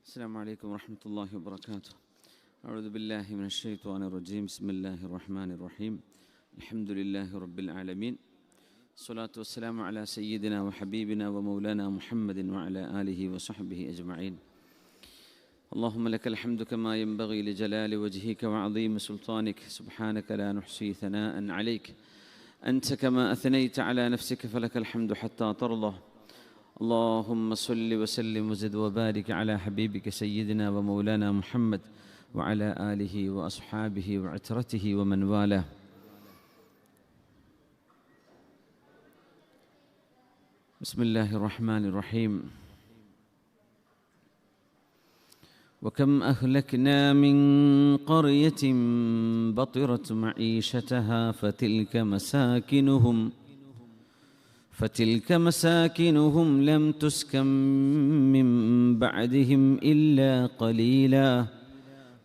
السلام عليكم ورحمة الله وبركاته. أعوذ بالله من الشيطان الرجيم. بسم الله الرحمن الرحيم. الحمد لله رب العالمين. الصلاة والسلام على سيدنا وحبيبنا ومولانا محمد وعلى آله وصحبه أجمعين. اللهم لك الحمد كما ينبغي لجلال وجهك وعظيم سلطانك. سبحانك لا نحصي ثناء عليك أنت كما أثنيت على نفسك فلك الحمد حتى ترضى. اللهم صل وسلم وزد وبارك على حبيبك سيدنا ومولانا محمد وعلى آله وأصحابه وعترته ومن والاه. بسم الله الرحمن الرحيم. وكم أهلكنا من قرية بطرت معيشتها فتلك مساكنهم لم تسكن من بعدهم إلا قليلا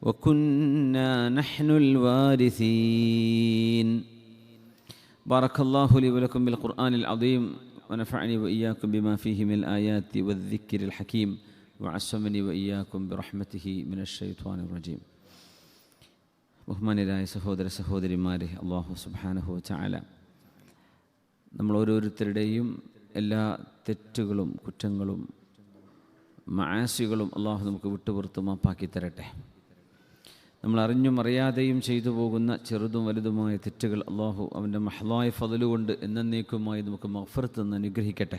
وكنا نحن الوارثين. بارك الله لي ولكم بالقرآن العظيم ونفعني وإياكم بما فيه من الآيات والذكر الحكيم وعصمني وإياكم برحمته من الشيطان الرجيم. ബഹുമാന്യരായ സഹോദര സഹോദരിമാരെ, അല്ലാഹു സുബ്ഹാനഹു വതആല നമ്മൾ ഓരോരുത്തരുടെയും എല്ലാ തെറ്റുകളും കുറ്റങ്ങളും മആസികളും അല്ലാഹു നമുക്ക് വിട്ടുപുറത്ത് മാപ്പാക്കി തരട്ടെ. നമ്മൾ അറിഞ്ഞും അറിയാതെയും ചെയ്തു പോകുന്ന ചെറുതും വലുതുമായ തെറ്റുകൾ അല്ലാഹു അവൻ്റെ മഹ്ലായ ഫضل കൊണ്ട് എന്നേക്കുമായി നമുക്ക് മഗ്ഫിറത്ത് തന്ന് അനുഗ്രഹിക്കട്ടെ.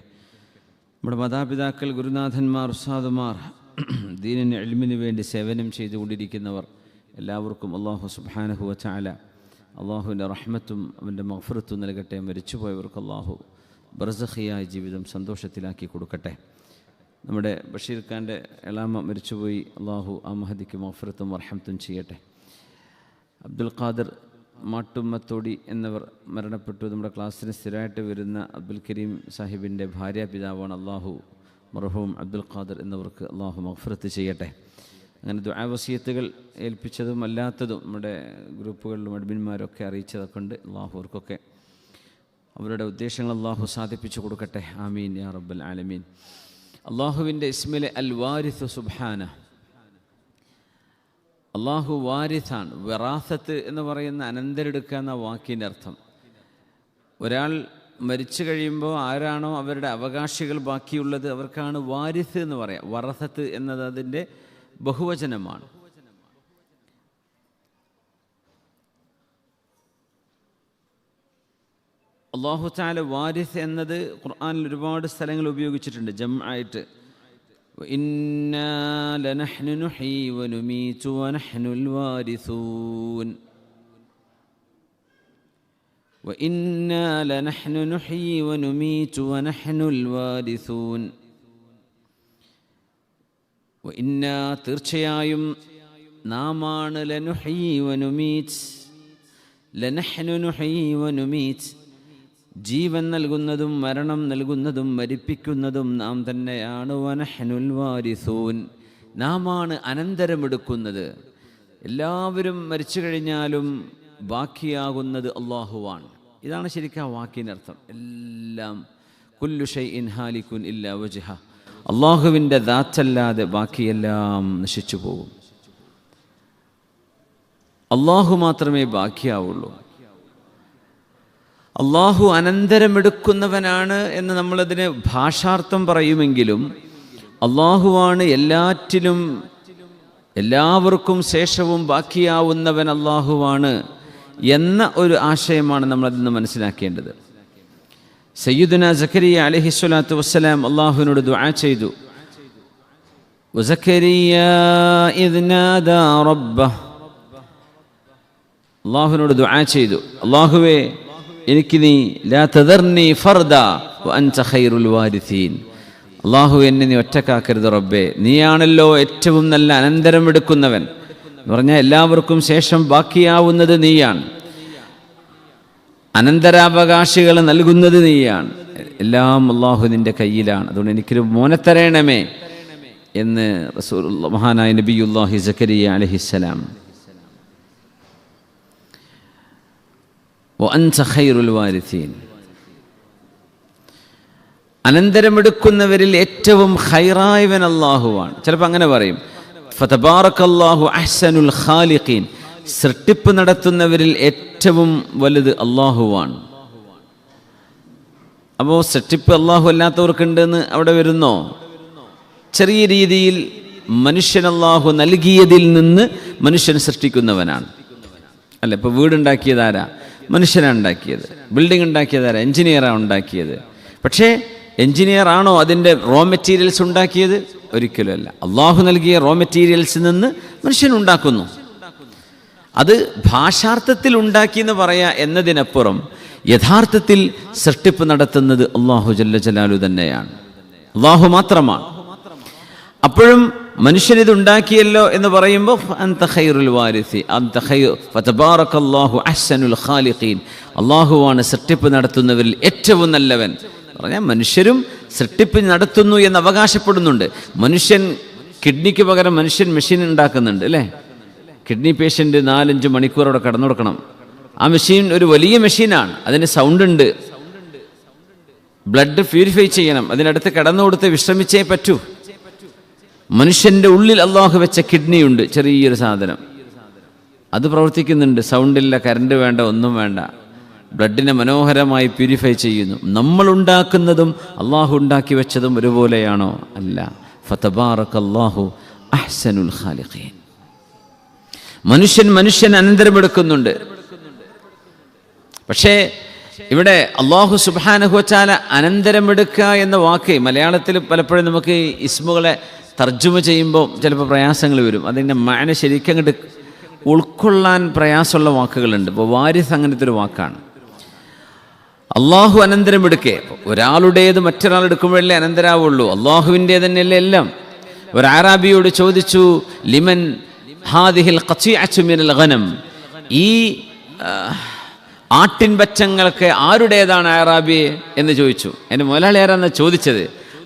നമ്മുടെ മാതാപിതാക്കൾ, ഗുരുനാഥന്മാർ, ഉസ്താദുമാർ, ദീനിന് ഇൽമിന് വേണ്ടി സേവനം ചെയ്തുകൊണ്ടിരിക്കുന്നവർ എല്ലാവർക്കും അല്ലാഹു സുബ്ഹാനഹു വതആല അള്ളാഹുവിൻ്റെ റഹ്മത്തും അവൻ്റെ മഗ്ഫിറത്തും നൽകട്ടെ. മരിച്ചുപോയവർക്ക് അള്ളാഹു ബർസഖിയായ ജീവിതം സന്തോഷത്തിലാക്കി കൊടുക്കട്ടെ. നമ്മുടെ ബഷീർ ഖാൻ്റെ എളാമ മരിച്ചുപോയി. അള്ളാഹു ആ മഹദിക്ക് മഗ്ഫിറത്തും റഹ്മത്തും ചെയ്യട്ടെ. അബ്ദുൽ ഖാദർ മാട്ടുമ്മത്തോടി എന്നവർ മരണപ്പെട്ടു. നമ്മുടെ ക്ലാസ്സിന് സ്ഥിരമായിട്ട് വരുന്ന അബ്ദുൽ കരീം സാഹിബിൻ്റെ ഭാര്യാപിതാവാണ്. അള്ളാഹു മർഹൂം അബ്ദുൽ ഖാദർ എന്നവർക്ക് അള്ളാഹു മഗ്ഫിറത്ത് ചെയ്യട്ടെ. അങ്ങനെ ദുആ വസിയത്തുകൾ ഏൽപ്പിച്ചതും അല്ലാത്തതും നമ്മുടെ ഗ്രൂപ്പുകളിലും അഡ്മിന്മാരൊക്കെ അറിയിച്ചതൊക്കെ ഉണ്ട്. അള്ളാഹു അവർക്കൊക്കെ അവരുടെ ഉദ്ദേശങ്ങൾ അള്ളാഹു സാധിപ്പിച്ചു കൊടുക്കട്ടെ. ആമീൻ യാ റബ്ബൽ ആലമീൻ. അള്ളാഹുവിൻ്റെ ഇസ്മിലെ അൽ വാരിസ് സുബ്ഹാന. അള്ളാഹു വാരിസാണ്. വറാസത്ത് എന്ന് പറയുന്ന അനന്തരെടുക്കുക എന്ന വാക്കിൻ്റെ അർത്ഥം. ഒരാൾ മരിച്ചു കഴിയുമ്പോൾ ആരാണോ അവരുടെ അവകാശികൾ ബാക്കിയുള്ളത് അവർക്കാണ് വാരിസ് എന്ന് പറയാം. വറസത്ത് എന്നത് അതിൻ്റെ ബഹുവചനമാണ്. അല്ലാഹു തആല വാരിസ് എന്നത് ഖുർആനിൽ ഒരുപാട് സ്ഥലങ്ങൾ ഉപയോഗിച്ചിട്ടുണ്ട് ജംആയിട്ട്. ഇന്നാ ലനഹ്നു നുഹീ വനുമീതു വനഹ്നുൽ വാരിസൂൻ. വഇന്നാ ലനഹ്നു നുഹീ വനുമീതു വനഹ്നുൽ വാരിസൂൻ. ഇന്നാ തീർച്ചയായും നാമാണ് ലനുഹീ വനുമീത്. ലനഹ്നു നുഹീ വനുമീത്. ജീവൻ നൽകുന്നതും മരണം നൽകുന്നതും മരിപ്പിക്കുന്നതും നാം തന്നെയാണ്. വനഹ്നുൽ വാരിസൂൻ. നാമാണ് അനന്തരമെടുക്കുന്നത്. എല്ലാവരും മരിച്ചു കഴിഞ്ഞാലും ബാക്കിയാകുന്നത് അല്ലാഹുവാണ്. ഇതാണ് ശരിക്കും ആ വാക്കിനർത്ഥം. എല്ലാം കുല്ലു ഷൈഇൻ ഹാലികുൻ ഇല്ലാ വജ്ഹ. അള്ളാഹുവിൻ്റെ ദാത്തല്ലാതെ ബാക്കിയെല്ലാം നശിച്ചു പോകും. അള്ളാഹു മാത്രമേ ബാക്കിയാവുള്ളൂ. അള്ളാഹു അനന്തരമെടുക്കുന്നവനാണ് എന്ന് നമ്മളതിന് ഭാഷാർത്ഥം പറയുമെങ്കിലും അള്ളാഹുവാണ് എല്ലാറ്റിലും എല്ലാവർക്കും ശേഷവും ബാക്കിയാവുന്നവൻ അള്ളാഹുവാണ് എന്ന ഒരു ആശയമാണ് നമ്മളതിന്ന് മനസ്സിലാക്കേണ്ടത്. സയ്യിദുനാ സക്കരിയ അലൈഹിസ്സലാത്തു വസ്സലാം അല്ലാഹുവിനോട് ദുആ ചെയ്തു. വസക്കരിയ ഇദ് നാദാ റബ്ബഹ്. അല്ലാഹുവിനോട് ദുആ ചെയ്തു, അല്ലാഹുവേ എനിക്ക് നീ ലാ തദർനി ഫർദാ വഅൻത ഖൈറുൽ വാരിസീൻ. അല്ലാഹു എന്നെ നീ ഒറ്റക്കാക്കരുത് റബ്ബേ, നീയാണല്ലോ ഏറ്റവും നല്ല അനന്തരം എടുക്കുന്നവൻ എന്ന് പറഞ്ഞാൽ എല്ലാവർക്കും ശേഷം ബാക്കിയാവുന്നത് നീയാണ്. അനന്തരാവകാശികൾ നൽകുന്നത് നീയാണ്. എല്ലാം അല്ലാഹു നിൻ്റെ കയ്യിലാണ്. അതുകൊണ്ട് എനിക്കൊരു മോനെ തരണമേ എന്ന് റസൂലുള്ളാഹി മഹാനായ നബിയുല്ലാഹി സക്കരിയ അലൈഹിസ്സലാം. വഅൻത ഖൈറുൽ വാരിസീൻ. അനന്തരമെടുക്കുന്നവരിൽ ഏറ്റവും ഖൈറായവൻ അല്ലാഹുവാണ്. ചിലപ്പോൾ അങ്ങനെ പറയും, ഫതബാറകല്ലാഹു അഹ്സനുൽ ഖാലിഖീൻ, സൃഷ്ടിപ്പ് നടത്തുന്നവരിൽ ഏറ്റവും വലുത് അള്ളാഹുവാണ്. അപ്പോൾ സൃഷ്ടിപ്പ് അള്ളാഹു അല്ലാത്തവർക്കുണ്ടെന്ന് അവിടെ വരുന്നോ? ചെറിയ രീതിയിൽ മനുഷ്യൻ അള്ളാഹു നൽകിയതിൽ നിന്ന് മനുഷ്യൻ സൃഷ്ടിക്കുന്നവനാണ് അല്ല. ഇപ്പോൾ വീടുണ്ടാക്കിയതാരാ? മനുഷ്യനാണ് ഉണ്ടാക്കിയത്. ബിൽഡിംഗ് ഉണ്ടാക്കിയതാരാ? എഞ്ചിനീയറാണ് ഉണ്ടാക്കിയത്. പക്ഷേ എഞ്ചിനീയർ ആണോ അതിൻ്റെ റോ മെറ്റീരിയൽസ് ഉണ്ടാക്കിയത്? ഒരിക്കലും അല്ല. അള്ളാഹു നൽകിയ റോ മെറ്റീരിയൽസിൽ നിന്ന് മനുഷ്യൻ ഉണ്ടാക്കുന്നു. അത് ഭാഷാർത്ഥത്തിൽ ഉണ്ടാക്കിയെന്ന് പറയാ എന്നതിനപ്പുറം യഥാർത്ഥത്തിൽ സൃഷ്ടിപ്പ് നടത്തുന്നത് അള്ളാഹു ജല്ല ജലാലു തന്നെയാണ്, അള്ളാഹു മാത്രമാണ്. അപ്പോഴും മനുഷ്യനിത് ഉണ്ടാക്കിയല്ലോ എന്ന് പറയുമ്പോൾ അൻത ഖൈറുൽ വാരിസി അൻത ഖൈറു ഫതബാറകല്ലാഹു അഹ്സനുൽ ഖാലിഖീൻ, അള്ളാഹുവാണ് സൃഷ്ടിപ്പ് നടത്തുന്നവരിൽ ഏറ്റവും നല്ലവൻ. പറഞ്ഞാൽ മനുഷ്യരും സൃഷ്ടിപ്പ് നടത്തുന്നു എന്ന് അവകാശപ്പെടുന്നുണ്ട്. മനുഷ്യൻ കിഡ്നിക്ക് പകരം മനുഷ്യൻ മെഷീൻ ഉണ്ടാക്കുന്നുണ്ട് അല്ലേ? കിഡ്നി പേഷ്യൻ്റ് 4-5 മണിക്കൂർ അവിടെ കടന്നു കൊടുക്കണം. ആ മെഷീൻ ഒരു വലിയ മെഷീനാണ്, അതിന് സൗണ്ട് ഉണ്ട്. ബ്ലഡ് പ്യൂരിഫൈ ചെയ്യണം, അതിനടുത്ത് കിടന്നു കൊടുത്ത് വിശ്രമിച്ചേ പറ്റൂ. മനുഷ്യൻ്റെ ഉള്ളിൽ അള്ളാഹു വെച്ച കിഡ്നിയുണ്ട്, ചെറിയൊരു സാധനം, അത് പ്രവർത്തിക്കുന്നുണ്ട്. സൗണ്ടില്ല, കറണ്ട് വേണ്ട, ഒന്നും വേണ്ട. ബ്ലഡിനെ മനോഹരമായി പ്യൂരിഫൈ ചെയ്യുന്നു. നമ്മൾ ഉണ്ടാക്കുന്നതും അള്ളാഹു ഉണ്ടാക്കി വെച്ചതും ഒരുപോലെയാണോ? അല്ല. ഫതബാറകല്ലാഹു അഹ്സനുൽ ഖാലിഖീൻ. മനുഷ്യൻ അനന്തരമെടുക്കുന്നുണ്ട്. പക്ഷേ ഇവിടെ അള്ളാഹു സുബ്ഹാനഹു വ തആല അനന്തരമെടുക്കുക എന്ന വാക്ക് മലയാളത്തിൽ പലപ്പോഴും നമുക്ക് ഇസ്മുകളെ തർജ്ജമ ചെയ്യുമ്പോൾ ചിലപ്പോൾ പ്രയാസങ്ങൾ വരും. അതിൻ്റെ മഅന ശരിക്കും അങ്ങോട്ട് ഉൾക്കൊള്ളാൻ പ്രയാസമുള്ള വാക്കുകളുണ്ട്. ഇപ്പോൾ വാരിസ് അങ്ങനത്തെ ഒരു വാക്കാണ്. അള്ളാഹു അനന്തരമെടുക്കേ, ഒരാളുടേത് മറ്റൊരാൾ എടുക്കുമ്പോഴല്ലേ അനന്തരാവുള്ളൂ. അള്ളാഹുവിൻ്റെ തന്നെയല്ലേ എല്ലാം. ഒരു അറാബിയോട് ചോദിച്ചു, ലിമൻ ഹാദിഹിൽ ഖതീഅതു മിനൽ ഗനം, ഈ ആട്ടിൻ പച്ചങ്ങൾക്ക് ആരുടേതാണ് അറാബിയെ എന്ന് ചോദിച്ചു. എൻ്റെ മുതലാളി ആരാന്ന് ചോദിച്ചത്.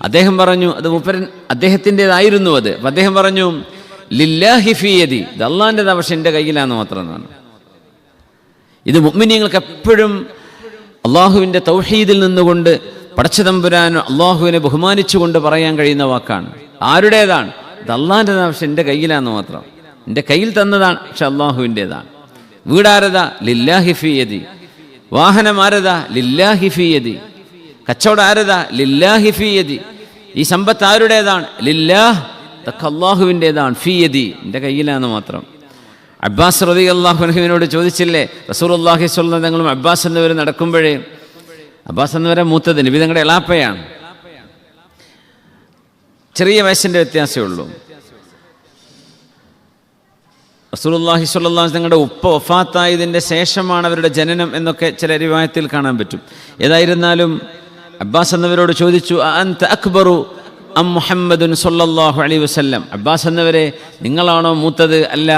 അദ്ദേഹം പറഞ്ഞു അത് മൂപ്പരൻ അദ്ദേഹത്തിൻ്റെതായിരുന്നു അത്. അപ്പം അദ്ദേഹം പറഞ്ഞു ലില്ലാഹി ഫീ യദി, ഇത് അള്ളാഹിൻ്റെതാ, പക്ഷെ എൻ്റെ കയ്യിലാന്ന് മാത്രമെന്നാണ്. ഇത് മുഅ്മിനീങ്ങൾക്ക് എപ്പോഴും അള്ളാഹുവിൻ്റെ തൗഹീദിൽ നിന്നുകൊണ്ട് പടച്ചതമ്പുരാൻ അള്ളാഹുവിനെ ബഹുമാനിച്ചുകൊണ്ട് പറയാൻ കഴിയുന്ന വാക്കാണ്. ആരുടേതാണ്? ഇത് അള്ളാഹിൻ്റെതാണ്, പക്ഷെ എൻ്റെ കയ്യിലാന്ന് മാത്രം. എൻ്റെ കയ്യിൽ തന്നതാണ്, പക്ഷെ അള്ളാഹുവിൻ്റെതാണ്. വീടാരതാ? ലില്ലാഹി ഫീ യദി. വാഹനം ആരതാ? ലില്ലാഹി ഫീ യദി. കച്ചവടം ആരതാ? ലില്ലാഹി ഫീ യദി. ഈ സമ്പത്ത് ആരുടേതാണ്? ലില്ലാഹ്, ഇതൊക്കെ അള്ളാഹുവിൻ്റെതാണ്. ഫീ യദി, എൻ്റെ കയ്യിലാന്ന് മാത്രം. അബ്ബാസ് റളിയല്ലാഹു അൻഹുവിനോട് ചോദിച്ചില്ലേ, റസൂലുള്ളാഹി സ്വല്ലല്ലാഹു അലൈഹി വസല്ലം അബ്ബാസ് എന്നവർ നടക്കുമ്പോഴേ, അബ്ബാസ് എന്നവരെ മൂത്തത് നബി തങ്ങളുടെ എളാപ്പയാണ്, ചെറിയ വയസ്സിൻ്റെ വ്യത്യാസമേ ഉള്ളൂ. റസൂലുള്ളാഹി സ്വല്ലല്ലാഹു അലൈഹി വസല്ലം തങ്ങളുടെ ഉപ്പ വഫാത്തായതിൻ്റെ ശേഷമാണ് അവരുടെ ജനനം എന്നൊക്കെ ചില റിവായത്തിൽ കാണാൻ പറ്റും. ഏതായിരുന്നാലും അബ്ബാസ് എന്നവരോട് ചോദിച്ചു, അൻത അക്ബറു അം മുഹമ്മദുൻ സ്വല്ലല്ലാഹു അലൈഹി വസല്ലം, അബ്ബാസ് എന്നവരെ നിങ്ങളാണോ മൂത്തത്? അല്ല.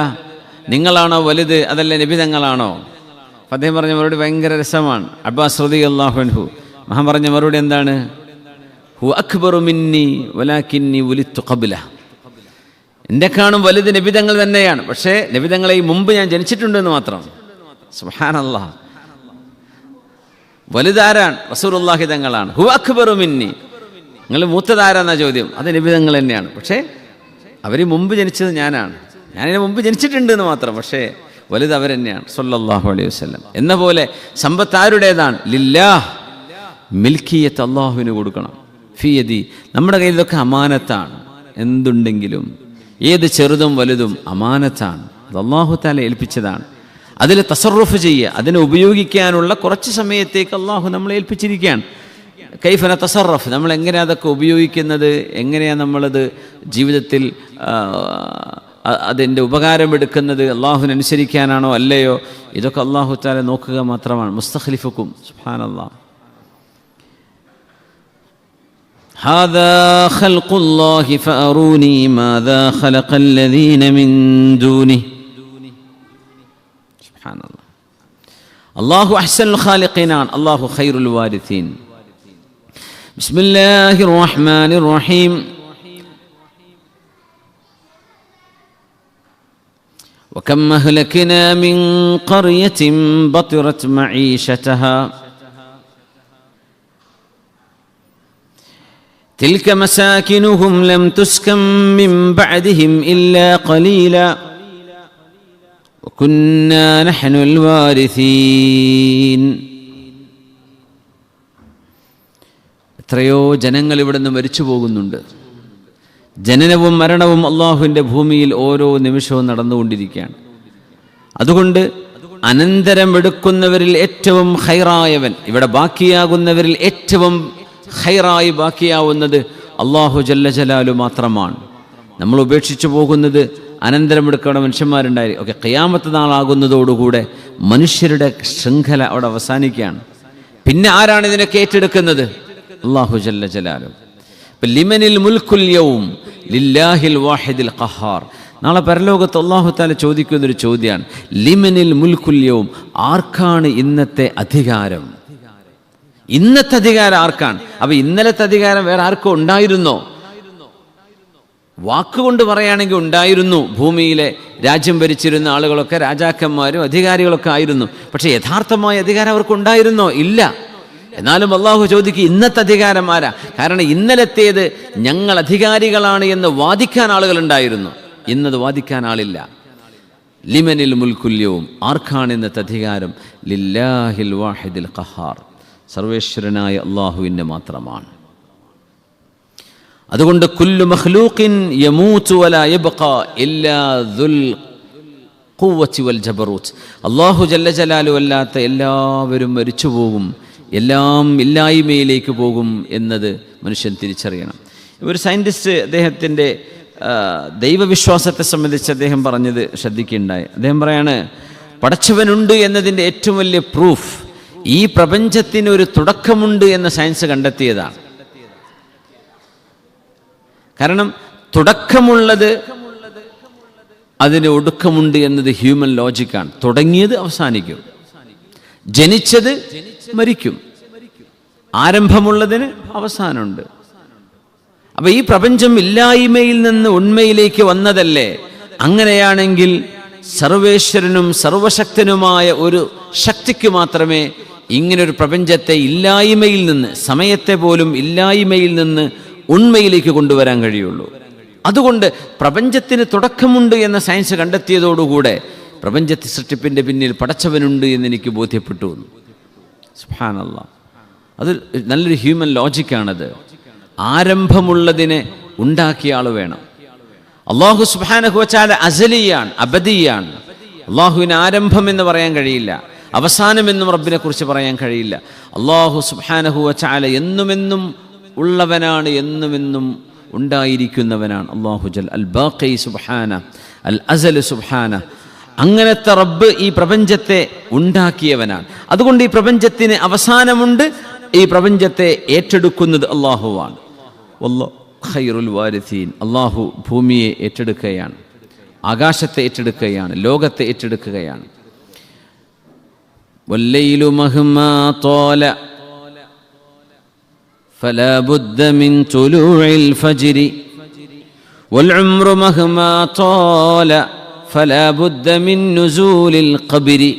നിങ്ങളാണോ വലുത്? അതല്ല, നബി തങ്ങളാണോ? അദ്ദേഹം പറഞ്ഞ മറുപടി ഭയങ്കര രസമാണ്. അബ്ബാസ് റളിയല്ലാഹു അൻഹു മഹാൻ പറഞ്ഞ മറുപടി എന്താണ്? ഹു അക്ബറു മിന്നി വലാകിന്നി ഉലിത്തു ഖബ്ലഹ, എന്നെക്കാളും വലുത് നബിതങ്ങൾ തന്നെയാണ്, പക്ഷേ നബിതങ്ങളെ ഈ മുമ്പ് ഞാൻ ജനിച്ചിട്ടുണ്ടെന്ന് മാത്രം. സുബ്ഹാനല്ലാഹ്. വലുതാരാണ്? റസൂലുള്ളാഹി തങ്ങളാണ്. ഹു അക്ബറു മിന്നി, നിങ്ങൾ മൂത്തതാരാന്നാ ചോദ്യം. അത് നബിതങ്ങൾ തന്നെയാണ്, പക്ഷേ അവർ മുമ്പ് ജനിച്ചത് ഞാനാണ്, ഞാനിതിന് മുമ്പ് ജനിച്ചിട്ടുണ്ട് എന്ന് മാത്രം, പക്ഷേ വലുത് അവർ തന്നെയാണ് സ്വല്ലല്ലാഹു അലൈഹി വസല്ലം. എന്ന പോലെ സമ്പത്ത് ആരുടേതാണ്? ലില്ലാഹ്, മിൽക്കിയത്ത് അള്ളാഹുവിന് കൊടുക്കണം. ഫീ യദി, നമ്മുടെ കയ്യിൽ ഇതൊക്കെ അമാനത്താണ്. എന്തുണ്ടെങ്കിലും ഏത് ചെറുതും വലുതും അമാനത്താണ്, അത് അല്ലാഹു തആല ഏൽപ്പിച്ചതാണ്. അതിൽ തസറുഫ് ചെയ്യുക, അതിനെ ഉപയോഗിക്കാനുള്ള കുറച്ച് സമയത്തേക്ക് അള്ളാഹു നമ്മളെ ഏൽപ്പിച്ചിരിക്കുകയാണ്. കൈഫന തസറഫ്, നമ്മൾ എങ്ങനെയാണ് അതൊക്കെ ഉപയോഗിക്കുന്നത്, എങ്ങനെയാണ് നമ്മളത് ജീവിതത്തിൽ അതിൻ്റെ ഉപകാരമെടുക്കുന്നത്, അള്ളാഹുവിനനുസരിക്കാനാണോ അല്ലയോ, ഇതൊക്കെ അള്ളാഹു തആല നോക്കുക മാത്രമാണ്. മുസ്തഖ്ലിഫുക്കും സുബ്ഹാനല്ലാഹ്. هذا خلق الله فأروني ماذا خلق الذين من دونه. سبحان الله. الله أحسن الخالقين، الله خير الوارثين. بسم الله الرحمن الرحيم. وكم أهلكنا من قرية بطرت معيشتها തിൽക മസാകിനുഹും ലം തുസ്കം മിൻ ബഅദിഹിം ഇല്ലാ ഖലീലാ വകുന്നാ നഹ്നുൽ വാരിസീൻ. എത്രയോ ജനങ്ങൾ ഇവിടെ നിന്ന് മരിച്ചു പോകുന്നുണ്ട്. ജനനവും മരണവും അള്ളാഹുവിൻ്റെ ഭൂമിയിൽ ഓരോ നിമിഷവും നടന്നുകൊണ്ടിരിക്കുകയാണ്. അതുകൊണ്ട് അനന്തരം എടുക്കുന്നവരിൽ ഏറ്റവും ഖൈറായവൻ, ഇവിടെ ബാക്കിയാകുന്നവരിൽ ഏറ്റവും ഖൈറായി ബാക്കിയാവുന്നത് അള്ളാഹു ജല്ല ജലാലു മാത്രമാണ്. നമ്മൾ ഉപേക്ഷിച്ചു പോകുന്നത് അനന്തരം എടുക്കുന്ന മനുഷ്യന്മാരുണ്ടായി. ഓക്കെ, ഖിയാമത്ത് നാളാകുന്നതോടുകൂടെ മനുഷ്യരുടെ ശൃംഖല അവിടെ അവസാനിക്കുകയാണ്. പിന്നെ ആരാണ് ഇതിനൊക്കെ ഏറ്റെടുക്കുന്നത്? അള്ളാഹു ജല്ല ജലാലു. ലിമനിൽ മുൽക്കുൽ യൗം ലില്ലാഹിൽ വാഹിദിൽ ഖഹാർ. നാളെ പരലോകത്ത് അല്ലാഹു തആല ചോദിക്കുന്നൊരു ചോദ്യമാണ്, ലിമനിൽ മുൽക്കുൽ യൗം, ആർക്കാണ് ഇന്നത്തെ അധികാരം? ഇന്നത്തെ അധികാരം ആർക്കാണ്? അപ്പൊ ഇന്നലത്തെ അധികാരം വേറെ ആർക്കോ ഉണ്ടായിരുന്നോ? വാക്കുകൊണ്ട് പറയുകയാണെങ്കിൽ ഉണ്ടായിരുന്നു. ഭൂമിയിലെ രാജ്യം ഭരിച്ചിരുന്ന ആളുകളൊക്കെ രാജാക്കന്മാരും അധികാരികളൊക്കെ ആയിരുന്നു. പക്ഷെ യഥാർത്ഥമായ അധികാരം അവർക്കുണ്ടായിരുന്നോ? ഇല്ല. എന്നാലും അള്ളാഹു ചോദിക്കും, ഇന്നത്തെ അധികാരം ആരാ? കാരണം ഇന്നലത്തേത് ഞങ്ങൾ അധികാരികളാണ് എന്ന് വാദിക്കാൻ ആളുകളുണ്ടായിരുന്നു. ഇന്നത് വാദിക്കാൻ ആളില്ല. ലിമനിൽ മുൽക്കുൽ യൗം, ആർക്കാണ് ഇന്നത്തെ അധികാരം? ലില്ലാഹിൽ വാഹിദിൽ ഖഹാർ, സർവേശ്വരനായ അള്ളാഹുവിൻ്റെ മാത്രമാണ്. അതുകൊണ്ട് കുല്ലു മഖ്ലൂഖിൻ യമൂതു വലാ യബ്ഖാ ഇല്ലാ ദുൽ ഖുവ്വതി വൽ ജബറൂത്ത്. അല്ലാഹു ജല്ല ജലാലു അല്ലാത്ത എല്ലാവരും മരിച്ചു പോകും, എല്ലാം ഇല്ലായ്മയിലേക്ക് പോകും എന്നത് മനുഷ്യൻ തിരിച്ചറിയണം. ഒരു സയൻറ്റിസ്റ്റ് അദ്ദേഹത്തിൻ്റെ ദൈവവിശ്വാസത്തെ സംബന്ധിച്ച് അദ്ദേഹം പറഞ്ഞത് ശ്രദ്ധിക്കുകയുണ്ടായി. അദ്ദേഹം പറയാണ്, പടച്ചവനുണ്ട് എന്നതിൻ്റെ ഏറ്റവും വലിയ പ്രൂഫ് ഈ പ്രപഞ്ചത്തിന് ഒരു തുടക്കമുണ്ട് എന്ന് സയൻസ് കണ്ടെത്തിയതാണ്. കാരണം തുടക്കമുള്ളത് അതിന് ഒടുക്കമുണ്ട് എന്നത് ഹ്യൂമൻ ലോജിക്കാണ്. തുടങ്ങിയത് അവസാനിക്കും, ജനിച്ചത് മരിക്കും, ആരംഭമുള്ളതിന് അവസാനമുണ്ട്. അപ്പൊ ഈ പ്രപഞ്ചം ഇല്ലായ്മയിൽ നിന്ന് ഉണ്മയിലേക്ക് വന്നതല്ലേ? അങ്ങനെയാണെങ്കിൽ സർവേശ്വരനും സർവശക്തനുമായ ഒരു ശക്തിക്ക് മാത്രമേ ഇങ്ങനൊരു പ്രപഞ്ചത്തെ ഇല്ലായ്മയിൽ നിന്ന്, സമയത്തെ പോലും ഇല്ലായ്മയിൽ നിന്ന് ഉണ്മയിലേക്ക് കൊണ്ടുവരാൻ കഴിയുള്ളൂ. അതുകൊണ്ട് പ്രപഞ്ചത്തിന് തുടക്കമുണ്ട് എന്ന സയൻസ് കണ്ടെത്തിയതോടുകൂടെ പ്രപഞ്ചത്തെ സൃഷ്ടിപ്പിൻ്റെ പിന്നിൽ പടച്ചവനുണ്ട് എന്ന് എനിക്ക് ബോധ്യപ്പെട്ടു. സുബ്ഹാനല്ലാഹ്, അത് നല്ലൊരു ഹ്യൂമൻ ലോജിക്കാണത്. ആരംഭമുള്ളതിനെ ഉണ്ടാക്കിയ ആൾ വേണം. അല്ലാഹു സുബ്ഹാനഹു വതആല അസലിയാണ്, അബദിയാണ്. അള്ളാഹുവിന് ആരംഭം എന്ന് പറയാൻ കഴിയില്ല, അവസാനമെന്നും റബ്ബിനെ കുറിച്ച് പറയാൻ കഴിയില്ല. അല്ലാഹു സുബ്ഹാനഹു വതആല എന്നുമെന്നും ഉള്ളവനാണ്, എന്നുമെന്നും ഉണ്ടായിരിക്കുന്നവനാണ്. അല്ലാഹു ജൽ അൽ ബാഖി സുബ്ഹാന, അൽ അസൽ സുബ്ഹാന. അങ്ങനത്തെ റബ്ബ് ഈ പ്രപഞ്ചത്തെ ഉണ്ടാക്കിയവനാണ്. അതുകൊണ്ട് ഈ പ്രപഞ്ചത്തിന് അവസാനമുണ്ട്. ഈ പ്രപഞ്ചത്തെ ഏറ്റെടുക്കുന്നത് അള്ളാഹുവാണ്. വല്ലാഹു ഖൈറുൽ വാരിസീൻ. അള്ളാഹു ഭൂമിയെ ഏറ്റെടുക്കുകയാണ്, ആകാശത്തെ ഏറ്റെടുക്കുകയാണ്, ലോകത്തെ ഏറ്റെടുക്കുകയാണ്. വല്ലൈലു മഹ്മാ ത്വാല ഫലാ ബുദ്ദ മിൻ തുലൂഇൽ ഫജ്രി വൽ ഉംറു മഹ്മാ ത്വാല ഫലാ ബുദ്ദ മിൻ നുസൂലിൽ ഖബ്രി.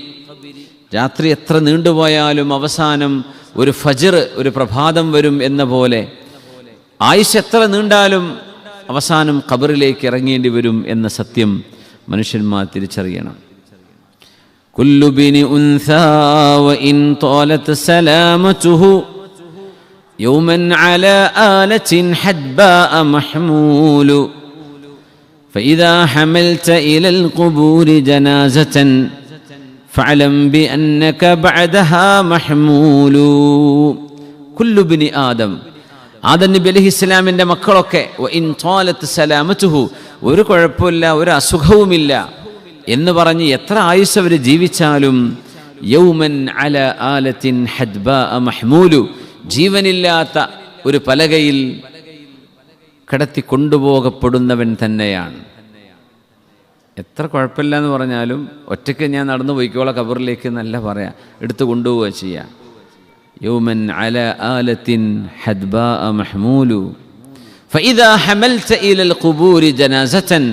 രാത്രി എത്ര നീണ്ടുപോയാലും അവസാനം ഒരു ഫജ്ർ, ഒരു പ്രഭാതം വരും എന്ന പോലെ ആയുസ് എത്ര നീണ്ടാലും അവസാനം ഖബറിലേക്ക് ഇറങ്ങേണ്ടി വരും എന്ന സത്യം മനുഷ്യന്മാർ തിരിച്ചറിയണം. കുല്ലു ബിനി ഉൻസാ വഇൻ ത്വാലത് സലാമതുഹു യൗമൻ അലാ ആലത്തിൻ ഹദ്ബാഅ മഹ്മൂലു ഫഇദാ ഹമൽത ഇലൽ ഖുബൂരി ജനാസതൻ ഫഅലം ബിഅന്നക ബഅദഹാ മഹ്മൂലു. കുല്ലു ബിനി ആദം, ആദം നബി അലൈഹിസ്സലാമിൻ്റെ മക്കളൊക്കെ വഇൻ ത്വാലത് സലാമതുഹു, ഒരു കുഴപ്പമില്ല, ഒരു അസുഖവുമില്ല എന്ന് പറഞ്ഞ് എത്ര ആയുസ് അവർ ജീവിച്ചാലും യൗമൻ അലാ ആലത്തിൻ ഹദ്ബാഅ മഹ്മൂലു, ജീവനില്ലാത്ത ഒരു പലകയിൽ കടത്തി കൊണ്ടുപോകപ്പെടുന്നവൻ തന്നെയാണ്. എത്ര കുഴപ്പമില്ല എന്ന് പറഞ്ഞാലും ഒറ്റയ്ക്ക് ഞാൻ നടന്നു പോയിക്കോളാം ഖബറിലേക്ക് എന്നല്ല പറയാം, എടുത്തു കൊണ്ടുപോവുക ചെയ്യാം. യൗമൻ അലാ ആലത്തിൻ ഹദ്ബാഅ മഹ്മൂലു ഫഇദാ ഹമൽത ഇലൽ ഖുബൂരി ജനാസതൻ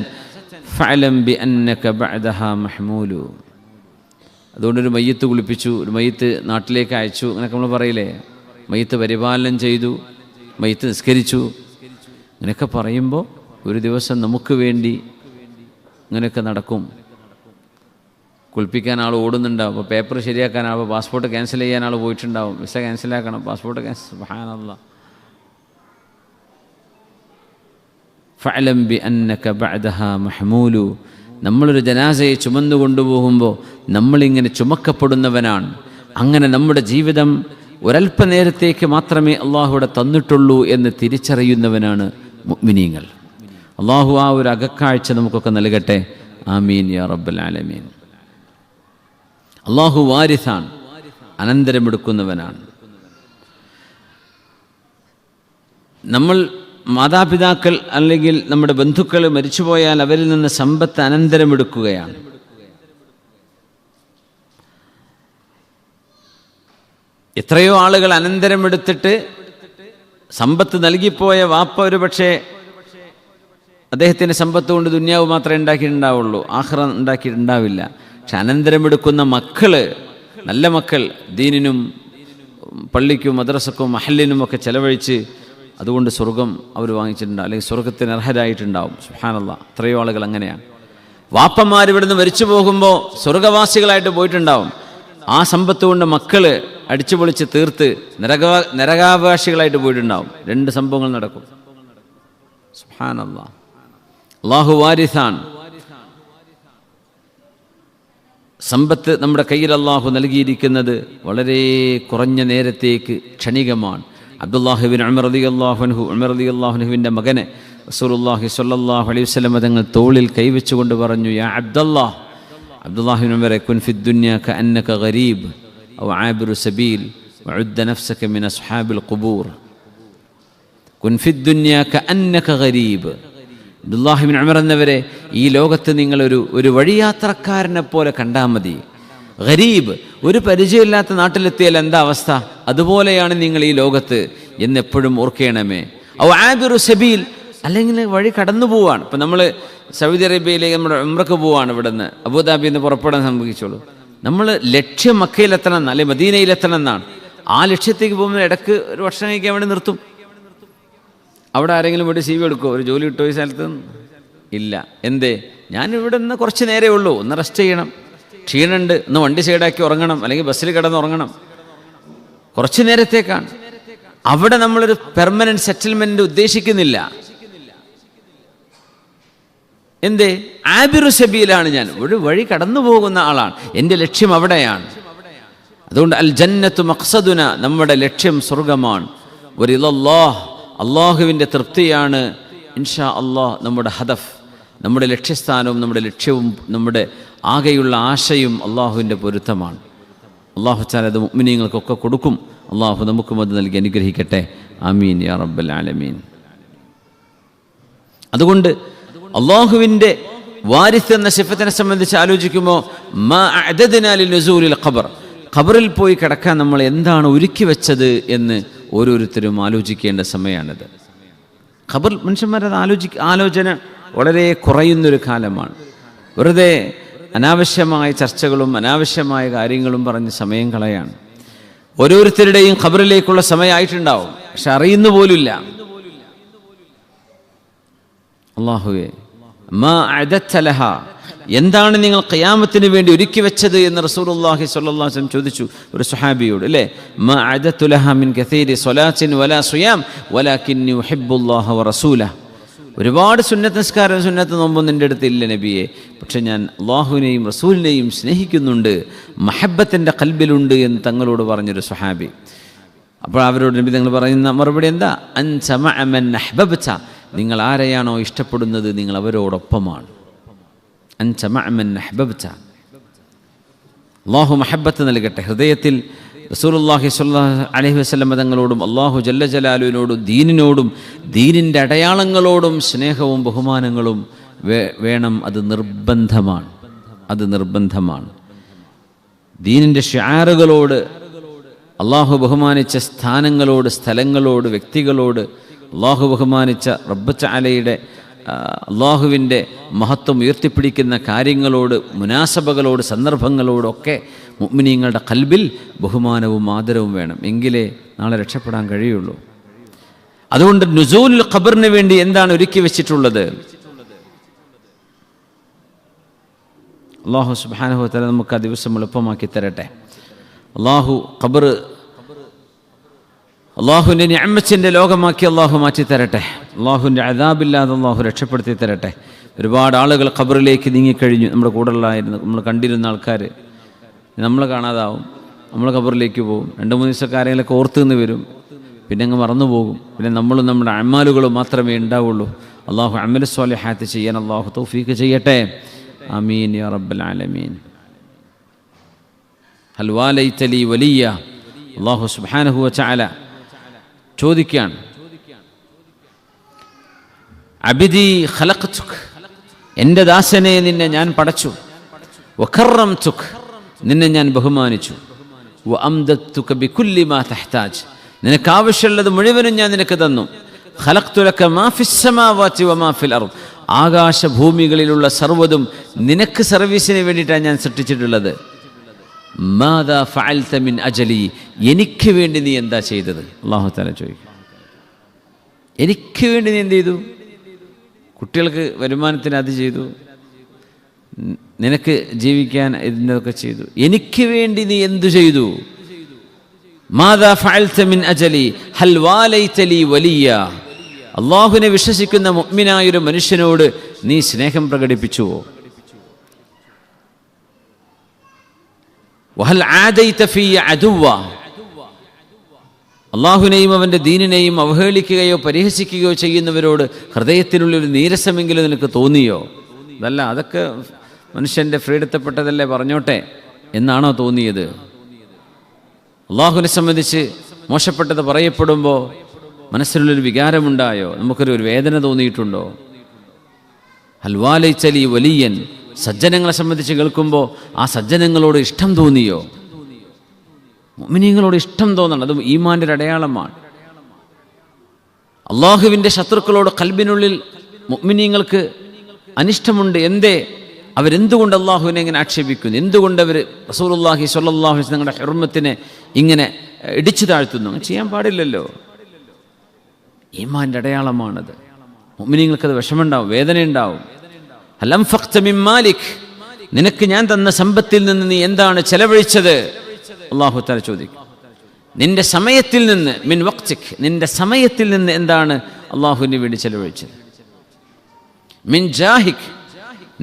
ഫഅലം ബിഅന്നക ബഅദഹാ മഹ്മൂലു. അതുകൊണ്ടൊരു മയ്യത്ത് കുളിപ്പിച്ചു, ഒരു മയ്യത്ത് നാട്ടിലേക്ക് അയച്ചു, അങ്ങനെയൊക്കെ നമ്മൾ പറയില്ലേ. മയ്യത്ത് പരിപാലനം ചെയ്തു, മയ്യത്ത് നിസ്കരിച്ചു. ഇങ്ങനെയൊക്കെ പറയുമ്പോൾ ഒരു ദിവസം നമുക്ക് വേണ്ടി ഇങ്ങനെയൊക്കെ നടക്കും. കുളിപ്പിക്കാൻ ആൾ ഓടുന്നുണ്ടാവും, അപ്പോൾ പേപ്പർ ശരിയാക്കാനാവും, പാസ്പോർട്ട് ക്യാൻസൽ ചെയ്യാൻ ആൾ പോയിട്ടുണ്ടാവും, വിസ ക്യാൻസലാക്കണം, പാസ്പോർട്ട് ക്യാൻസൽ. സുബ്ഹാനല്ലാഹ്. ഫഅലം ബി അന്നക ബഅദഹാ മഹ്മൂലു. നമ്മളൊരു ജനാസയെ ചുമന്നു കൊണ്ടുപോകുമ്പോൾ നമ്മളിങ്ങനെ ചുമക്കപ്പെടുന്നവനാണ്. അങ്ങനെ നമ്മുടെ ജീവിതം ഒരല്പനേരത്തേക്ക് മാത്രമേ അള്ളാഹുവിടെ തന്നിട്ടുള്ളൂ എന്ന് തിരിച്ചറിയുന്നവനാണ് മുഅ്മിനീങ്ങൾ. അള്ളാഹു ആ ഒരു അകക്കാഴ്ച നമുക്കൊക്കെ നൽകട്ടെ. ആമീൻ യാ റബ്ബൽ ആലമീൻ. അള്ളാഹു വാരിസാണ്, അനന്തരമെടുക്കുന്നവനാണ്. നമ്മൾ മാതാപിതാക്കൾ അല്ലെങ്കിൽ നമ്മുടെ ബന്ധുക്കൾ മരിച്ചുപോയാൽ അവരിൽ നിന്ന് സമ്പത്ത് അനന്തരമെടുക്കുകയാണ്. എത്രയോ ആളുകൾ അനന്തരമെടുത്തിട്ട് സമ്പത്ത് നൽകിപ്പോയ വാപ്പ ഒരു പക്ഷേ അദ്ദേഹത്തിൻ്റെ സമ്പത്ത് കൊണ്ട് ദുന്യാവ് മാത്രമേ ഉണ്ടാക്കിയിട്ടുണ്ടാവുള്ളൂ, ആഖിറ ഉണ്ടാക്കിയിട്ടുണ്ടാവില്ല. പക്ഷെ അനന്തരമെടുക്കുന്ന മക്കൾ, നല്ല മക്കൾ, ദീനിനും പള്ളിക്കും മദ്രസക്കും മഹല്ലിനും ഒക്കെ ചെലവഴിച്ച് അതുകൊണ്ട് സ്വർഗം അവർ വാങ്ങിച്ചിട്ടുണ്ടാവും, അല്ലെങ്കിൽ സ്വർഗത്തിന് അർഹരായിട്ടുണ്ടാവും. സുബ്ഹാനല്ലാഹ്. എത്രയോ ആളുകൾ അങ്ങനെയാണ്. വാപ്പന്മാർ ഇവിടുന്ന് മരിച്ചു പോകുമ്പോൾ സ്വർഗവാസികളായിട്ട് പോയിട്ടുണ്ടാവും. ആ സമ്പത്ത് കൊണ്ട് മക്കൾ അടിച്ചു പൊളിച്ച് തീർത്ത് നരകാവകാശികളായിട്ട് പോയിട്ടുണ്ടാവും. രണ്ട് സംഭവങ്ങൾ നടക്കും. സുബ്ഹാനല്ലാഹ്. അല്ലാഹു വാരിസാൻ. സമ്പത്ത് നമ്മുടെ കയ്യിൽ അല്ലാഹു നൽകിയിരിക്കുന്നത് വളരെ കുറഞ്ഞ നേരത്തേക്ക് ക്ഷണികമാണ്. അബ്ദുല്ലാഹി ബിൻ ഉമർ റളിയല്ലാഹു അൻഹുവിൻ്റെ മകനെ റസൂലുള്ളാഹി സ്വല്ലല്ലാഹു അലൈഹി വസല്ലം തങ്ങൾ തോളിൽ കൈവച്ചുകൊണ്ട് പറഞ്ഞു, യാ അബ്ദല്ലാഹ്, അബ്ദുല്ലാഹി ബിൻ ഉമർ, കുൻ ഫി ദുനിയ കഅന്നക ഗരീബ് ഔ ആബിറു സബീൽ വഉദ്ദ നഫ്സക മിൻ അസ്ഹാബിൽ ഖുബൂർ. കുൻ ഫി ദുനിയ കഅന്നക ഗരീബ്. അബ്ദുല്ലാഹി ബിൻ ഉമർ എന്നവരെ, ഈ ലോകത്ത് നിങ്ങളൊരു വഴിയാത്രക്കാരനെ പോലെ കണ്ടാൽ മതി. ഗരീബ്, ഒരു പരിചയമില്ലാത്ത നാട്ടിലെത്തിയാൽ എന്താ അവസ്ഥ, അതുപോലെയാണ് നിങ്ങൾ ഈ ലോകത്ത് എന്നെപ്പോഴും ഓർക്കണമേ. ഔ ആബിറു സബീൽ, അല്ലെങ്കിൽ വഴി കടന്നു പോവാണ്. ഇപ്പം നമ്മൾ സൗദി അറേബ്യയിലേക്ക് നമ്മുടെ ഉംറക്ക് പോവാണ്, ഇവിടെ നിന്ന് അബുദാബിയിൽ നിന്ന് പുറപ്പെടാൻ സംഭവിച്ചോളൂ. നമ്മൾ ലക്ഷ്യം മക്കയിലെത്തണം എന്നാണ്, അല്ലെങ്കിൽ മദീനയിലെത്തണം എന്നാണ്. ആ ലക്ഷ്യത്തേക്ക് പോകുമ്പോൾ ഇടയ്ക്ക് ഒരു ഭക്ഷണം കഴിക്കാൻ വേണ്ടി നിർത്തും. അവിടെ ആരെങ്കിലും വേണ്ടി CV എടുക്കുമോ, ഒരു ജോലി കിട്ടുമോ ഈ സ്ഥലത്ത്? ഇല്ല. എന്തേ? ഞാനിവിടെ നിന്ന് കുറച്ച് നേരേ ഉള്ളൂ, ഒന്ന് റെസ്റ്റ് ചെയ്യണം, ക്ഷീണമുണ്ട്, ഒന്ന് വണ്ടി സൈഡാക്കി ഉറങ്ങണം, അല്ലെങ്കിൽ ബസ്സിൽ കിടന്ന് ഉറങ്ങണം, കുറച്ച് നേരത്തേക്കാണ്. അവിടെ നമ്മളൊരു പെർമനന്റ് സെറ്റിൽമെന്റ് ഉദ്ദേശിക്കുന്നില്ല. എന്തേ? ആബിറു സബീലാണ്, ഞാൻ ഒരു വഴി കടന്നു പോകുന്ന ആളാണ്, എൻ്റെ ലക്ഷ്യം അവിടെയാണ്. അതുകൊണ്ട് അൽ ജന്നത്തു മഖ്സദുന, നമ്മുടെ ലക്ഷ്യം സ്വർഗമാണ്. വറിദല്ലാഹ്, അള്ളാഹുവിൻ്റെ തൃപ്തിയാണ് ഇൻഷാ അള്ളാഹ് നമ്മുടെ ഹദഫ്, നമ്മുടെ ലക്ഷ്യസ്ഥാനവും നമ്മുടെ ലക്ഷ്യവും നമ്മുടെ ആകെയുള്ള ആശയും അള്ളാഹുവിൻ്റെ പൊരുത്തമാണ്. അള്ളാഹു തആല അത് മുഅ്മിനീങ്ങൾക്കൊക്കെ കൊടുക്കും. അള്ളാഹു നമുക്കും അത് നൽകി അനുഗ്രഹിക്കട്ടെ. ആമീൻ യാ റബ്ബൽ ആലമീൻ. അതുകൊണ്ട് അള്ളാഹുവിൻ്റെ വാരിസ് എന്ന സിഫത്തിനെ സംബന്ധിച്ച് ആലോചിക്കുമ്പോൾ മാ അഅദനാ ലിനുസൂലിൽ ഖബർ, ഖബറിൽ പോയി കിടക്കാൻ നമ്മൾ എന്താണ് ഒരുക്കി വെച്ചത് എന്ന് ഓരോരുത്തരും ആലോചിക്കേണ്ട സമയമാണിത്. ഖബർ, മനുഷ്യന്മാരത് ആലോചന വളരെ കുറയുന്നൊരു കാലമാണ്. വെറുതെ അനാവശ്യമായ ചർച്ചകളും അനാവശ്യമായ കാര്യങ്ങളും പറഞ്ഞ് സമയം കളയാണ്. ഓരോരുത്തരുടെയും ഖബറിലേക്കുള്ള സമയമായിട്ടുണ്ടാവും, പക്ഷെ അറിയുന്നു പോലുമില്ല. അല്ലാഹുവേ, മാ അഅദത്ത ലഹാ, എന്താണ് നിങ്ങൾ ഖിയാമത്തിന് വേണ്ടി ഒരുക്കി വെച്ചത് എന്ന് റസൂലുള്ളാഹി സ്വല്ലല്ലാഹു അലൈഹി വസല്ലം ചോദിച്ചു ഒരു സ്വഹാബിയോട്, അല്ലേ? മാ അഅദത്തു ലഹാ മിൻ കസീരി സ്വലാത്തിൻ വലാ സുയാം വലാകിന്നി ഉഹിബ്ബുല്ലാഹ വറസൂലഹ. ഒരുപാട് സുന്നത്ത് നിസ്കാരം സുന്നത്ത് നോമ്പൊന്നും എൻ്റെ അടുത്ത് ഇല്ല നബിയെ, പക്ഷെ ഞാൻ അള്ളാഹുവിനെയും റസൂലിനെയും സ്നേഹിക്കുന്നുണ്ട്, മഹബത്തിൻ്റെ ഖൽബിലുണ്ട് എന്ന് തങ്ങളോട് പറഞ്ഞൊരു സ്വഹാബി. അപ്പോൾ അവരോട് നബി തങ്ങൾ പറയുന്ന മറുപടി എന്താ? അൻത മഅ മൻ അഹ്ബബ്ത, നിങ്ങൾ ആരെയാണോ ഇഷ്ടപ്പെടുന്നത് നിങ്ങൾ അവരോടൊപ്പമാണ്. അൻത മഅ മൻ അഹ്ബബ്ത. അള്ളാഹു മഹബത്ത് നൽകട്ടെ. ഹൃദയത്തിൽ റസൂലുള്ളാഹി സ്വല്ലല്ലാഹു അലൈഹി വസല്ലം തങ്ങളോടും അള്ളാഹു ജല്ല ജലാലുവിനോടും ദീനിനോടും ദീനിൻ്റെ അടയാളങ്ങളോടും സ്നേഹവും ബഹുമാനങ്ങളും വേണം. അത് നിർബന്ധമാണ്, അത് നിർബന്ധമാണ്. ദീനിൻ്റെ ഷിആറുകളോട്, അള്ളാഹു ബഹുമാനിച്ച സ്ഥാനങ്ങളോട്, സ്ഥലങ്ങളോട്, വ്യക്തികളോട്, അള്ളാഹു ബഹുമാനിച്ച റബ്ബ് തആലയുടെ അള്ളാഹുവിൻ്റെ മഹത്വം ഉയർത്തിപ്പിടിക്കുന്ന കാര്യങ്ങളോട്, മുനാസബകളോട്, സന്ദർഭങ്ങളോടൊക്കെ മുഅ്മിനീങ്ങളുടെ ഖൽബിൽ ബഹുമാനവും ആദരവും വേണം. എങ്കിലേ നാളെ രക്ഷപ്പെടാൻ കഴിയുള്ളൂ. അതുകൊണ്ട് നുസൂലുൽ ഖബറിന് വേണ്ടി എന്താണ് ഒരുക്കി വെച്ചിട്ടുള്ളത്? അല്ലാഹു സുബ്ഹാനഹു വ തആല നമുക്ക് ആ ദിവസം എളുപ്പമാക്കി തരട്ടെ. അള്ളാഹുവിൻ്റെ നിഅമത്തിൻ്റെ ലോകമാക്കി അള്ളാഹു മാറ്റി തരട്ടെ. അള്ളാഹുവിൻ്റെ അദാബില്ലാതെ അള്ളാഹു രക്ഷപ്പെടുത്തി തരട്ടെ. ഒരുപാട് ആളുകൾ ഖബറിലേക്ക് നീങ്ങിക്കഴിഞ്ഞു. നമ്മുടെ കൂടെയുള്ളായിരുന്നു, നമ്മൾ കണ്ടിരുന്ന ആൾക്കാർ നമ്മൾ കാണാതാവും. നമ്മൾ ഖബറിലേക്ക് പോകും. 2-3 ദിവസമൊക്കെ ആരെങ്കിലൊക്കെ ഓർത്ത് നിന്ന് വരും, പിന്നെ അങ്ങ് മറന്നു പോകും. പിന്നെ നമ്മളും നമ്മുടെ അമാലുകളും മാത്രമേ ഉണ്ടാവുള്ളൂ. അള്ളാഹു അമൽ സ്വാലിഹാത്ത് ചെയ്യാൻ അള്ളാഹു തൗഫീഖ് ചെയ്യട്ടെ. ആമീൻ യാ റബ്ബൽ ആലമീൻ. ഹൽ വാലൈത ലീ വലിയ. അള്ളാഹു സുബ്ഹാനഹു വ തആല ചോദിക്കുകയാണ്, അബ്ദി ഖലഖ്തുക, എൻ്റെ ദാസനെ നിന്നെ ഞാൻ പടച്ചു, വകറംതുക, നിന്നെ ഞാൻ ബഹുമാനിച്ചു, വഅംദതുക ബികുല്ലി മാ തഹ്താജ്, നിനക്ക് ആവശ്യമുള്ളത് മുഴുവനും ഞാൻ നിനക്ക് തന്നു. ഖലഖ്തു ലക മാ ഫിസ് സമാവാതി വമാ ഫിൽ അർദ്, ആകാശഭൂമികളിലുള്ള സർവ്വതും നിനക്ക് സർവീസിന് വേണ്ടിയിട്ടാണ് ഞാൻ സൃഷ്ടിച്ചിട്ടുള്ളത്. മാദാ ഫഅൽത മിൻ അജലി, എനിക്ക് വേണ്ടി നീ എന്താ ചെയ്തത്? അല്ലാഹു തആല ചോദിക്കും, എനിക്ക് വേണ്ടി നീ എന്ത് ചെയ്തു? കുട്ടികൾക്ക് വരുമാനത്തിന് അത് ചെയ്തു, നിനക്ക് ജീവിക്കാൻ ഇതിൻ്റെതൊക്കെ ചെയ്തു. എനിക്ക് വേണ്ടി നീ എന്തു ചെയ്തു? മാദാ ഫഅൽത മിൻ അജലി ഹൽ വാലൈത ലീ വലിയ. അള്ളാഹുവിനെ വിശ്വസിക്കുന്ന മുഅ്മിനായൊരു മനുഷ്യനോട് നീ സ്നേഹം പ്രകടിപ്പിച്ചുവോ? വഹൽ ആദൈത ഫിയ അദുവ, അള്ളാഹുവിനെയും അവൻ്റെ ദീനിനെയും അവഹേളിക്കുകയോ പരിഹസിക്കുകയോ ചെയ്യുന്നവരോട് ഹൃദയത്തിനുള്ളിൽ ഒരു നീരസമെങ്കിലും നിനക്ക് തോന്നിയോ? അതല്ല, അതൊക്കെ മനുഷ്യൻ്റെ ഫ്രീഡത്തപ്പെട്ടതല്ലേ, പറഞ്ഞോട്ടെ എന്നാണോ തോന്നിയത്? അള്ളാഹുവിനെ സംബന്ധിച്ച് മോശപ്പെട്ടത് പറയപ്പെടുമ്പോൾ മനസ്സിനുള്ളൊരു വികാരമുണ്ടായോ? നമുക്കൊരു വേദന തോന്നിയിട്ടുണ്ടോ? ഹൽ വാലൈത ലീ വലിയൻ, സജ്ജനങ്ങളെ സംബന്ധിച്ച് കേൾക്കുമ്പോൾ ആ സജ്ജനങ്ങളോട് ഇഷ്ടം തോന്നിയോ? മുഅ്മിനീങ്ങളോട് ഇഷ്ടം തോന്നണം, അതും ഈമാൻ്റെ ഒരു അടയാളമാണ്. അള്ളാഹുവിൻ്റെ ശത്രുക്കളോട് ഖൽബിനുള്ളിൽ മുഅ്മിനീങ്ങൾക്ക് അനിഷ്ടമുണ്ട്. എന്തേ? അവരെന്തുകൊണ്ട് അള്ളാഹുവിനെ ഇങ്ങനെ ആക്ഷേപിക്കുന്നു? എന്തുകൊണ്ട് അവർ റസൂലുള്ളാഹി സ്വല്ലല്ലാഹു അലൈഹി വസല്ലം തങ്ങളുടെ ഹുർമത്തിനെ ഇങ്ങനെ ഇടിച്ചു താഴ്ത്തുന്നു? ചെയ്യാൻ പാടില്ലല്ലോ. ഈമാൻ്റെ അടയാളമാണത്. മുഅ്മിനീങ്ങൾക്കത് വിഷമമുണ്ടാവും, വേദനയുണ്ടാവും. ഹൽ അൻഫഖ്ത മിൻ മാലിക്, നിനക്ക് ഞാൻ തന്ന സമ്പത്തിൽ നിന്ന് നീ എന്താണ് ചെലവഴിച്ചത്? അല്ലാഹു തആല ചോദിക്കും. നിന്റെ സമയത്തിൽ നിന്ന്, മിൻ വഖ്തിക്, നിന്റെ സമയത്തിൽ നിന്ന് എന്താണ് അള്ളാഹുവിന് വേണ്ടി ചെലവഴിച്ചത്? മിൻ ജാഹിക്,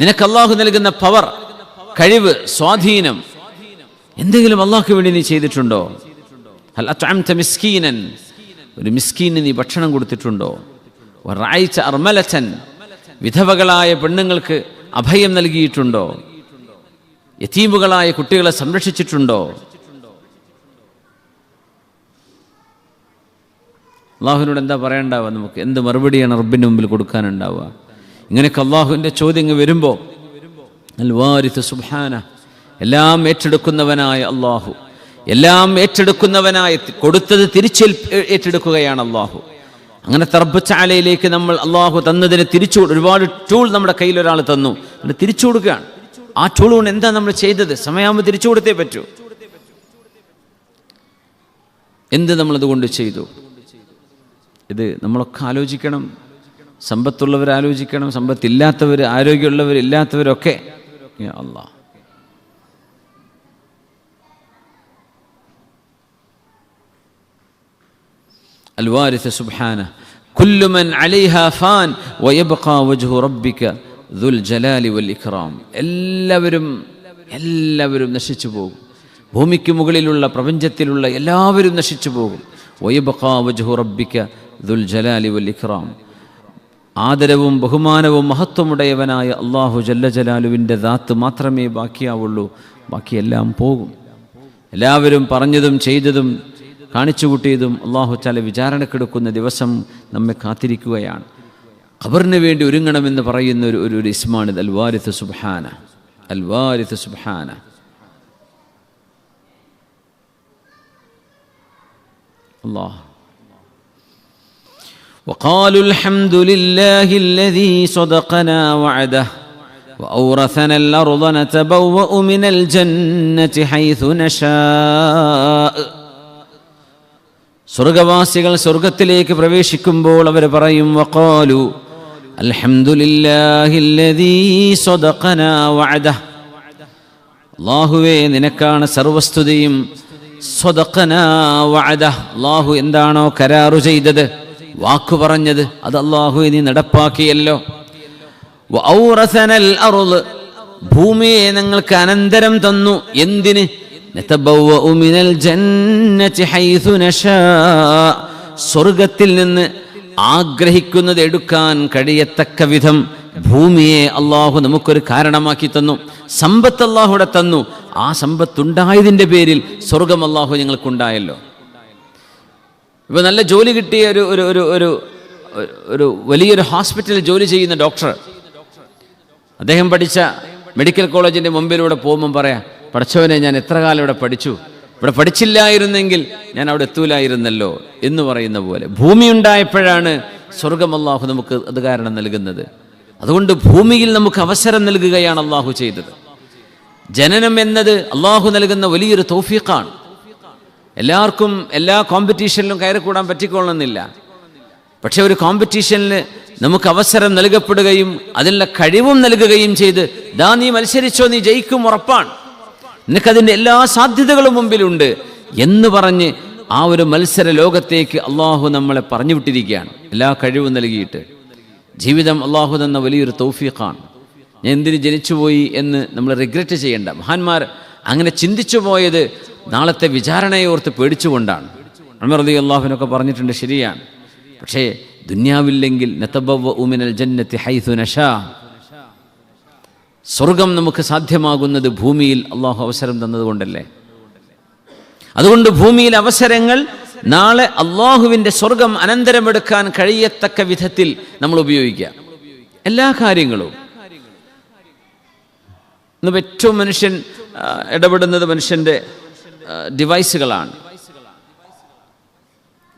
നിനക്ക് അള്ളാഹു നൽകുന്ന പവർ, കഴിവ്, സ്വാധീനം, എന്തെങ്കിലും അള്ളാഹുക്ക് വേണ്ടി നീ ചെയ്തിട്ടുണ്ടോ? ഹൽ അത്അംത മിസ്കീനൻ, ഒരു മിസ്കീന് നീ ഭക്ഷണം കൊടുത്തിട്ടുണ്ടോ? വറഅയ്ത അർമലതൻ, വിധവകളായ പെണ്ണുങ്ങൾക്ക് അഭയം നൽകിയിട്ടുണ്ടോ? യതീമുകളായ കുട്ടികളെ സംരക്ഷിച്ചിട്ടുണ്ടോ? അള്ളാഹുവിനോട് എന്താ പറയണ്ടാവുക? നമുക്ക് എന്ത് മറുപടിയാണ് റബ്ബിൻ്റെ മുമ്പിൽ കൊടുക്കാനുണ്ടാവുക? ഇങ്ങനെയൊക്കെ അള്ളാഹുവിൻ്റെ ചോദ്യങ്ങൾ വരുമ്പോൾ അൽ വാരിത്ത് സുബ്ഹാന, എല്ലാം ഏറ്റെടുക്കുന്നവനായ അള്ളാഹു, എല്ലാം ഏറ്റെടുക്കുന്നവനായ, കൊടുത്തത് ഏറ്റെടുക്കുകയാണ് അള്ളാഹു. അങ്ങനെ റബ്ബ് തആലയിലേക്ക് നമ്മൾ അള്ളാഹു തന്നതിന് തിരിച്ചു, ഒരുപാട് ടൂൾ നമ്മുടെ കയ്യിൽ ഒരാൾ തന്നു, അത് തിരിച്ചു കൊടുക്കുകയാണ്. ആ ടൂൾ കൊണ്ട് എന്താ നമ്മൾ ചെയ്തത്? സമയമാകുമ്പോൾ തിരിച്ചു കൊടുത്തേ പറ്റൂ. എന്ത് നമ്മളതുകൊണ്ട് ചെയ്തു? ഇത് നമ്മളൊക്കെ ആലോചിക്കണം. സമ്പത്തുള്ളവർ ആലോചിക്കണം, സമ്പത്തില്ലാത്തവർ, ആരോഗ്യമുള്ളവർ, ഇല്ലാത്തവരൊക്കെ. യാ അല്ലാഹ്, അൽ വാരിത്ത് സുബ്ഹാനഹു, കുല്ലു മൻ അലൈഹാ ഫാൻ വയബ്ഖാ വജ്ഹു റബ്ബിക ദുൽ ജലാലി വൽ ഇക്റാം. എല്ലാവരും നശിച്ചു പോകും. ഭൂമിക്ക് മുകളിലുള്ള പ്രപഞ്ചത്തിലുള്ള എല്ലാവരും നശിച്ചു പോകും. വയബ്ഖാ വജ്ഹു റബ്ബിക ദുൽ ജലാലി വൽ ഇക്റാം, ആദരവും ബഹുമാനവും മഹത്വമുടയവനായ അല്ലാഹു ജല്ല ജലാലുവിൻ്റെ ദാത്ത് മാത്രമേ ബാക്കിയാവുള്ളൂ. ബാക്കിയെല്ലാം പോകും. എല്ലാവരും പറഞ്ഞതും ചെയ്തതും കാണിച്ചു കൂട്ടിയതും അല്ലാഹു തആല വിചാരണക്കെടുക്കുന്ന ദിവസം നമ്മെ കാത്തിരിക്കുകയാണ്. ഖബറിന് വേണ്ടി ഒരുങ്ങണമെന്ന് പറയുന്ന ഒരു ഇസ്മാണിത്, അൽ വാരിത്ത് സുബ്ഹാന, അൽ വാരിത്ത് സുബ്ഹാന. അല്ലാഹ് وقالوا الحمد لله الذي صدقنا وعده وأورثنا الأرض نتبوأ من الجنة حيث نشاء. സ്വർഗവാസികൾ സ്വർഗത്തിലേക്ക് പ്രവേശിക്കുമ്പോൾ അവർ പറയും വഖാലു അൽഹംദുലില്ലാഹില്ലദീ സദഖനാ വഅദഹ്. അല്ലാഹുവേ, നിനക്കാണ് സർവസ്തുതിയും. സദഖനാ വഅദഹ്, അല്ലാഹു എന്താണോ കരാറു ചെയ്തത്, വാക്കു പറഞ്ഞത്, അത് അല്ലാഹുവേ നീ നടപ്പാക്കിയല്ലോ. വഔറസനൽ അർള്, ഭൂമിയെ ഞങ്ങൾക്ക് അനന്തരം തന്നു. എന്തിന്? നതബവ്വഉ മിനൽ ജന്നതി ഹൈസു നശാ, സ്വർഗത്തിൽ നിന്ന് ആഗ്രഹിക്കുന്നത് എടുക്കാൻ കഴിയത്തക്ക വിധം ഭൂമിയെ അള്ളാഹു നമുക്കൊരു കാരണമാക്കി തന്നു. സമ്പത്ത് അള്ളാഹുടെ തന്നു. ആ സമ്പത്തുണ്ടായതിൻ്റെ പേരിൽ സ്വർഗം അള്ളാഹു ഞങ്ങൾക്കുണ്ടായല്ലോ. ഇപ്പോൾ നല്ല ജോലി കിട്ടിയ ഒരു വലിയൊരു ഹോസ്പിറ്റലിൽ ജോലി ചെയ്യുന്ന ഡോക്ടർ, അദ്ദേഹം പഠിച്ച മെഡിക്കൽ കോളേജിൻ്റെ മുമ്പിലൂടെ പോകുമ്പം പറയാം, പഠിച്ചവനെ, ഞാൻ എത്ര കാലം ഇവിടെ പഠിച്ചു, ഇവിടെ പഠിച്ചില്ലായിരുന്നെങ്കിൽ ഞാൻ അവിടെ എത്തൂലായിരുന്നല്ലോ എന്ന് പറയുന്ന പോലെ ഭൂമി ഉണ്ടായപ്പോഴാണ് സ്വർഗം അള്ളാഹു നമുക്ക് അത് കാരണം നൽകുന്നത്. അതുകൊണ്ട് ഭൂമിയിൽ നമുക്ക് അവസരം നൽകുകയാണ് അള്ളാഹു ചെയ്തത്. ജനനം എന്നത് അള്ളാഹു നൽകുന്ന വലിയൊരു തൗഫീഖാണ്. എല്ലാവർക്കും എല്ലാ കോമ്പറ്റീഷനിലും കയറിക്കൂടാൻ പറ്റിക്കൊള്ളുന്നില്ല. പക്ഷെ ഒരു കോമ്പറ്റീഷനിൽ നമുക്ക് അവസരം നൽകപ്പെടുകയും അതിനുള്ള കഴിവും നൽകുകയും ചെയ്ത്, ദാ നീ മത്സരിച്ചോ, നീ ജയിക്കും, ഉറപ്പാണ്, നിനക്കതിൻ്റെ എല്ലാ സാധ്യതകളും മുമ്പിലുണ്ട് എന്ന് പറഞ്ഞ് ആ ഒരു മത്സര ലോകത്തേക്ക് അള്ളാഹു നമ്മളെ പറഞ്ഞു വിട്ടിരിക്കുകയാണ്, എല്ലാ കഴിവും നൽകിയിട്ട്. ജീവിതം അള്ളാഹു തന്ന വലിയൊരു തൗഫീഖാണ്. ഞാൻ എന്തിന് ജനിച്ചുപോയി എന്ന് നമ്മൾ റിഗ്രറ്റ് ചെയ്യേണ്ട. മഹാന്മാർ അങ്ങനെ ചിന്തിച്ചു പോയത് നാളത്തെ വിചാരണയോർത്ത് പേടിച്ചുകൊണ്ടാണ്. ഉമർ റളിയല്ലാഹു അൻഹു പറഞ്ഞിട്ടുണ്ട്, ശരിയാണ്. പക്ഷേ ദുന്യാവില്ലെങ്കിൽ നതബവ്വഉ മിനൽ ജന്നതി ഹൈസു നശാ, സ്വർഗം നമുക്ക് സാധ്യമാകുന്നത് ഭൂമിയിൽ അള്ളാഹു അവസരം തന്നതുകൊണ്ടല്ലേ. അതുകൊണ്ട് ഭൂമിയിൽ അവസരങ്ങൾ നാളെ അള്ളാഹുവിൻ്റെ സ്വർഗം അനന്തരമെടുക്കാൻ കഴിയത്തക്ക വിധത്തിൽ നമ്മൾ ഉപയോഗിക്കുക. എല്ലാ കാര്യങ്ങളും ഇന്ന് ഏറ്റവും മനുഷ്യൻ ഇടപെടുന്നത് മനുഷ്യൻ്റെ ഡിവൈസുകളാണ്.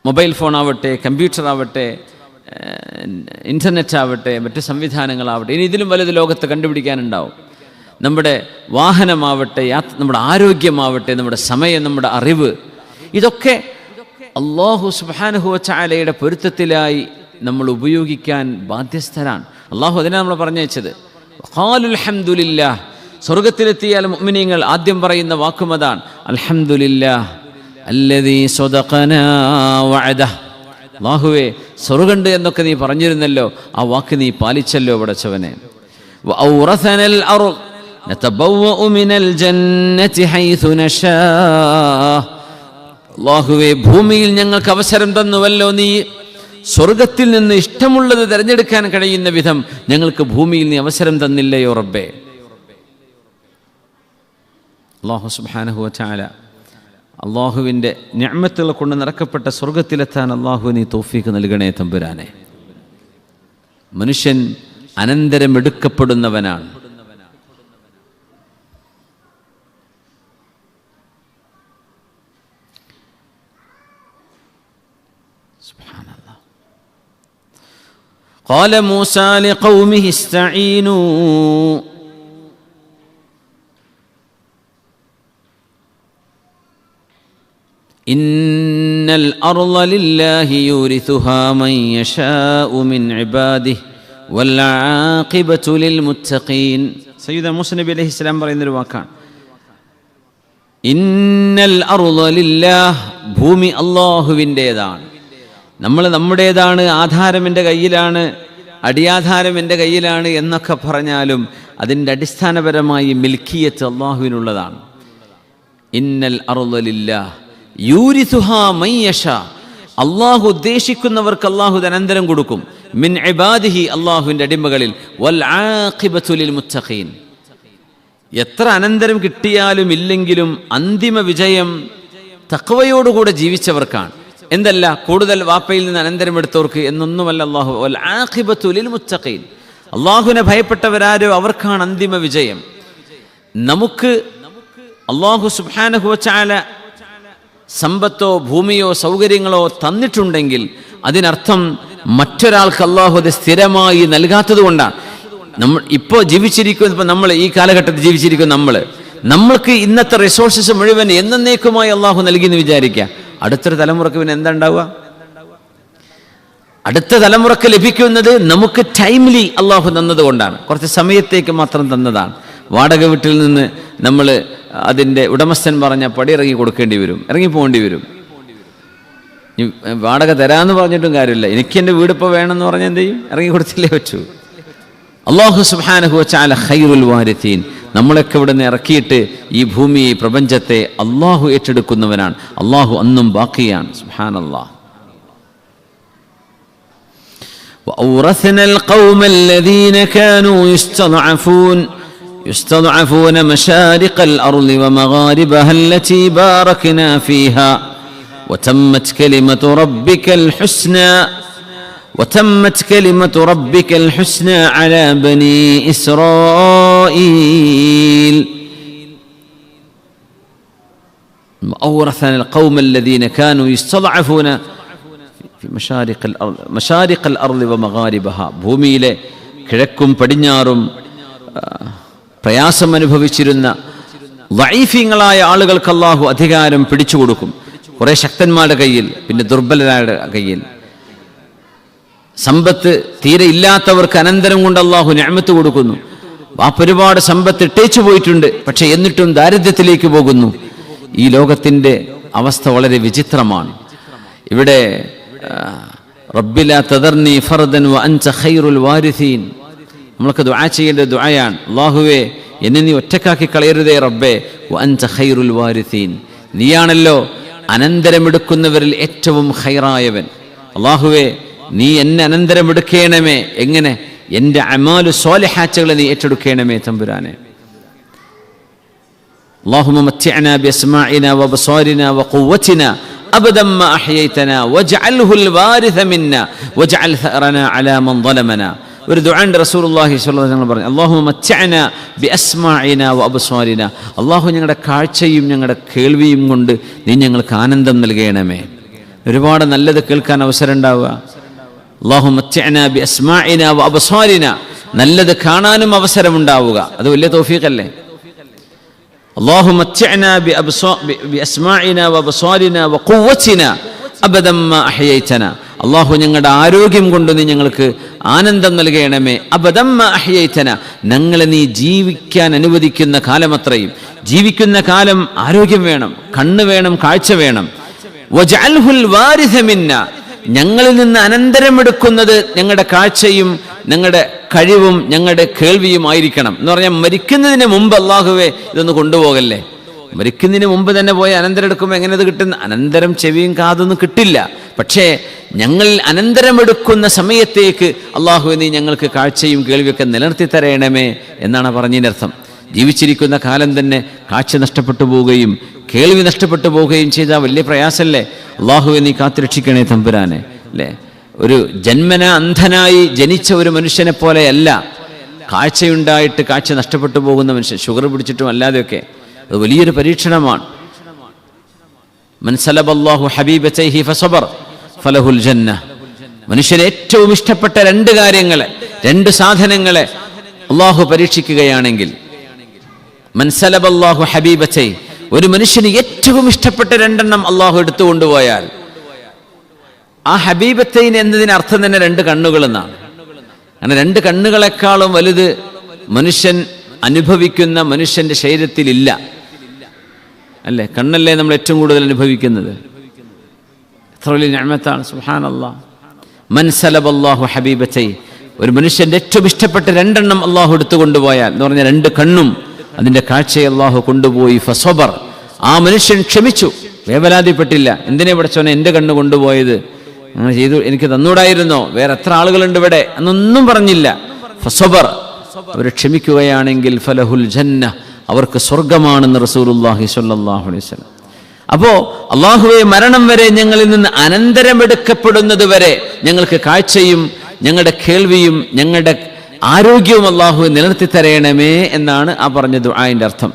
മൊബൈൽ ഫോണാവട്ടെ, കമ്പ്യൂട്ടർ ആവട്ടെ, ഇൻ്റർനെറ്റ് ആവട്ടെ, മറ്റ് സംവിധാനങ്ങളാവട്ടെ, ഇനി ഇതിലും വലുത് ലോകത്ത് കണ്ടുപിടിക്കാനുണ്ടാവും. നമ്മുടെ വാഹനമാവട്ടെ, നമ്മുടെ ആരോഗ്യമാവട്ടെ, നമ്മുടെ സമയം, നമ്മുടെ അറിവ്, ഇതൊക്കെ അല്ലാഹു സുബ്ഹാനഹു വ തആലയുടെ പൊരുത്തത്തിലായി നമ്മൾ ഉപയോഗിക്കാൻ ബാധ്യസ്ഥരാണ്. അള്ളാഹു അതിനെ നമ്മൾ പറഞ്ഞയച്ചത്. ഖാലുൽ ഹംദുലില്ലാഹ്, സ്വർഗത്തിലെത്തിയാൽ മുഅ്മിനീങ്ങൾ ആദ്യം പറയുന്ന വാക്കും അതാണ്, അൽഹംദുലില്ലാഹ് അല്ലദീ സദഖനാ വഅദഹ്. അല്ലാഹുവേ, സ്വർഗമുണ്ട് എന്നൊക്കെ നീ പറഞ്ഞിരുന്നല്ലോ, ആ വാക്ക് നീ പാലിച്ചല്ലോ പടച്ചവനെ. വഔറസനൽ അർള് നതബവ്വഉ മിനൽ ജന്നതി ഹൈസു നശാ, അല്ലാഹുവേ, ഭൂമിയിൽ ഞങ്ങൾക്ക് അവസരം തന്നുവല്ലോ നീ, സ്വർഗത്തിൽ നിന്ന് ഇഷ്ടമുള്ളത് തിരഞ്ഞെടുക്കാൻ കഴിയുന്ന വിധം ഞങ്ങൾക്ക് ഭൂമിയിൽ നീ അവസരം തന്നില്ലയോ റബ്ബേ. അല്ലാഹു സുബ്ഹാനഹു വ തആല അള്ളാഹുവിൻ്റെ നിഅ്മത്തുകൾ കൊണ്ട് നിറക്കപ്പെട്ട സ്വർഗത്തിലെത്താൻ അള്ളാഹു നീ തൗഫീഖ് നൽകണേ തമ്പുരാനെ. മനുഷ്യൻ അനന്തരം എടുക്കപ്പെടുന്നവനാണ്. സുബ്ഹാനല്ലാഹ്. ഖാല മൂസാ ലിഖൗമിഹി ഇസ്തഈനൂ, ഇന്നൽ അർള ലില്ലാഹി യൂരിസുഹാ മൻ യശാഉ മിൻ ഇബാദിഹി വൽ ആഖിബതു ലിൽ മുത്തഖീൻ. സയ്യിദ് മൂസ നബി അലൈഹിസ്സലാം പറയുന്നൊരു വാക്കാണ്, ഇന്നൽ അർള ലില്ലാഹ്, ഭൂമി അല്ലാഹുവിൻ്റേതാണ്, നമ്മൾ നമ്മുടേതാണ്, ആധാരം എൻ്റെ കയ്യിലാണ്, അടിയാധാരം എൻ്റെ കയ്യിലാണ് എന്നൊക്കെ പറഞ്ഞാലും അതിൻ്റെ അടിസ്ഥാനപരമായി മിൽക്കിയത്ത് അല്ലാഹുവിനുള്ളതാണ്. ഇന്നൽ അർള ലില്ലാഹ് യൂരിസുഹാ മൻ യശാ, അള്ളാഹു ഉദ്ദേശിക്കുന്നവർക്ക് അള്ളാഹു അനന്തരം കൊടുക്കും. മിൻ ഇബാദിഹി, അള്ളാഹുവിൻ്റെ അടിമകളിൽ. വൽ ആഖിബതു ലിൽ മുത്തഖീൻ, എത്ര അനന്തരം കിട്ടിയാലും ഇല്ലെങ്കിലും അന്തിമ വിജയം തഖ്വയോടുകൂടെ ജീവിച്ചവർക്കാണ്. എന്തല്ല, കൂടുതൽ വാപ്പയിൽ നിന്ന് അനന്തരം എടുത്തവർക്ക് എന്നൊന്നുമല്ല അള്ളാഹു. വൽ ആഖിബതു ലിൽ മുത്തഖീൻ, അള്ളാഹുവിനെ ഭയപ്പെട്ടവരാരോ അവർക്കാണ് അന്തിമ വിജയം. നമുക്ക് അള്ളാഹു സുബ്ഹാനഹു വ തആല സമ്പത്തോ ഭൂമിയോ സൗകര്യങ്ങളോ തന്നിട്ടുണ്ടെങ്കിൽ അതിനർത്ഥം മറ്റൊരാൾക്ക് അള്ളാഹു അത് സ്ഥിരമായി നൽകാത്തത് കൊണ്ടാണ്. നമ്മൾ ഇപ്പോൾ ജീവിച്ചിരിക്കുന്ന, ഇപ്പം നമ്മൾ ഈ കാലഘട്ടത്തിൽ ജീവിച്ചിരിക്കുന്ന നമ്മൾക്ക് ഇന്നത്തെ റിസോഴ്സസ് മുഴുവൻ എന്നേക്കുമായി അള്ളാഹു നൽകിയെന്ന് വിചാരിക്കുക. അടുത്തൊരു തലമുറക്ക് പിന്നെ എന്താ ഉണ്ടാവുക? അടുത്ത തലമുറക്ക് ലഭിക്കുന്നത് നമുക്ക് ടൈംലി അള്ളാഹു തന്നതുകൊണ്ടാണ്, കുറച്ച് സമയത്തേക്ക് മാത്രം തന്നതാണ്. വാടക വീട്ടിൽ നിന്ന് നമ്മൾ അതിൻ്റെ ഉടമസ്ഥൻ പറഞ്ഞ പടി ഇറങ്ങി കൊടുക്കേണ്ടി വരും, ഇറങ്ങി പോകേണ്ടി വരും. വാടക തരാമെന്ന് പറഞ്ഞിട്ടും കാര്യമില്ല. എനിക്ക് എൻ്റെ വീട് ഇപ്പോൾ വേണമെന്ന് പറഞ്ഞാൽ എന്ത് ചെയ്യും? ഇറങ്ങി കൊടുത്തില്ലേ പറ്റൂ. അല്ലാഹു സുബ്ഹാനഹു വ തആല ഖൈറുൽ വാരിഥീൻ, നമ്മളൊക്കെ ഇവിടെ നിന്ന് ഇറക്കിയിട്ട് ഈ ഭൂമിയെ, പ്രപഞ്ചത്തെ അള്ളാഹു ഏറ്റെടുക്കുന്നവനാണ്. അള്ളാഹു അന്നും ബാക്കിയാണ്. സുബ്ഹാനല്ലാഹ്. وأورثنا القوم الذين كانوا يستضعفون مشارق الأرض ومغاربها التي باركنا فيها وتمت كلمة ربك الحسنى على بني إسرائيل. أورثنا القوم الذين كانوا يستضعفون മശാരിഖ് അൽ അർളി വ മഗാരിബഹ, ഭൂമിയിലെ കിഴക്കും പടിഞ്ഞാറും പ്രയാസം അനുഭവിച്ചിരുന്ന ദഈഫീങ്ങളായ ആളുകൾക്ക് അല്ലാഹു അധികാരം പിടിച്ചു കൊടുക്കും. കുറേ ശക്തന്മാരുടെ കയ്യിൽ, പിന്നെ ദുർബലരായുടെ കയ്യിൽ. സമ്പത്ത് തീരെ ഇല്ലാത്തവർക്ക് അനന്തരം കൊണ്ട് അല്ലാഹു നിഅമത്ത് കൊടുക്കുന്നു. ഒരുപാട് സമ്പത്ത് ഇട്ടേച്ചു പോയിട്ടുണ്ട്, പക്ഷെ എന്നിട്ടും ദാരിദ്ര്യത്തിലേക്ക് പോകുന്നു. ഈ ലോകത്തിൻ്റെ അവസ്ഥ വളരെ വിചിത്രമാണ്. ഇവിടെ റബ്ബി ലാ തദർനി ഫർദൻ വ അൻത ഖൈറുൽ വാരിഥീൻ, നമ്മളൊക്കെ ദുആ ചെയ്യേണ്ട ദുആയാണ്. അല്ലാഹുവേ, എന്നെ നീ ഒറ്റക്കാക്കി കളയരുതേ റബ്ബേ. വ അൻത ഖൈറുൽ വാരിഥീൻ, നീയാണല്ലോ അനന്തരമെടുക്കുന്നവരിൽ ഏറ്റവും ഖൈറായവൻ. അല്ലാഹുവേ, നീ എന്നെ അനന്തരമെടുക്കണമേ. എങ്ങനെ? എൻ്റെ അമാലു സ്വാലിഹാത്തുകളെ നീ ഏറ്റെടുക്കണമേ തമ്പുരാനെ. അല്ലാഹുമ്മ മത്തിഅനാ ബിഅസ്മാഇനാ വബസാരിനാ വഖുവ്വതിനാ അബദൻ മാ അഹ്യൈതനാ വജ്അൽഹുൽ വാരിഥ മിന്നാ വജ്അൽ സഅറനാ അലാ മൻ ളലമനാ. ഒരു ദുആണ്ട് റസൂലുള്ളാഹി സ്വല്ലല്ലാഹു അലൈഹി വസല്ലം പറഞ്ഞു, അല്ലാഹുമ്മ മത്തിഅനാ ബിഅസ്മാഇനാ വഅബ്സാരിനാ, അല്ലാഹു ഞങ്ങളുടെ കാഴ്ചയും ഞങ്ങളുടെ കേൾവിയും കൊണ്ട് നീ ഞങ്ങൾക്ക് ആനന്ദം നൽകണമേ. ഒരുപാട് നല്ലത് കേൾക്കാൻ അവസരം ഉണ്ടാവുക. അല്ലാഹുമ്മ മത്തിഅനാ ബിഅസ്മാഇനാ വഅബ്സാരിനാ, നല്ലത് കാണാനും അവസരമുണ്ടാവുക. അത് വലിയ തൗഫീഖല്ലേ? اللهم متعنا بأسماعنا وبصارنا وقوتنا أبدا ما أحييتنا. അല്ലാഹു ഞങ്ങളുടെ ആരോഗ്യം കൊണ്ട് നീ ഞങ്ങൾക്ക് ആനന്ദം നൽകണമേ. അബദം മാ അഹ്യൈതന, ഞങ്ങളെ നീ ജീവിക്കാൻ അനുവദിക്കുന്ന കാലമത്രയും. ജീവിക്കുന്ന കാലം ആരോഗ്യം വേണം, കണ്ണ് വേണം, കാഴ്ച വേണം. വജ്അൽഹുൽ വാരിഥ മിന്നാ, ഞങ്ങളിൽ നിന്ന് അനന്തരമെടുക്കുന്നത് ഞങ്ങളുടെ കാഴ്ചയും ഞങ്ങളുടെ കഴിവും ഞങ്ങളുടെ കേൾവിയും ആയിരിക്കണം എന്ന് പറഞ്ഞാൽ, മരിക്കുന്നതിന് മുമ്പ് അല്ലാഹുവേ ഇതൊന്ന് കൊണ്ടുപോകല്ലേ. മരിക്കുന്നതിന് മുമ്പ് തന്നെ പോയി അനന്തരം എടുക്കുമ്പോൾ എങ്ങനെ ഇത് കിട്ടുന്ന? അനന്തരം ചെവിയും കാതൊന്നും കിട്ടില്ല. പക്ഷേ ഞങ്ങൾ അനന്തരമെടുക്കുന്ന സമയത്തേക്ക് അല്ലാഹുവേ നീ ഞങ്ങൾക്ക് കാഴ്ചയും കേൾവിയൊക്കെ നിലനിർത്തി തരയണമേ എന്നാണ് പറഞ്ഞതിനർത്ഥം. ജീവിച്ചിരിക്കുന്ന കാലം തന്നെ കാഴ്ച നഷ്ടപ്പെട്ടു പോവുകയും കേൾവി നഷ്ടപ്പെട്ടു പോവുകയും ചെയ്താൽ വലിയ പ്രയാസമല്ലേ? അല്ലാഹുവേ നീ കാത്തുരക്ഷിക്കണേ തമ്പുരാനെ. അല്ലേ, ഒരു ജന്മന അന്ധനായി ജനിച്ച ഒരു മനുഷ്യനെ പോലെയല്ല കാഴ്ചയുണ്ടായിട്ട് കാഴ്ച നഷ്ടപ്പെട്ടു പോകുന്ന മനുഷ്യൻ, ഷുഗർ പിടിച്ചിട്ടും അല്ലാതെയൊക്കെ. അത് വലിയൊരു പരീക്ഷണമാണ്. മൻ സലബല്ലാഹു ഹബീബതൈഹി ഫസബർ ഫലഹുൽ ജന്ന. മനുഷ്യന് ഏറ്റവും ഇഷ്ടപ്പെട്ട രണ്ട് കാര്യങ്ങളെ, രണ്ട് സാധനങ്ങളെ അല്ലാഹു പരീക്ഷിക്കുകയാണെങ്കിൽ, മൻ സലബല്ലാഹു ഹബീബതൈഹി, ഒരു മനുഷ്യന് ഏറ്റവും ഇഷ്ടപ്പെട്ട രണ്ടെണ്ണം അല്ലാഹു എടുത്തുകൊണ്ടുപോയാൽ, ആ ഹബീബത്തൈൻ എന്നതിന് അർത്ഥം തന്നെ രണ്ട് കണ്ണുകൾ എന്നാണ്. അങ്ങനെ രണ്ട് കണ്ണുകളെക്കാളും വലുത് മനുഷ്യൻ അനുഭവിക്കുന്ന മനുഷ്യന്റെ ശരീരത്തിലില്ല. അല്ലേ, കണ്ണല്ലേ നമ്മൾ ഏറ്റവും കൂടുതൽ അനുഭവിക്കുന്നത്. എത്ര വലിയ നിഅമത്താണ്. സുബ്ഹാനല്ലാഹ്. മൻ സലബല്ലാഹു ഹബീബത്തൈ, ഒരു മനുഷ്യന്റെ ഏറ്റവും ഇഷ്ടപ്പെട്ട രണ്ടെണ്ണം അല്ലാഹു എടുത്തുകൊണ്ടുപോയാൽ എന്ന് പറഞ്ഞാൽ രണ്ട് കണ്ണും അതിൻ്റെ കാഴ്ചയെ അല്ലാഹു കൊണ്ടുപോയി. ഫസബർ, ആ മനുഷ്യൻ ക്ഷമിച്ചു, വേവലാതിപ്പെട്ടില്ല. എന്തിനെ പഠിച്ചോനെ എൻ്റെ കണ്ണ് കൊണ്ടുപോയത്, അങ്ങനെ ചെയ്തു, എനിക്ക് തന്നൂടായിരുന്നോ, വേറെ എത്ര ആളുകളുണ്ട് ഇവിടെ എന്നൊന്നും പറഞ്ഞില്ല. ഫസബർ, അവർ ക്ഷമിക്കുകയാണെങ്കിൽ ഫലഹുൽ ജന്ന, അവർക്ക് സ്വർഗമാണെന്ന് റസൂലുള്ളാഹി സ്വല്ലല്ലാഹു അലൈഹി വസല്ലം. അപ്പോൾ അല്ലാഹുവേ, മരണം വരെ ഞങ്ങളിൽ നിന്ന് അനന്തരമെടുക്കപ്പെടുന്നത് വരെ ഞങ്ങൾക്ക് കാഴ്ചയും ഞങ്ങളുടെ കേൾവിയും ഞങ്ങളുടെ ആരോഗ്യവും അല്ലാഹു നിലനിർത്തി തരയണമേ എന്നാണ് ആ പറഞ്ഞ ദുആഇന്റെ അർത്ഥം.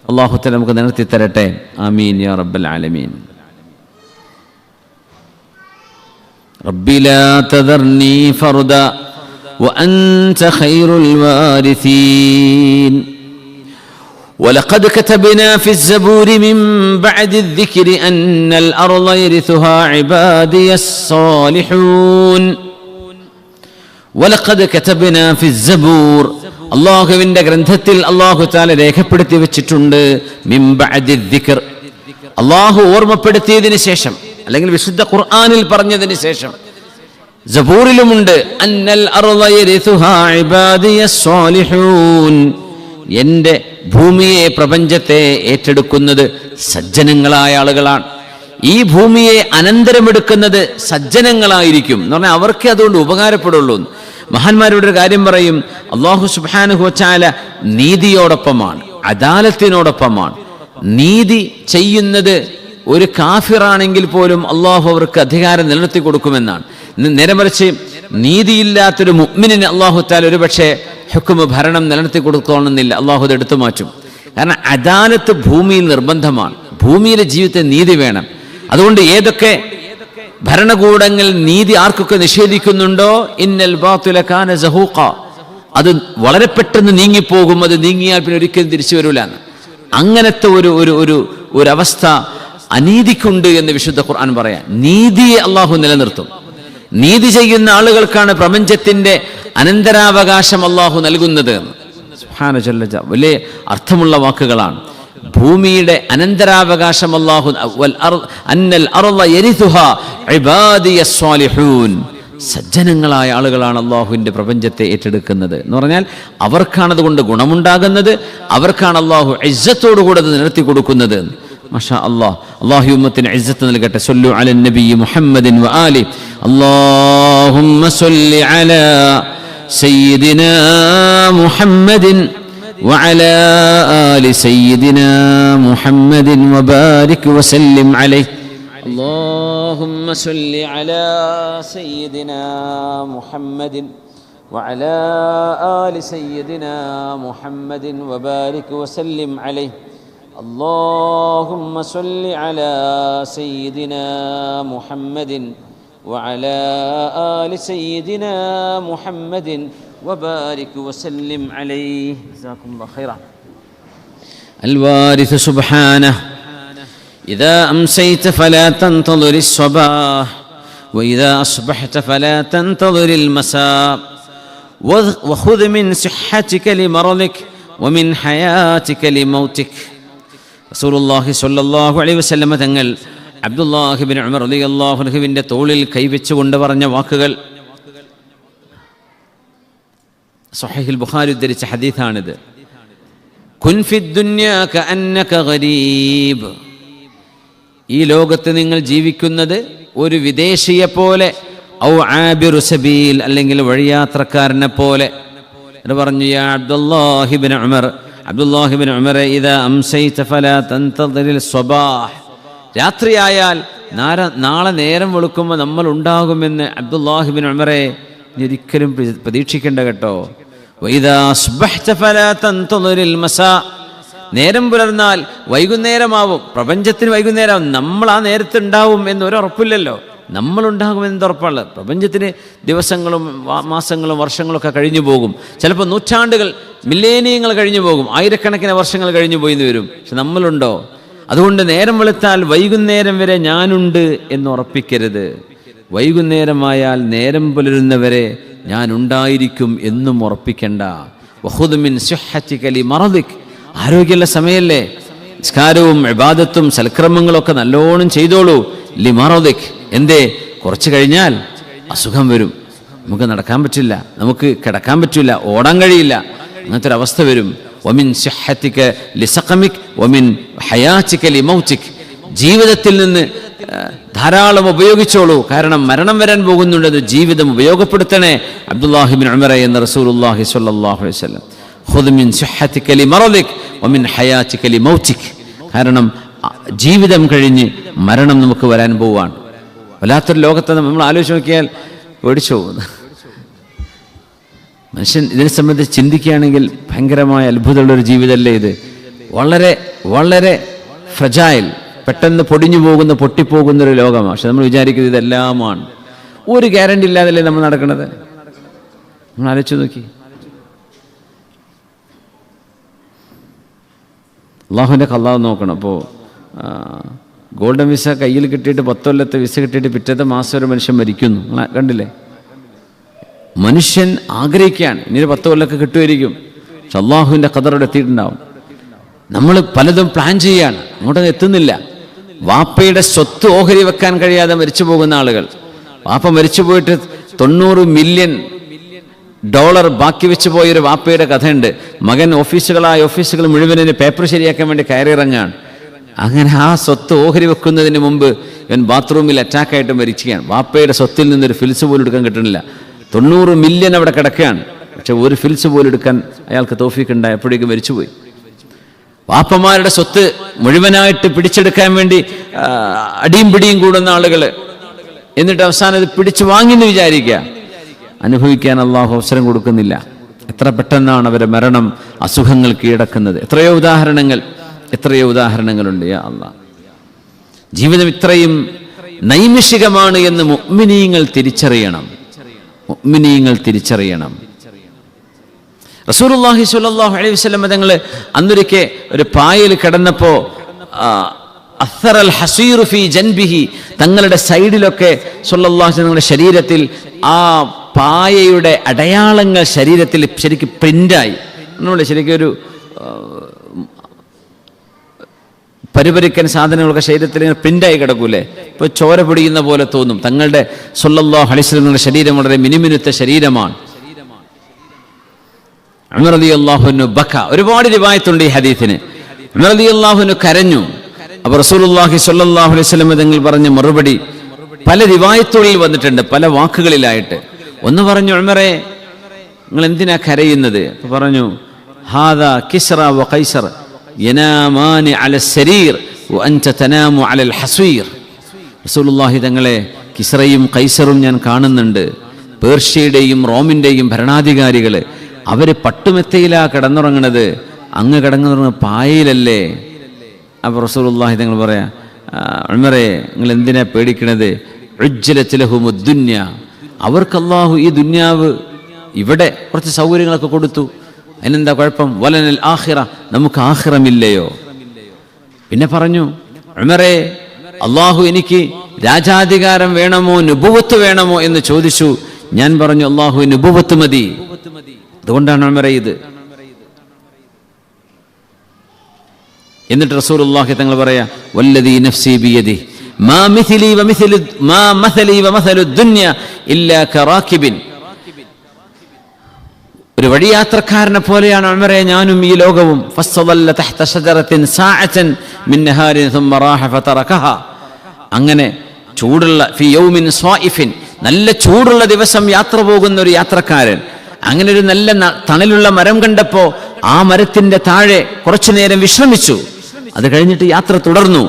അല്ലാഹു തആല നമുക്ക് നിലനിർത്തി തരട്ടെ. ആമീൻ യാ റബ്ബൽ ആലമീൻ. റബ്ബി ലാ തദർനി ഫർദ വഅൻത ഖൈറുൽ വാരിഥീൻ وَلَقَدْ كَتَبْنَا فِي الزَّبُورِ مِنْ بَعْدِ الذِّكْرِ أَنَّ الْأَرْضَ يَرِثُهَا عِبَادِيَ الصَّالِحُونَ. وَلَقَدْ كَتَبْنَا فِي الزَّبُورِ, അള്ളാഹുവിൻ്റെ ഗ്രന്ഥത്തിൽ അള്ളാഹു തആല രേഖപ്പെടുത്തി വെച്ചിട്ടുണ്ട്. മിൻ ബഅദി ദിക്ർ, അള്ളാഹു ഓർമ്മപ്പെടുത്തിയതിന് ശേഷം, അല്ലെങ്കിൽ വിശുദ്ധ ഖുർആനിൽ പറഞ്ഞതിന് ശേഷം. സബൂറിലുമുണ്ട്, അന്നൽ അർള യരിസുഹാ ഇബാദിയസ് സ്വാലിഹൂൻ, എൻ്റെ ഭൂമിയെ, പ്രപഞ്ചത്തെ ഏറ്റെടുക്കുന്നത് സജ്ജനങ്ങളായ ആളുകളാണ്. ഈ ഭൂമിയെ അനന്തരമെടുക്കുന്നത് സജ്ജനങ്ങളായിരിക്കും എന്ന് പറഞ്ഞാൽ അവർക്ക് അതുകൊണ്ട് ഉപകാരപ്പെടുള്ളൂ. മഹാന്മാരുടെ ഒരു കാര്യം പറയും, അല്ലാഹു സുബ്ഹാനഹു വതആല നീതിയോടൊപ്പമാണ്, അദാലത്തിനോടൊപ്പമാണ്. നീതി ചെയ്യുന്നത് ഒരു കാഫിറാണെങ്കിൽ പോലും അള്ളാഹു അവർക്ക് അധികാരം നിലനിർത്തി കൊടുക്കുമെന്നാണ്. നേരെ മറിച്ച് നീതിയില്ലാത്തൊരു മുഅ്മിനിന് അള്ളാഹു തആല ഒരു പക്ഷേ ഹുക്മ്, ഭരണം നിലനിർത്തി കൊടുക്കണമെന്നില്ല, അള്ളാഹു അത് എടുത്തു മാറ്റും. കാരണം അദാലത്ത് ഭൂമിയിൽ നിർബന്ധമാണ്. ഭൂമിയിലെ ജീവിതത്തെ നീതി വേണം. അതുകൊണ്ട് ഏതൊക്കെ ഭരണകൂടങ്ങൾ നീതി ആർക്കൊക്കെ നിഷേധിക്കുന്നുണ്ടോ, ഇന്നൽ ബാത്തില കാന സഹൂഖ, അത് വളരെ പെട്ടെന്ന് നീങ്ങിപ്പോകും, അത് നീങ്ങിയാൽ പിന്നെ ഒരിക്കലും തിരിച്ചു വരൂല. അങ്ങനത്തെ ഒരു അവസ്ഥ അനീതിക്കുണ്ട് എന്ന് വിശുദ്ധ ഖുർആൻ പറയാം. നീതിയെ അള്ളാഹു നിലനിർത്തും. നീതി ചെയ്യുന്ന ആളുകൾക്കാണ് പ്രപഞ്ചത്തിന്റെ അനന്തരാവകാശം അള്ളാഹു നൽകുന്നത്. സുബ്ഹാന ജല്ല ജലാലുഹു, വലിയ അർത്ഥമുള്ള വാക്കുകളാണ്. ഭൂമിയുടെ അനന്തരാവകാശം അല്ലാഹു, അന്നൽ അർള യരിസുഹാ ഇബാദിയസ് സ്വാലിഹൂൻ, സജ്ജനങ്ങളായ ആളുകളാണ് അള്ളാഹുവിൻ്റെ പ്രപഞ്ചത്തെ ഏറ്റെടുക്കുന്നത് എന്ന് പറഞ്ഞാൽ അവർക്കാണ് അതുകൊണ്ട് ഗുണമുണ്ടാകുന്നത്, അവർക്കാണ് അള്ളാഹു ഇസ്സത്തോടുകൂടെ അത് നിലനിർത്തി കൊടുക്കുന്നത്. മാഷാ അല്ലാഹ്, അല്ലാഹു ഉമ്മത്തിന് ഇസ്സത്ത് നൽകട്ടെ. സല്ലു അലൻ നബി മുഹമ്മദിൻ വ ആലി. അല്ലാഹുമ്മ സല്ലി അലാ സയ്യിദിനാ മുഹമ്മദിൻ وعلى آل سيدنا محمد وبارك وسلم عليه. اللهم صل على سيدنا محمد وعلى آل سيدنا محمد وبارك وسلم عليه. اللهم صل على سيدنا محمد وعلى آل سيدنا محمد وبارك وسلم عليه. جزاكم الله خيرا. الوارث سبحانه إذا أمسيت فلا تنتظر الصباح وإذا أصبحت فلا تنتظر المساء وخذ من صحتك لمرضك ومن حياتك لموتك. رسول الله صلى الله عليه وسلم തങ്ങൾ അബ്ദുല്ലാഹി ഇബ്നു ഉമർ റളിയല്ലാഹു അൻഹുവിന്റെ തോളിൽ കൈവച്ചുകൊണ്ട് പറഞ്ഞ വാക്കുകൾ സ്വഹീഹുൽ ബുഖാരി ഉദ്ധരിച്ച ഹദീസാണിത്. കുൻ ഫിദ് ദുനിയാ കഅന്നക ഗരീബ്, ഈ ലോകത്ത് നിങ്ങൾ ജീവിക്കുന്നത് ഒരു വിദേശിയെ പോലെ, ഔ ആബിറു സബീൽ, അല്ലെങ്കിൽ വഴിയാത്രക്കാരനെ പോലെ. എന്ന് പറഞ്ഞു, യാ അബ്ദുല്ലാഹി ഇബ്നു ഉമർ, അബ്ദുല്ലാഹി ഇബ്നു ഉമറെ, ഇദാ അംസൈത ഫലാ തൻതദിറിൽ സ്വബാഹ്, രാത്രിയായാൽ നാളെ നേരം വെളുക്കുമ്പോൾ നമ്മൾ ഉണ്ടാകുമെന്ന് അബ്ദുല്ലാഹി ഇബ്നു ഉമറെ ഒരിക്കലും പ്രതീക്ഷിക്കേണ്ട കേട്ടോ. വഇദാ അസ്ബഹ്ത ഫലാ തൻതദിറിൽ മസാ, നേരം പുലർന്നാൽ വൈകുന്നേരമാവും. പ്രപഞ്ചത്തിന് വൈകുന്നേരം, നമ്മൾ ആ നേരത്ത് ഉണ്ടാവും എന്നൊരു ഉറപ്പില്ലല്ലോ. നമ്മളുണ്ടാകുമെന്ന് ഉറപ്പുള്ളത്. പ്രപഞ്ചത്തിന് ദിവസങ്ങളും മാസങ്ങളും വർഷങ്ങളൊക്കെ കഴിഞ്ഞു പോകും. ചിലപ്പോൾ നൂറ്റാണ്ടുകൾ, മില്ലേനിയങ്ങൾ കഴിഞ്ഞു പോകും, ആയിരക്കണക്കിന് വർഷങ്ങൾ കഴിഞ്ഞു പോയിന്ന് വരും. പക്ഷെ നമ്മളുണ്ടോ? അതുകൊണ്ട് നേരം വെളുത്താൽ വൈകുന്നേരം വരെ ഞാനുണ്ട് എന്ന് ഉറപ്പിക്കരുത്. വൈകുന്നേരമായാൽ നേരം പുലരുന്നവരെ ഞാൻ ഉണ്ടായിരിക്കും എന്നും ഉറപ്പിക്കണ്ട. വഖുദ് മിൻ സിഹ്ഹതിക ലിമറദിക്, ആരോഗ്യമുള്ള സമയല്ലേ, നിസ്കാരവും ഇബാദത്തും സൽക്രമങ്ങളൊക്കെ നല്ലോണം ചെയ്തോളൂ. ലിമറദിക്, എന്തേ? കുറച്ച് കഴിഞ്ഞാൽ അസുഖം വരും, നമുക്ക് നടക്കാൻ പറ്റില്ല, നമുക്ക് കിടക്കാൻ പറ്റില്ല, ഓടാൻ കഴിയില്ല, അങ്ങനത്തെ ഒരു അവസ്ഥ വരും. വമിൻ സിഹ്ഹതിക ലിസഖമിക് വമിൻ ഹയാതിക ലിമൗതിക്, ജീവിതത്തിൽ നിന്ന് ധാരാളം ഉപയോഗിച്ചോളൂ, കാരണം മരണം വരാൻ പോകുന്നുണ്ട്, ജീവിതം ഉപയോഗപ്പെടുത്തണേ. അബ്ദുല്ലാഹി ഇബ്നു ഉമർ എന്ന റസൂലുള്ളാഹി സ്വല്ലല്ലാഹു അലൈഹി വസല്ലം, ഖുദ് മിൻ സിഹ്ഹതിക ലിമറദിക് വമിൻ ഹയാതിക ലിമൗതിക്, കാരണം ജീവിതം കഴിഞ്ഞ് മരണം നമുക്ക് വരാൻ പോവാണ്. വല്ലാത്തൊരു ലോകത്തെ നമ്മൾ ആലോചിച്ച് നോക്കിയാൽ പേടിച്ചു പോകുന്നു. മനുഷ്യൻ ഇതിനെ സംബന്ധിച്ച് ചിന്തിക്കുകയാണെങ്കിൽ ഭയങ്കരമായ അത്ഭുതമുള്ളൊരു ജീവിതമല്ലേ ഇത്. വളരെ വളരെ ഫ്രജൈൽ, പെട്ടെന്ന് പൊടിഞ്ഞു പോകുന്ന, പൊട്ടിപ്പോകുന്നൊരു ലോകമാണ്. പക്ഷെ നമ്മൾ വിചാരിക്കുന്നത് ഇതെല്ലാമാണ്. ഒരു ഗ്യാരണ്ടി ഇല്ലാതല്ലേ നമ്മൾ നടക്കുന്നത്. നമ്മൾ ആലോചിച്ച് നോക്കി. അള്ളാഹുവിൻ്റെ ഖലാ നോക്കണം. അപ്പോൾ ഗോൾഡൻ വിസ കയ്യിൽ കിട്ടിയിട്ട് 10 കൊല്ലത്തെ വിസ കിട്ടിയിട്ട് പിറ്റത്തെ മാസം ഒരു മനുഷ്യൻ മരിക്കുന്നു. കണ്ടില്ലേ? മനുഷ്യൻ ആഗ്രഹിക്കുകയാണ് ഇനി 10 കൊല്ലമൊക്കെ കിട്ടുമായിരിക്കും. പക്ഷെ അള്ളാഹുവിൻ്റെ ഖദറോടെ എത്തിയിട്ടുണ്ടാവും. നമ്മൾ പലതും പ്ലാൻ ചെയ്യാണ്, അങ്ങോട്ടൊന്നും എത്തുന്നില്ല. വാപ്പയുടെ സ്വത്ത് ഓഹരി വെക്കാൻ കഴിയാതെ മരിച്ചു പോകുന്ന ആളുകൾ. വാപ്പ മരിച്ചു പോയിട്ട് $90 മില്യൺ ബാക്കി വെച്ച് പോയൊരു വാപ്പയുടെ കഥയുണ്ട്. മകൻ ഓഫീസുകൾ മുഴുവനും പേപ്പർ ശരിയാക്കാൻ വേണ്ടി കയറിയിറങ്ങാണ്. അങ്ങനെ ആ സ്വത്ത് ഓഹരി വെക്കുന്നതിന് മുമ്പ് ഇവൻ ബാത്റൂമിൽ അറ്റാക്കായിട്ട് മരിക്കുകയാണ്. വാപ്പയുടെ സ്വത്തിൽ നിന്നൊരു ഫിൽസ് പോലും എടുക്കാൻ കിട്ടുന്നില്ല. 90 മില്യൺ അവിടെ കിടക്കുകയാണ്. പക്ഷെ ഒരു ഫിൽസ് പോലും എടുക്കാൻ അയാൾക്ക് തൗഫീഖ് ഉണ്ടായി. എപ്പോഴേക്കും മരിച്ചുപോയി. വാപ്പമാരുടെ സ്വത്ത് മുഴുവനായിട്ട് പിടിച്ചെടുക്കാൻ വേണ്ടി അടിയും പിടിയും കൂടുന്ന ആളുകൾ, എന്നിട്ട് അവസാനം ഇത് പിടിച്ചു വാങ്ങിയെന്ന് വിചാരിക്കുക. അനുഭവിക്കാൻ അള്ളാഹു അവസരം കൊടുക്കുന്നില്ല. എത്ര പെട്ടെന്നാണ് അവരെ മരണം, അസുഖങ്ങൾ കീഴടക്കുന്നത്. എത്രയോ ഉദാഹരണങ്ങളുണ്ട്. യാ അല്ലാഹ്, ജീവിതം ഇത്രയും നൈമിഷികമാണ് എന്ന് മുഅ്മിനീങ്ങൾ തിരിച്ചറിയണം. റസൂലുള്ളാഹി സ്വല്ലല്ലാഹു അലൈഹി വസല്ലം തങ്ങൾ അന്നൊരിക്കെ ഒരു പായയിൽ കിടന്നപ്പോൾ അസ്റൽ ഹസീറു ഫീ ജൻബിഹി, തങ്ങളുടെ സൈഡിലൊക്കെ സ്വല്ലല്ലാഹു തങ്ങളുടെ ശരീരത്തിൽ ആ പായയുടെ അടയാളങ്ങൾ ശരീരത്തിൽ ശരിക്കും പ്രിൻ്റായി. നമ്മൾ ശരിക്കും ഒരു പരിപരിക്കൻ സാധനങ്ങളൊക്കെ ശരീരത്തിൽ ഇങ്ങനെ പ്രിൻ്റായി കിടക്കൂലേ? ഇപ്പോൾ ചോര പൊടിയുന്ന പോലെ തോന്നും. തങ്ങളുടെ സ്വല്ലല്ലാഹു അലൈഹി വസല്ലം ശരീരം വളരെ മിനുമിനുത്ത ശരീരമാണ്. ഉമർ റളിയല്ലാഹു അൻഹു ബക. ഒരുപാട് റിവായത്തുണ്ട് ഈ ഹദീസിന്. ഉമർ റളിയല്ലാഹു അൻഹു കരഞ്ഞു. അപ്പോൾ റസൂലുള്ളാഹി സ്വല്ലല്ലാഹു അലൈഹി വസല്ലം തങ്ങൾ പറഞ്ഞ മറുപടി പല റിവായത്തുകളിൽ വന്നിട്ടുണ്ട്, പല വാക്കുകളിലായിട്ട്. ഒന്ന് പറഞ്ഞു, ഉമറേ നിങ്ങൾ എന്തിനാ കരയുന്നത്? അപ്പോൾ പറഞ്ഞു, ഹാദാ കിസ്റ വ ഖൈസർ യനാമാനി അല സരീർ വഅൻത തനാമു അലൽ ഹസീർ. റസൂലുള്ളാഹി തങ്ങളെ കിസ്റയും കൈസറും ഞാൻ കാണുന്നുണ്ട്. പേർഷ്യയുടെയും റോമിൻ്റെയും ഭരണാധികാരികൾ അവർ പട്ടുമെത്തയിലാ കിടന്നുറങ്ങണത്, അങ്ങ് കിടന്നുറങ്ങുന്ന പായയിലല്ലേ? അപ്പോൾ റസൂലുള്ളാഹി തങ്ങൾ പറയാ, ഉമറേ നിങ്ങൾ എന്തിനാ പേടിക്കണത്? ഉജ്ജലത് ലഹുമുദ് ദുനിയ, അവർക്ക് അല്ലാഹു ഈ ദുനിയാവ് ഇവിടെ കുറച്ച് സൗകര്യങ്ങളൊക്കെ കൊടുത്തു, അതിനെന്താ കുഴപ്പം? വലനൽ ആഖിറ, നമുക്ക് ആഖിറമില്ലയോ? പിന്നെ പറഞ്ഞു, ഉമറേ അല്ലാഹു എനിക്ക് രാജാധികാരം വേണമോ നുബുവത്ത് വേണമോ എന്ന് ചോദിച്ചു. ഞാൻ പറഞ്ഞു, അല്ലാഹു നുബുവത്ത് മതി. അതുകൊണ്ടാണ് ഉമറേ ഇത്. എന്നിട്ട് റസൂലുള്ളാഹി തങ്ങൾ പറയാ, വല്ലദീ നഫ്സി ബിയദി മാ മിഥലി വമഥലു ദുനിയ ഇല്ലാ കറാകിബിൻ. ഒരു വഴിയാത്രക്കാരനെ പോലെയാണ് ഉമറേ ഞാനും ഈ ലോകവും. ഫസ്സദല്ല തഹ്ത ശജറത്തിൻ സാഅതൻ മിൻ നഹാരിൻ സുമ്മ റാഹ ഫതറകഹ. അങ്ങനെ ചൂടുള്ള ഫി യൗമിൻ സ്വാഇഫിൻ, നല്ല ചൂടുള്ള ദിവസം യാത്ര പോകുന്ന ഒരു യാത്രക്കാരൻ അങ്ങനെ ഒരു നല്ല തണലുള്ള മരം കണ്ടപ്പോൾ ആ മരത്തിന്റെ താഴെ കുറച്ചു നേരം വിശ്രമിച്ചു. അത് കഴിഞ്ഞിട്ട് യാത്ര തുടർന്നു.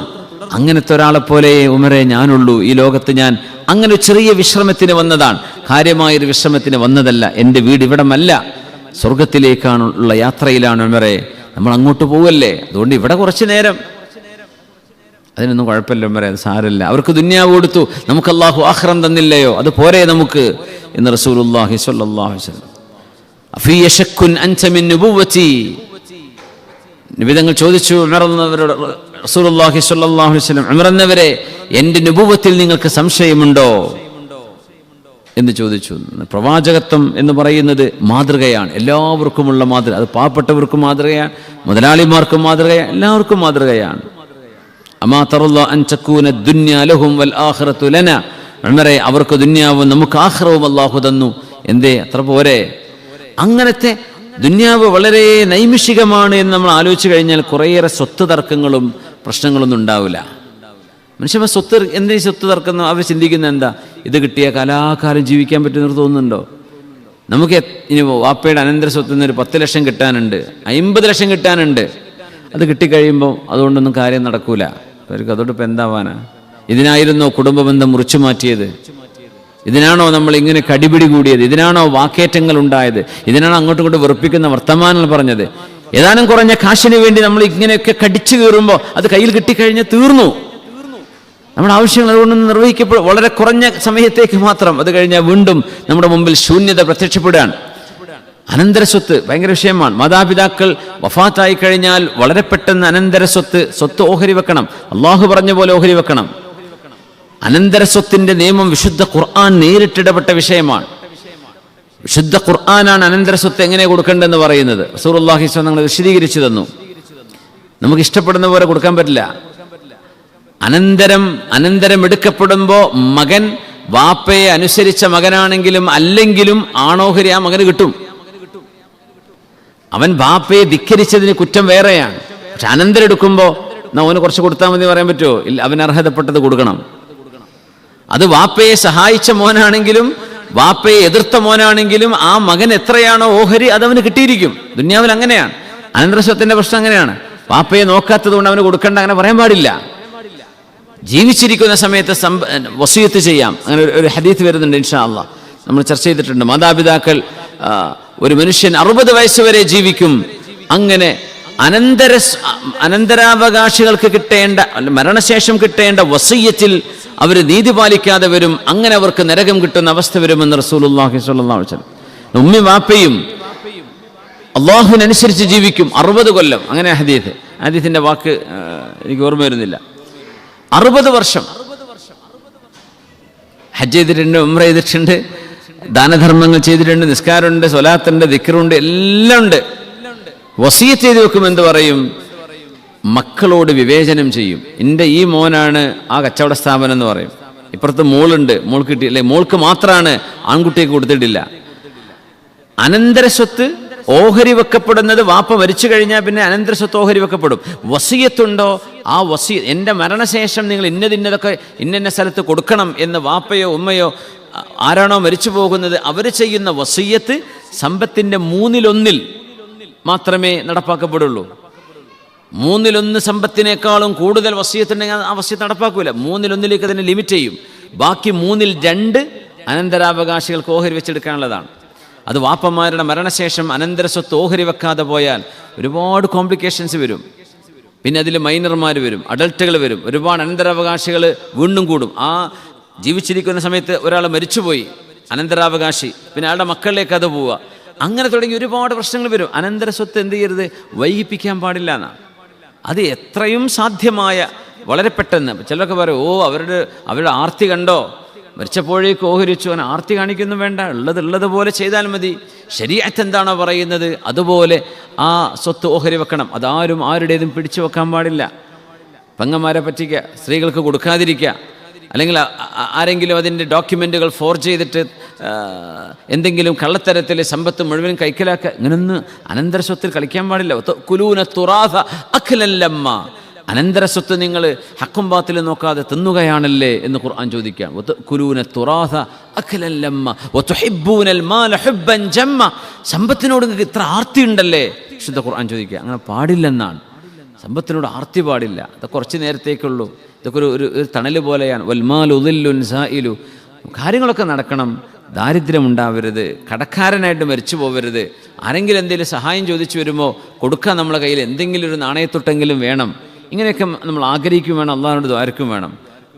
അങ്ങനത്തെ ഒരാളെ പോലെ ഉമറേ ഞാനുള്ളൂ ഈ ലോകത്ത്. ഞാൻ അങ്ങനെ ചെറിയ വിശ്രമത്തിന് വന്നതാണ്, കാര്യമായൊരു വിശ്രമത്തിന് വന്നതല്ല. എൻ്റെ വീട് ഇവിടമല്ല, സ്വർഗത്തിലേക്കാണുള്ള യാത്രയിലാണ് ഉമറേ. നമ്മൾ അങ്ങോട്ട് പോവല്ലേ, അതുകൊണ്ട് ഇവിടെ കുറച്ചു നേരം. അതിനൊന്നും കുഴപ്പമില്ല ഉമറേ, അത് സാരമില്ല. അവർക്ക് ദുനിയാവ് കൊടുത്തു, നമുക്ക് അല്ലാഹു ആഖിറം തന്നില്ലയോ? അത് പോരെ നമുക്ക് എന്ന് റസൂലുള്ളാഹി സ്വല്ലല്ലാഹു അലൈഹി വസല്ലം. അഫീ യശക്കുൻ അൻത മിൻ നുബുവ്വതി, നബി തങ്ങൾ ചോദിച്ചു ഉമറന്നവരോട്, റസൂലുള്ളാഹി സ്വല്ലല്ലാഹു അലൈഹി വസല്ലം, ഉമറന്നവരെ എൻ്റെ നുബുവത്തിൽ നിങ്ങൾക്ക് സംശയമുണ്ടോ എന്ന് ചോദിച്ചു. പ്രവാചകത്വം എന്ന് പറയുന്നത് മാതൃകയാണ്, എല്ലാവർക്കുമുള്ള മാതൃക. അത് പാവപ്പെട്ടവർക്കും മാതൃകയാണ്, മുതലാളിമാർക്കും മാതൃകയാണ്, എല്ലാവർക്കും മാതൃകയാണ്. അമാ തറല്ലാ അൻ തകൂന ദുനിയ ലഹും വൽ ആഖിറതു ലനാ. ഉമറേ അവർക്ക് ദുനിയാവും നമുക്ക് ആഖിറവും അല്ലാഹു തന്നു, എന്തേ അത്ര പോരെ? അങ്ങനത്തെ ദുനിയാവ് വളരെ നൈമിഷികമാണ് എന്ന് നമ്മൾ ആലോചിച്ച് കഴിഞ്ഞാൽ കുറേയേറെ സ്വത്ത് തർക്കങ്ങളും പ്രശ്നങ്ങളൊന്നും ഉണ്ടാവില്ല. മനുഷ്യന്മാർ സ്വത്ത് എന്തിനു സ്വത്ത് തർക്കം? അവർ ചിന്തിക്കുന്നത് എന്താ? ഇത് കിട്ടിയ കലാകാലം ജീവിക്കാൻ പറ്റുമെന്ന് തോന്നുന്നുണ്ടോ? നമുക്ക് ഇനി വാപ്പയുടെ അനന്തര സ്വത്തിൽ നിന്ന് ഒരു 10 ലക്ഷം കിട്ടാനുണ്ട്, 50 ലക്ഷം കിട്ടാനുണ്ട്. അത് കിട്ടിക്കഴിയുമ്പോൾ അതുകൊണ്ടൊന്നും കാര്യം നടക്കൂല. അവർക്ക് അതോട് ഇപ്പം എന്താവാനാ? ഇതിനായിരുന്നോ കുടുംബ ബന്ധം മുറിച്ചു മാറ്റിയത്? ഇതിനാണോ നമ്മൾ ഇങ്ങനെ കടിപിടി കൂടിയത്? ഇതിനാണോ വാക്കേറ്റങ്ങൾ ഉണ്ടായത്? ഇതിനാണോ അങ്ങോട്ടും ഇങ്ങോട്ട് വെറുപ്പിക്കുന്ന വർത്തമാനങ്ങൾ പറഞ്ഞത്? ഏതാനും കുറഞ്ഞ കാശിന് വേണ്ടി നമ്മൾ ഇങ്ങനെയൊക്കെ കടിച്ചു കീറുമ്പോൾ അത് കയ്യിൽ കിട്ടിക്കഴിഞ്ഞാൽ തീർന്നു. നമ്മുടെ ആവശ്യങ്ങൾ അതുകൊണ്ടൊന്ന് നിർവഹിക്കപ്പെടും വളരെ കുറഞ്ഞ സമയത്തേക്ക് മാത്രം. അത് കഴിഞ്ഞാൽ വീണ്ടും നമ്മുടെ മുമ്പിൽ ശൂന്യത പ്രത്യക്ഷപ്പെടുകയാണ്. അനന്തരസ്വത്ത് ഭയങ്കര വിഷയമാണ്. മാതാപിതാക്കൾ വഫാത്തായി കഴിഞ്ഞാൽ വളരെ പെട്ടെന്ന് അനന്തര സ്വത്ത് ഓഹരി വെക്കണം. അള്ളാഹു പറഞ്ഞ പോലെ ഓഹരി വെക്കണം. അനന്തര സ്വത്തിന്റെ നിയമം വിശുദ്ധ ഖുർആൻ നേരിട്ടിടപെട്ട വിഷയമാണ്. വിശുദ്ധ ഖുർആനാണ് അനന്തര സ്വത്ത് എങ്ങനെ കൊടുക്കേണ്ടതെന്ന് പറയുന്നത്. റസൂലുള്ളാഹി സ്വല്ലല്ലാഹു അലൈഹി വസല്ലം വിശദീകരിച്ചു തന്നു. നമുക്ക് ഇഷ്ടപ്പെടുന്ന പോലെ കൊടുക്കാൻ പറ്റില്ല. അനന്തരം എടുക്കപ്പെടുമ്പോൾ മകൻ വാപ്പയെ അനുസരിച്ച മകനാണെങ്കിലും അല്ലെങ്കിലും ആണോഹരി ആ മകന് കിട്ടും. അവൻ വാപ്പയെ ധിക്കരിച്ചതിന് കുറ്റം വേറെയാണ്. പക്ഷെ അനന്തരം എടുക്കുമ്പോൾ അവന് കുറച്ച് കൊടുത്താൽ മതി പറയാൻ പറ്റുമോ? ഇല്ല, അവൻ അർഹതപ്പെട്ടത് കൊടുക്കണം. അത് വാപ്പയെ സഹായിച്ച മോനാണെങ്കിലും വാപ്പയെ എതിർത്ത മോനാണെങ്കിലും ആ മകൻ എത്രയാണോ ഓഹരി അതവന് കിട്ടിയിരിക്കും. ദുന്യാവിൽ അങ്ങനെയാണ്. അനന്തരസ്വത്തിന്റെ പ്രശ്നം അങ്ങനെയാണ്. വാപ്പയെ നോക്കാത്തത് കൊണ്ട് അവന് കൊടുക്കേണ്ട അങ്ങനെ പറയാൻ പാടില്ല. ജീവിച്ചിരിക്കുന്ന സമയത്ത് വസിയത്ത് ചെയ്യാം. അങ്ങനെ ഒരു ഹദീത്ത് വരുന്നുണ്ട്, ഇൻഷാ അല്ലാഹ് നമ്മൾ ചർച്ച ചെയ്തിട്ടുണ്ട്. മാതാപിതാക്കൾ ഒരു മനുഷ്യൻ 60 വയസ്സ് വരെ ജീവിക്കും. അങ്ങനെ അനന്തരാവകാശികൾക്ക് കിട്ടേണ്ട മരണശേഷം കിട്ടേണ്ട വസിയ്യത്തിൽ അവർ നീതി പാലിക്കാതെ വരും. അങ്ങനെ അവർക്ക് നരകം കിട്ടുന്ന അവസ്ഥ വരുമെന്ന് റസൂലുള്ളാഹി സ്വല്ലല്ലാഹു അലൈഹി വസല്ലം. ഉമ്മി വാപ്പയും അള്ളാഹുവിനനുസരിച്ച് ജീവിക്കും 60 കൊല്ലം. അങ്ങനെ ഹദീത്തിന്റെ വാക്ക് എനിക്ക് ഓർമ്മ വരുന്നില്ല. 60 വർഷം ഹജ്ജ് ചെയ്തിട്ടുണ്ട്, ഉംറ ചെയ്തിട്ടുണ്ട്, ദാനധർമ്മങ്ങൾ ചെയ്തിട്ടുണ്ട്, നിസ്കാരമുണ്ട്, സ്വലാത്തുണ്ട്, ദിക്റുണ്ട്, എല്ലാം ഉണ്ട്. വസിയത്ത് ചെയ്ത് വെക്കും. എന്ത് പറയും? മക്കളോട് വിവേചനം ചെയ്യും. എൻ്റെ ഈ മോനാണ് ആ കച്ചവട സ്ഥാപനം എന്ന് പറയും. ഇപ്പുറത്ത് മോളുണ്ട്, മോൾക്ക് കിട്ടിയില്ലേ, മോൾക്ക് മാത്രമാണ്, ആൺകുട്ടിക്ക് കൊടുത്തിട്ടില്ല. അനന്തരസ്വത്ത് ഓഹരി വെക്കപ്പെടുന്നത് വാപ്പ മരിച്ചു കഴിഞ്ഞാൽ പിന്നെ അനന്തരസ്വത്ത് ഓഹരി വെക്കപ്പെടും. വസിയത്തുണ്ടോ? ആ എൻ്റെ മരണശേഷം നിങ്ങൾ ഇന്നതൊക്കെ ഇന്ന സ്ഥലത്ത് കൊടുക്കണം എന്ന് വാപ്പയോ ഉമ്മയോ ആരാണോ മരിച്ചു പോകുന്നത് അവർ ചെയ്യുന്ന വസിയത്ത് സമ്പത്തിന്റെ 1/3 മാത്രമേ നടപ്പാക്കപ്പെടുള്ളൂ. 1/3 സമ്പത്തിനേക്കാളും കൂടുതൽ വസിയത്തുണ്ടെങ്കിൽ ആ വസിയത്ത് നടപ്പാക്കൂല. 1/3 അതിനെ ലിമിറ്റ് ചെയ്യും. ബാക്കി 2/3 അനന്തരാവകാശികൾക്ക് ഓഹരി വെച്ചെടുക്കാനുള്ളതാണ്. അത് വാപ്പന്മാരുടെ മരണശേഷം അനന്തര സ്വത്ത് ഓഹരി വെക്കാതെ പോയാൽ ഒരുപാട് കോംപ്ലിക്കേഷൻസ് വരും. പിന്നെ അതിൽ മൈനർമാർ വരും, അഡൾട്ടുകൾ വരും, ഒരുപാട് അനന്തരാവകാശികൾ വീണ്ടും കൂടും. ആ ജീവിച്ചിരിക്കുന്ന സമയത്ത് ഒരാൾ മരിച്ചുപോയി, അനന്തരാവകാശി, പിന്നെ അയാളുടെ മക്കളിലേക്ക് അത് പോവുക, അങ്ങനെ തുടങ്ങി ഒരുപാട് പ്രശ്നങ്ങൾ വരും. അനന്തര സ്വത്ത് എന്ത് ചെയ്യരുത്? വൈകിപ്പിക്കാൻ പാടില്ല എന്നാണ്. അത് എത്രയും സാധ്യമായ വളരെ പെട്ടെന്ന്. ചിലരൊക്കെ പറയും, അവരുടെ ആർത്തി കണ്ടോ, മരിച്ചപ്പോഴേക്ക് ഓഹരിച്ചു. അങ്ങനെ ആർത്തി കാണിക്കൊന്നും വേണ്ട, ഉള്ളതുപോലെ ചെയ്താൽ മതി. ശരീഅത്ത് എന്താണോ പറയുന്നത് അതുപോലെ ആ സ്വത്ത് ഓഹരി വെക്കണം. അതാരും ആരുടേതും പിടിച്ചു വെക്കാൻ പാടില്ല. പെങ്ങന്മാരെ പറ്റിക്കുക, സ്ത്രീകൾക്ക് കൊടുക്കാതിരിക്കുക, അല്ലെങ്കിൽ ആരെങ്കിലും അതിൻ്റെ ഡോക്യുമെൻറ്റുകൾ ഫോർജ് ചെയ്തിട്ട് എന്തെങ്കിലും കള്ളത്തരത്തിൽ സമ്പത്ത് മുഴുവൻ കൈക്കലാക്കുക, ഇങ്ങനൊന്നും അനന്തര സ്വത്തിൽ കളിക്കാൻ പാടില്ല. കുലൂന തുറാഥ അഖ്ലല്ലമ്മ, അനന്തര സ്വത്ത് നിങ്ങൾ ഹക്കും ബാത്തിലും നോക്കാതെ തിന്നുകയാണല്ലേ എന്ന് ഖുർആൻ ചോദിക്കാം. കുലൂന തുറാഥ അഖ്ലല്ലമ്മ വതുഹിബ്ബൂനൽ മാല ഹുബ്ബൻ ജമ്മ, സമ്പത്തിനോട് നിങ്ങൾക്ക് ഇത്ര ആർത്തി ഉണ്ടല്ലേ വിശുദ്ധ ഖുർആൻ ചോദിക്കുക. അങ്ങനെ പാടില്ലെന്നാണ്. സമ്പത്തിനോട് ആർത്തി പാടില്ല. അത് കുറച്ച് നേരത്തേക്കുള്ളൂ. ഇതൊക്കെ ഒരു തണൽ പോലെയാണ്. വൽമാലു ദില്ലുൻ സായിലു, കാര്യങ്ങളൊക്കെ നടക്കണം. ദാരിദ്ര്യമുണ്ടാവരുത്, കടക്കാരനായിട്ട് മരിച്ചു പോവരുത്. ആരെങ്കിലും എന്തെങ്കിലും സഹായം ചോദിച്ചു വരുമ്പോൾ കൊടുക്കാൻ നമ്മളെ കയ്യിൽ എന്തെങ്കിലും ഒരു നാണയത്തൊട്ടെങ്കിലും വേണം. ഇങ്ങനെയൊക്കെ നമ്മൾ ആഗ്രഹിക്കും വേണം, അള്ളാഹുവിനോട് ദ്വാരക്കും വേണം.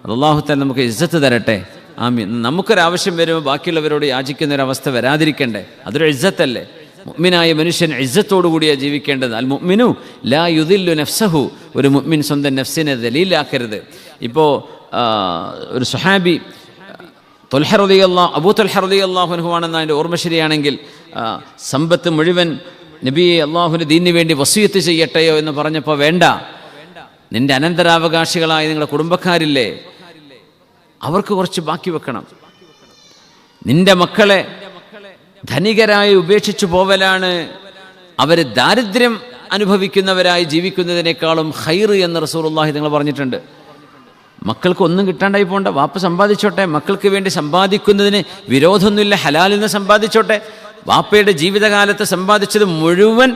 അല്ലാഹു തആല നമുക്ക് ഇസ്സത്ത് തരട്ടെ. ആമീൻ. നമുക്കൊരാവശ്യം വരുമ്പോൾ ബാക്കിയുള്ളവരോട് യാചിക്കുന്നൊരവസ്ഥ വരാതിരിക്കണ്ടേ? അതൊരു ഇസ്സത്തല്ലേ? മുഅ്മിനായ മനുഷ്യൻ ഇസ്സത്തോടു കൂടിയാണ് ജീവിക്കേണ്ടത്. അൽ മുഅ്മിനു ലാ യുദില്ലു നഫ്സഹു, ഒരു മുഅ്മിൻ സ്വന്തം നഫ്സിനെ ദലീലാക്കരുത്. ഇപ്പോൾ ഒരു സ്വഹാബി അബൂ ത്വൽഹ റളിയല്ലാഹു അൻഹു ആണെന്ന് അതിൻ്റെ ഓർമ്മ ശരിയാണെങ്കിൽ, സമ്പത്ത് മുഴുവൻ നബിയെ അള്ളാഹുവിൻ്റെ ദീനിന് വേണ്ടി വസിയത്ത് ചെയ്യട്ടെയോ എന്ന് പറഞ്ഞപ്പോൾ, വേണ്ട, നിന്റെ അനന്തരാവകാശികളായ നിങ്ങളുടെ കുടുംബക്കാരില്ലേ, അവർക്ക് കുറച്ച് ബാക്കി വെക്കണം. നിന്റെ മക്കളെ ധനികരായി ഉപേക്ഷിച്ചു പോവലാണ് അവർ ദാരിദ്ര്യം അനുഭവിക്കുന്നവരായി ജീവിക്കുന്നതിനേക്കാളും ഖൈറ് എന്ന് റസൂലുള്ളാഹി നിങ്ങൾ പറഞ്ഞിട്ടുണ്ട്. മക്കൾക്ക് ഒന്നും കിട്ടാണ്ടായി പോകണ്ട, വാപ്പ സമ്പാദിച്ചോട്ടെ. മക്കൾക്ക് വേണ്ടി സമ്പാദിക്കുന്നതിന് വിരോധമൊന്നുമില്ല, ഹലാലിൽ നിന്ന് സമ്പാദിച്ചോട്ടെ. വാപ്പയുടെ ജീവിതകാലത്ത് സമ്പാദിച്ചത് മുഴുവൻ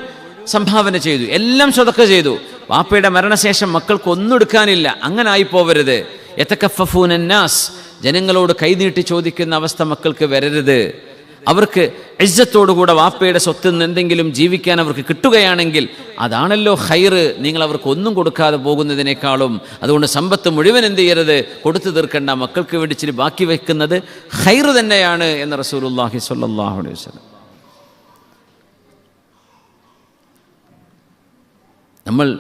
സംഭാവന ചെയ്തു, എല്ലാം സ്വതക്ക ചെയ്തു. വാപ്പയുടെ മരണശേഷം മക്കൾക്ക് ഒന്നും എടുക്കാനില്ല. അങ്ങനെ ആയിപ്പോവരുത്. യതകഫഫൂനന്നാസ്, ജനങ്ങളോട് കൈനീട്ടി ചോദിക്കുന്ന അവസ്ഥ മക്കൾക്ക് വരരുത്. അവർക്ക് ഇസ്സത്തോടുകൂടെ വാപ്പയുടെ സ്വത്തിൽ നിന്ന് എന്തെങ്കിലും ജീവിക്കാൻ അവർക്ക് കിട്ടുകയാണെങ്കിൽ അതാണല്ലോ ഖൈറ്, നിങ്ങൾ അവർക്ക് ഒന്നും കൊടുക്കാതെ പോകുന്നതിനേക്കാളും. അതുകൊണ്ട് സമ്പത്ത് മുഴുവൻ എന്ത് ചെയ്യരുത്? കൊടുത്തു തീർക്കേണ്ട, മക്കൾക്ക് വേണ്ടി ഇച്ചിരി ബാക്കി വെക്കുന്നത് ഖൈറ് തന്നെയാണ് എന്ന് റസൂലുള്ളാഹി സ്വല്ലല്ലാഹു അലൈഹി വസല്ലം. നമ്മൾ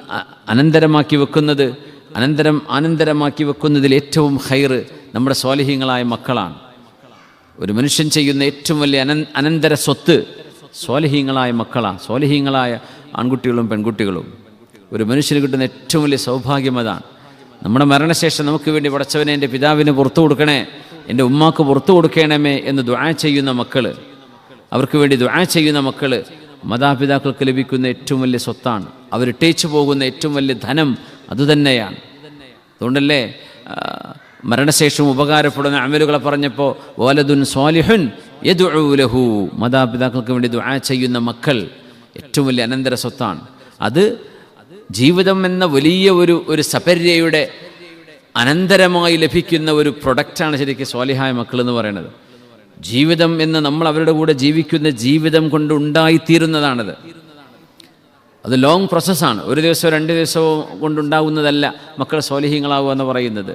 അനന്തരമാക്കി വെക്കുന്നതിൽ ഏറ്റവും ഖൈറ് നമ്മുടെ സ്വാലിഹീങ്ങളായ മക്കളാണ്. ഒരു മനുഷ്യൻ ചെയ്യുന്ന ഏറ്റവും വലിയ അനന്തര സ്വത്ത് സ്വാലിഹീങ്ങളായ മക്കളാണ്. സ്വാലിഹീങ്ങളായ ആൺകുട്ടികളും പെൺകുട്ടികളും ഒരു മനുഷ്യന് കിട്ടുന്ന ഏറ്റവും വലിയ സൗഭാഗ്യം അതാണ്. നമ്മുടെ മരണശേഷം നമുക്ക് വേണ്ടി പടച്ചവനെ എൻ്റെ പിതാവിന് പുറത്തു കൊടുക്കണേ, എൻ്റെ ഉമ്മാക്ക് പുറത്തു കൊടുക്കണമേ എന്ന് ദുആ ചെയ്യുന്ന മക്കൾ, അവർക്ക് വേണ്ടി ദുആ ചെയ്യുന്ന മക്കൾ മാതാപിതാക്കൾക്ക് ലഭിക്കുന്ന ഏറ്റവും വലിയ സ്വത്താണ്. അവരിട്ടേച്ചു പോകുന്ന ഏറ്റവും വലിയ ധനം അതുതന്നെയാണ്. അതുകൊണ്ടല്ലേ മരണശേഷം ഉപകാരപ്പെടുന്ന അമലുകളെ പറഞ്ഞപ്പോൾ വലദുൻ സ്വാലിഹുൻ യദ്ഉ ലഹു, മാതാപിതാക്കൾക്ക് വേണ്ടി ദുആ ചെയ്യുന്ന മക്കൾ ഏറ്റവും വലിയ അനന്തര സ്വത്താണ്. അത് ജീവിതം എന്ന വലിയ ഒരു സപര്യയുടെ അനന്തരമായി ലഭിക്കുന്ന ഒരു പ്രൊഡക്റ്റാണ് ശരിക്കും സ്വാലിഹായ മക്കൾ എന്ന് പറയുന്നത്. ജീവിതം എന്ന് നമ്മൾ അവരുടെ കൂടെ ജീവിക്കുന്ന ജീവിതം കൊണ്ട് ഉണ്ടായിത്തീരുന്നതാണത്. അത് ലോങ് പ്രോസസ്സാണ്. ഒരു ദിവസമോ 2 ദിവസമോ കൊണ്ടുണ്ടാകുന്നതല്ല മക്കൾ സ്വാലിഹീങ്ങളാവുക എന്ന് പറയുന്നത്.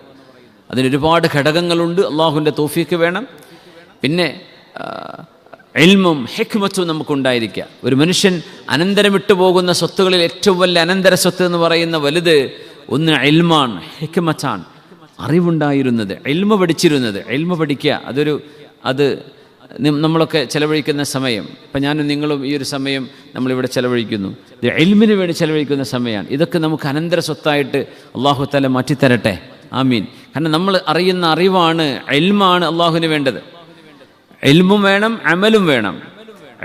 അതിനൊരുപാട് ഘടകങ്ങളുണ്ട്. അള്ളാഹുവിൻ്റെ തൗഫീക്ക് വേണം. പിന്നെ ഇൽമും ഹിക്മത്തും നമുക്കുണ്ടായിരിക്കുക. ഒരു മനുഷ്യൻ അനന്തരമിട്ടു പോകുന്ന സ്വത്തുകളിൽ ഏറ്റവും വലിയ അനന്തര സ്വത്ത് എന്ന് പറയുന്ന വലുത് ഒന്ന് ഇൽമാണ്, ഹിക്മത്താണ്, അറിവുണ്ടായിരുന്നത്, ഇൽമ പഠിച്ചിരുന്നത്. ഇൽമ പഠിക്കുക അത് നമ്മളൊക്കെ ചെലവഴിക്കുന്ന സമയം, ഇപ്പം ഞാനും നിങ്ങളും ഈ ഒരു സമയം നമ്മളിവിടെ ചെലവഴിക്കുന്നു, ഇത് ഇൽമിന് വേണ്ടി ചെലവഴിക്കുന്ന സമയമാണ്. ഇതൊക്കെ നമുക്ക് അനന്തര സ്വത്തായിട്ട് അള്ളാഹു തആല മാറ്റിത്തരട്ടെ, ആമീൻ. കാരണം നമ്മൾ അറിയുന്ന അറിവാണ്, ഇൽമാണ് അള്ളാഹുവിന് വേണ്ടത്. ഇൽമും വേണം, അമലും വേണം.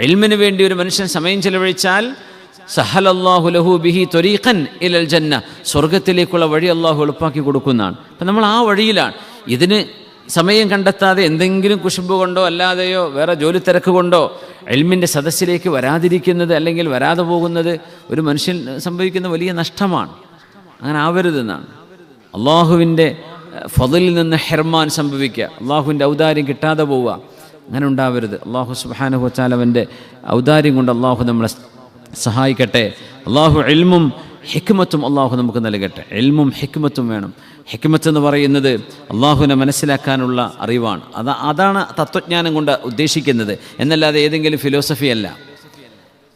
ഇൽമിന് വേണ്ടി ഒരു മനുഷ്യൻ സമയം ചെലവഴിച്ചാൽ സഹലല്ലാഹു ലഹു ബിഹി ത്വരീഖൻ ഇലൽ ജന്ന, സ്വർഗത്തിലേക്കുള്ള വഴി അള്ളാഹു എളുപ്പാക്കി കൊടുക്കുന്നതാണ്. അപ്പം നമ്മൾ ആ വഴിയിലാണ്. ഇതിന് സമയം കണ്ടെത്താതെ എന്തെങ്കിലും കുശുമ്പ് കൊണ്ടോ അല്ലാതെയോ വേറെ ജോലി തിരക്ക് കൊണ്ടോ ഇൽമിൻ്റെ സദസ്സിലേക്ക് വരാതിരിക്കുന്നത് അല്ലെങ്കിൽ വരാതെ പോകുന്നത് ഒരു മനുഷ്യൻ സംഭവിക്കുന്ന വലിയ നഷ്ടമാണ്. അങ്ങനെ ആവരുതെന്നാണ്. അള്ളാഹുവിൻ്റെ ഫളിൽ നിന്ന് ഹിർമാൻ സംഭവിക്കുക, അള്ളാഹുവിൻ്റെ ഔദാര്യം കിട്ടാതെ പോവുക, അങ്ങനെ ഉണ്ടാവരുത്. അള്ളാഹു സുബ്ഹാനഹു വ തആല അവൻ്റെ ഔദാര്യം കൊണ്ട് അള്ളാഹു നമ്മളെ സഹായിക്കട്ടെ. അള്ളാഹു ഇൽമും ഹിക്മത്തും അള്ളാഹു നമുക്ക് നൽകട്ടെ. ഇൽമും ഹിക്മത്തും വേണം. ഹിക്മത്ത് എന്ന് പറയുന്നത് അള്ളാഹുവിനെ മനസ്സിലാക്കാനുള്ള അറിവാണ്. അതാണ് തത്വജ്ഞാനം കൊണ്ട് ഉദ്ദേശിക്കുന്നത്, എന്നല്ലാതെ ഏതെങ്കിലും ഫിലോസഫി അല്ല.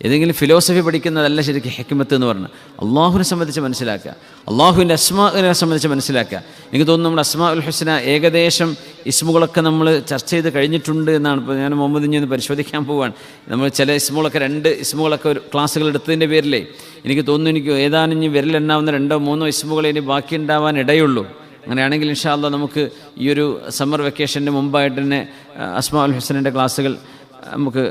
ഏതെങ്കിലും ഫിലോസഫി പഠിക്കുന്നതല്ല ശരിക്കും ഹിക്മത്ത് എന്ന് പറഞ്ഞാൽ. അള്ളാഹുവിനെ സംബന്ധിച്ച് മനസ്സിലാക്കുക, അള്ളാഹുവിൻ്റെ അസ്മാഇനെ സംബന്ധിച്ച് മനസ്സിലാക്കുക. എനിക്ക് തോന്നുന്നു നമ്മുടെ അസ്മാഉൽ ഹുസ്ന ഏകദേശം ഇസ്മുകളൊക്കെ നമ്മൾ ചർച്ച ചെയ്ത് കഴിഞ്ഞിട്ടുണ്ട് എന്നാണ്. ഇപ്പോൾ ഞാൻ മുഹമ്മദ് ഇനി ഒന്ന് പരിശോധിക്കാൻ പോവുകയാണ്. നമ്മൾ ചില ഇസ്മുകളൊക്കെ 2 ഇസ്മുകളൊക്കെ ഒരു ക്ലാസ്സുകൾ എടുത്തതിൻ്റെ പേരിലേ എനിക്ക് തോന്നുന്നു എനിക്ക് ഏതാനും ഇനി വിരലെണ്ണാവുന്ന 2-3 ഇസ്മുകളെ ഇനി ബാക്കി ഉണ്ടാവാൻ ഇടയുള്ളൂ. അങ്ങനെയാണെങ്കിൽ ഇൻഷാ അല്ലാഹ് നമുക്ക് ഈ ഒരു സമ്മർ വെക്കേഷൻ്റെ മുമ്പായിട്ട് തന്നെ അസ്മാഉൽ ഹുസ്നൻ്റെ ക്ലാസ്സുകൾ നമുക്ക്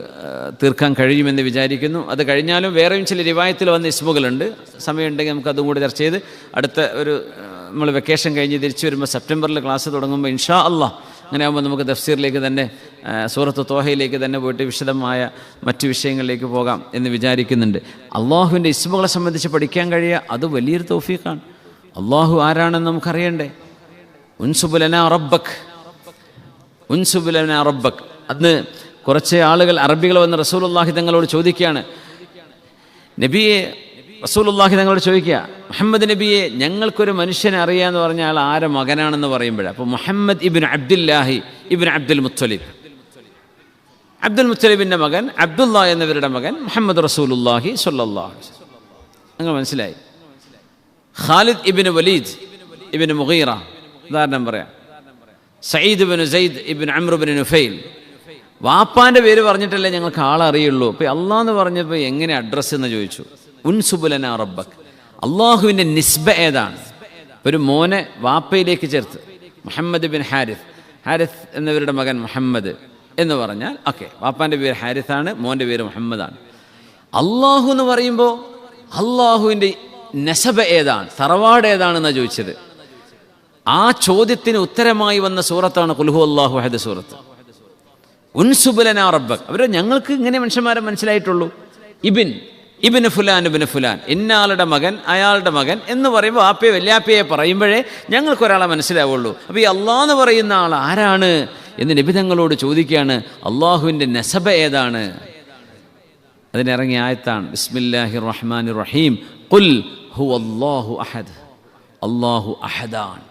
തീർക്കാൻ കഴിയുമെന്ന് വിചാരിക്കുന്നു. അത് കഴിഞ്ഞാലും വേറെയും ചില റിവായത്തിൽ വന്ന ഇസ്മുകളുണ്ട്. സമയമുണ്ടെങ്കിൽ നമുക്ക് അതും കൂടി ചർച്ച ചെയ്ത് അടുത്ത നമ്മൾ വെക്കേഷൻ കഴിഞ്ഞ് തിരിച്ചു വരുമ്പോൾ സെപ്റ്റംബറിൽ ക്ലാസ് തുടങ്ങുമ്പോൾ ഇൻഷാ അല്ലാഹ് അങ്ങനെ ആകുമ്പോൾ നമുക്ക് തഫ്സീറിലേക്ക് തന്നെ സൂറത്ത് ത്വാഹയിലേക്ക് തന്നെ പോയിട്ട് വിശദമായ മറ്റു വിഷയങ്ങളിലേക്ക് പോകാം എന്ന് വിചാരിക്കുന്നുണ്ട്. അള്ളാഹുവിൻ്റെ ഇസ്മുകളെ സംബന്ധിച്ച് പഠിക്കാൻ കഴിയുക അത് വലിയൊരു തൗഫീഖാണ്. അള്ളാഹു ആരാണെന്ന് നമുക്കറിയണ്ടേ. ഉൻസുബുലനാ റബ്ബക്. അന്ന് കുറച്ച് ആളുകൾ അറബികൾ വന്ന് റസൂലുള്ളാഹി തങ്ങളോട് ചോദിക്കുകയാണ്, നബിയെ, റസൂലുള്ളാഹി തങ്ങളോട് ചോദിക്കുക, മുഹമ്മദ് നബിയെ, ഞങ്ങൾക്കൊരു മനുഷ്യനെ അറിയാമെന്ന് പറഞ്ഞാൽ ആരെ മകനാണെന്ന് പറയുമ്പോഴാണ്. അപ്പോൾ മുഹമ്മദ് ഇബ്നു അബ്ദുല്ലാഹി ഇബ്നു അബ്ദുൽ മുത്തലിബിൻ്റെ മകൻ അബ്ദുല്ലാ എന്നവരുടെ മകൻ മുഹമ്മദ് റസൂലുള്ളാഹി സ്വല്ലല്ലാഹു അലൈഹി വസല്ലം. നിങ്ങൾ മനസ്സിലായി. ഖാലിദ് ഇബ്നു വലീദ് ഇബ്നു മുഗീറ, ഉദാഹരണം പറയാം. സഈദ് ഇബ്നു സെയ്ദ് ഇബ്നു അംർ ഇബ്നു നുഫൈൽ. വാപ്പാൻ്റെ പേര് പറഞ്ഞിട്ടല്ലേ ഞങ്ങൾക്ക് ആളറിയുള്ളൂ. അപ്പോൾ അള്ളാഹ് പറഞ്ഞപ്പോൾ എങ്ങനെ അഡ്രസ്സ് എന്ന് ചോദിച്ചു. ഉൻസുബുലനാ റബ്ബക്. അള്ളാഹുവിൻ്റെ നിസ്ബ ഏതാണ്? ഒരു മോനെ വാപ്പയിലേക്ക് ചേർത്ത് മുഹമ്മദ് ബിൻ ഹാരിസ് എന്നവരുടെ മകൻ മുഹമ്മദ് എന്ന് പറഞ്ഞാൽ ഓക്കെ, വാപ്പാൻ്റെ പേര് ഹാരിസാണ്, മോൻ്റെ പേര് മുഹമ്മദാണ്. അള്ളാഹു എന്ന് പറയുമ്പോൾ അള്ളാഹുവിൻ്റെ നസബ ഏതാണ്, തറവാട് ഏതാണെന്നാണ് ചോദിച്ചത്. ആ ചോദ്യത്തിന് ഉത്തരമായി വന്ന സൂറത്താണ് ഖുൽ ഹുവല്ലാഹു അഹദ് സൂറത്ത്. ഉൻസുബുലനാ റബ്ബക്. അവർ ഞങ്ങൾക്ക് ഇങ്ങനെ മനുഷ്യന്മാരെ മനസ്സിലായിട്ടുള്ളൂ. ഇബിന് ഫുലാൻ ഇന്നയാളുടെ മകൻ, അയാളുടെ മകൻ എന്ന് പറയുമ്പോൾ ആപ്പയെ വല്യാപ്പയെ പറയുമ്പോഴേ ഞങ്ങൾക്കൊരാളെ മനസ്സിലാവുള്ളൂ. അപ്പോൾ ഈ അള്ളാഹ് എന്ന് പറയുന്ന ആൾ ആരാണ് എന്ന് നബി തങ്ങളോട് ചോദിക്കുകയാണ്. അള്ളാഹുവിൻ്റെ നസബ ഏതാണ്? അതിനിറങ്ങിയ ആയത്താണ് ബിസ്മില്ലാഹിർ റഹ്മാനിർ റഹീം. ഖുൽ ഹുവല്ലാഹു അഹദ്. അള്ളാഹു അഹദാണ്,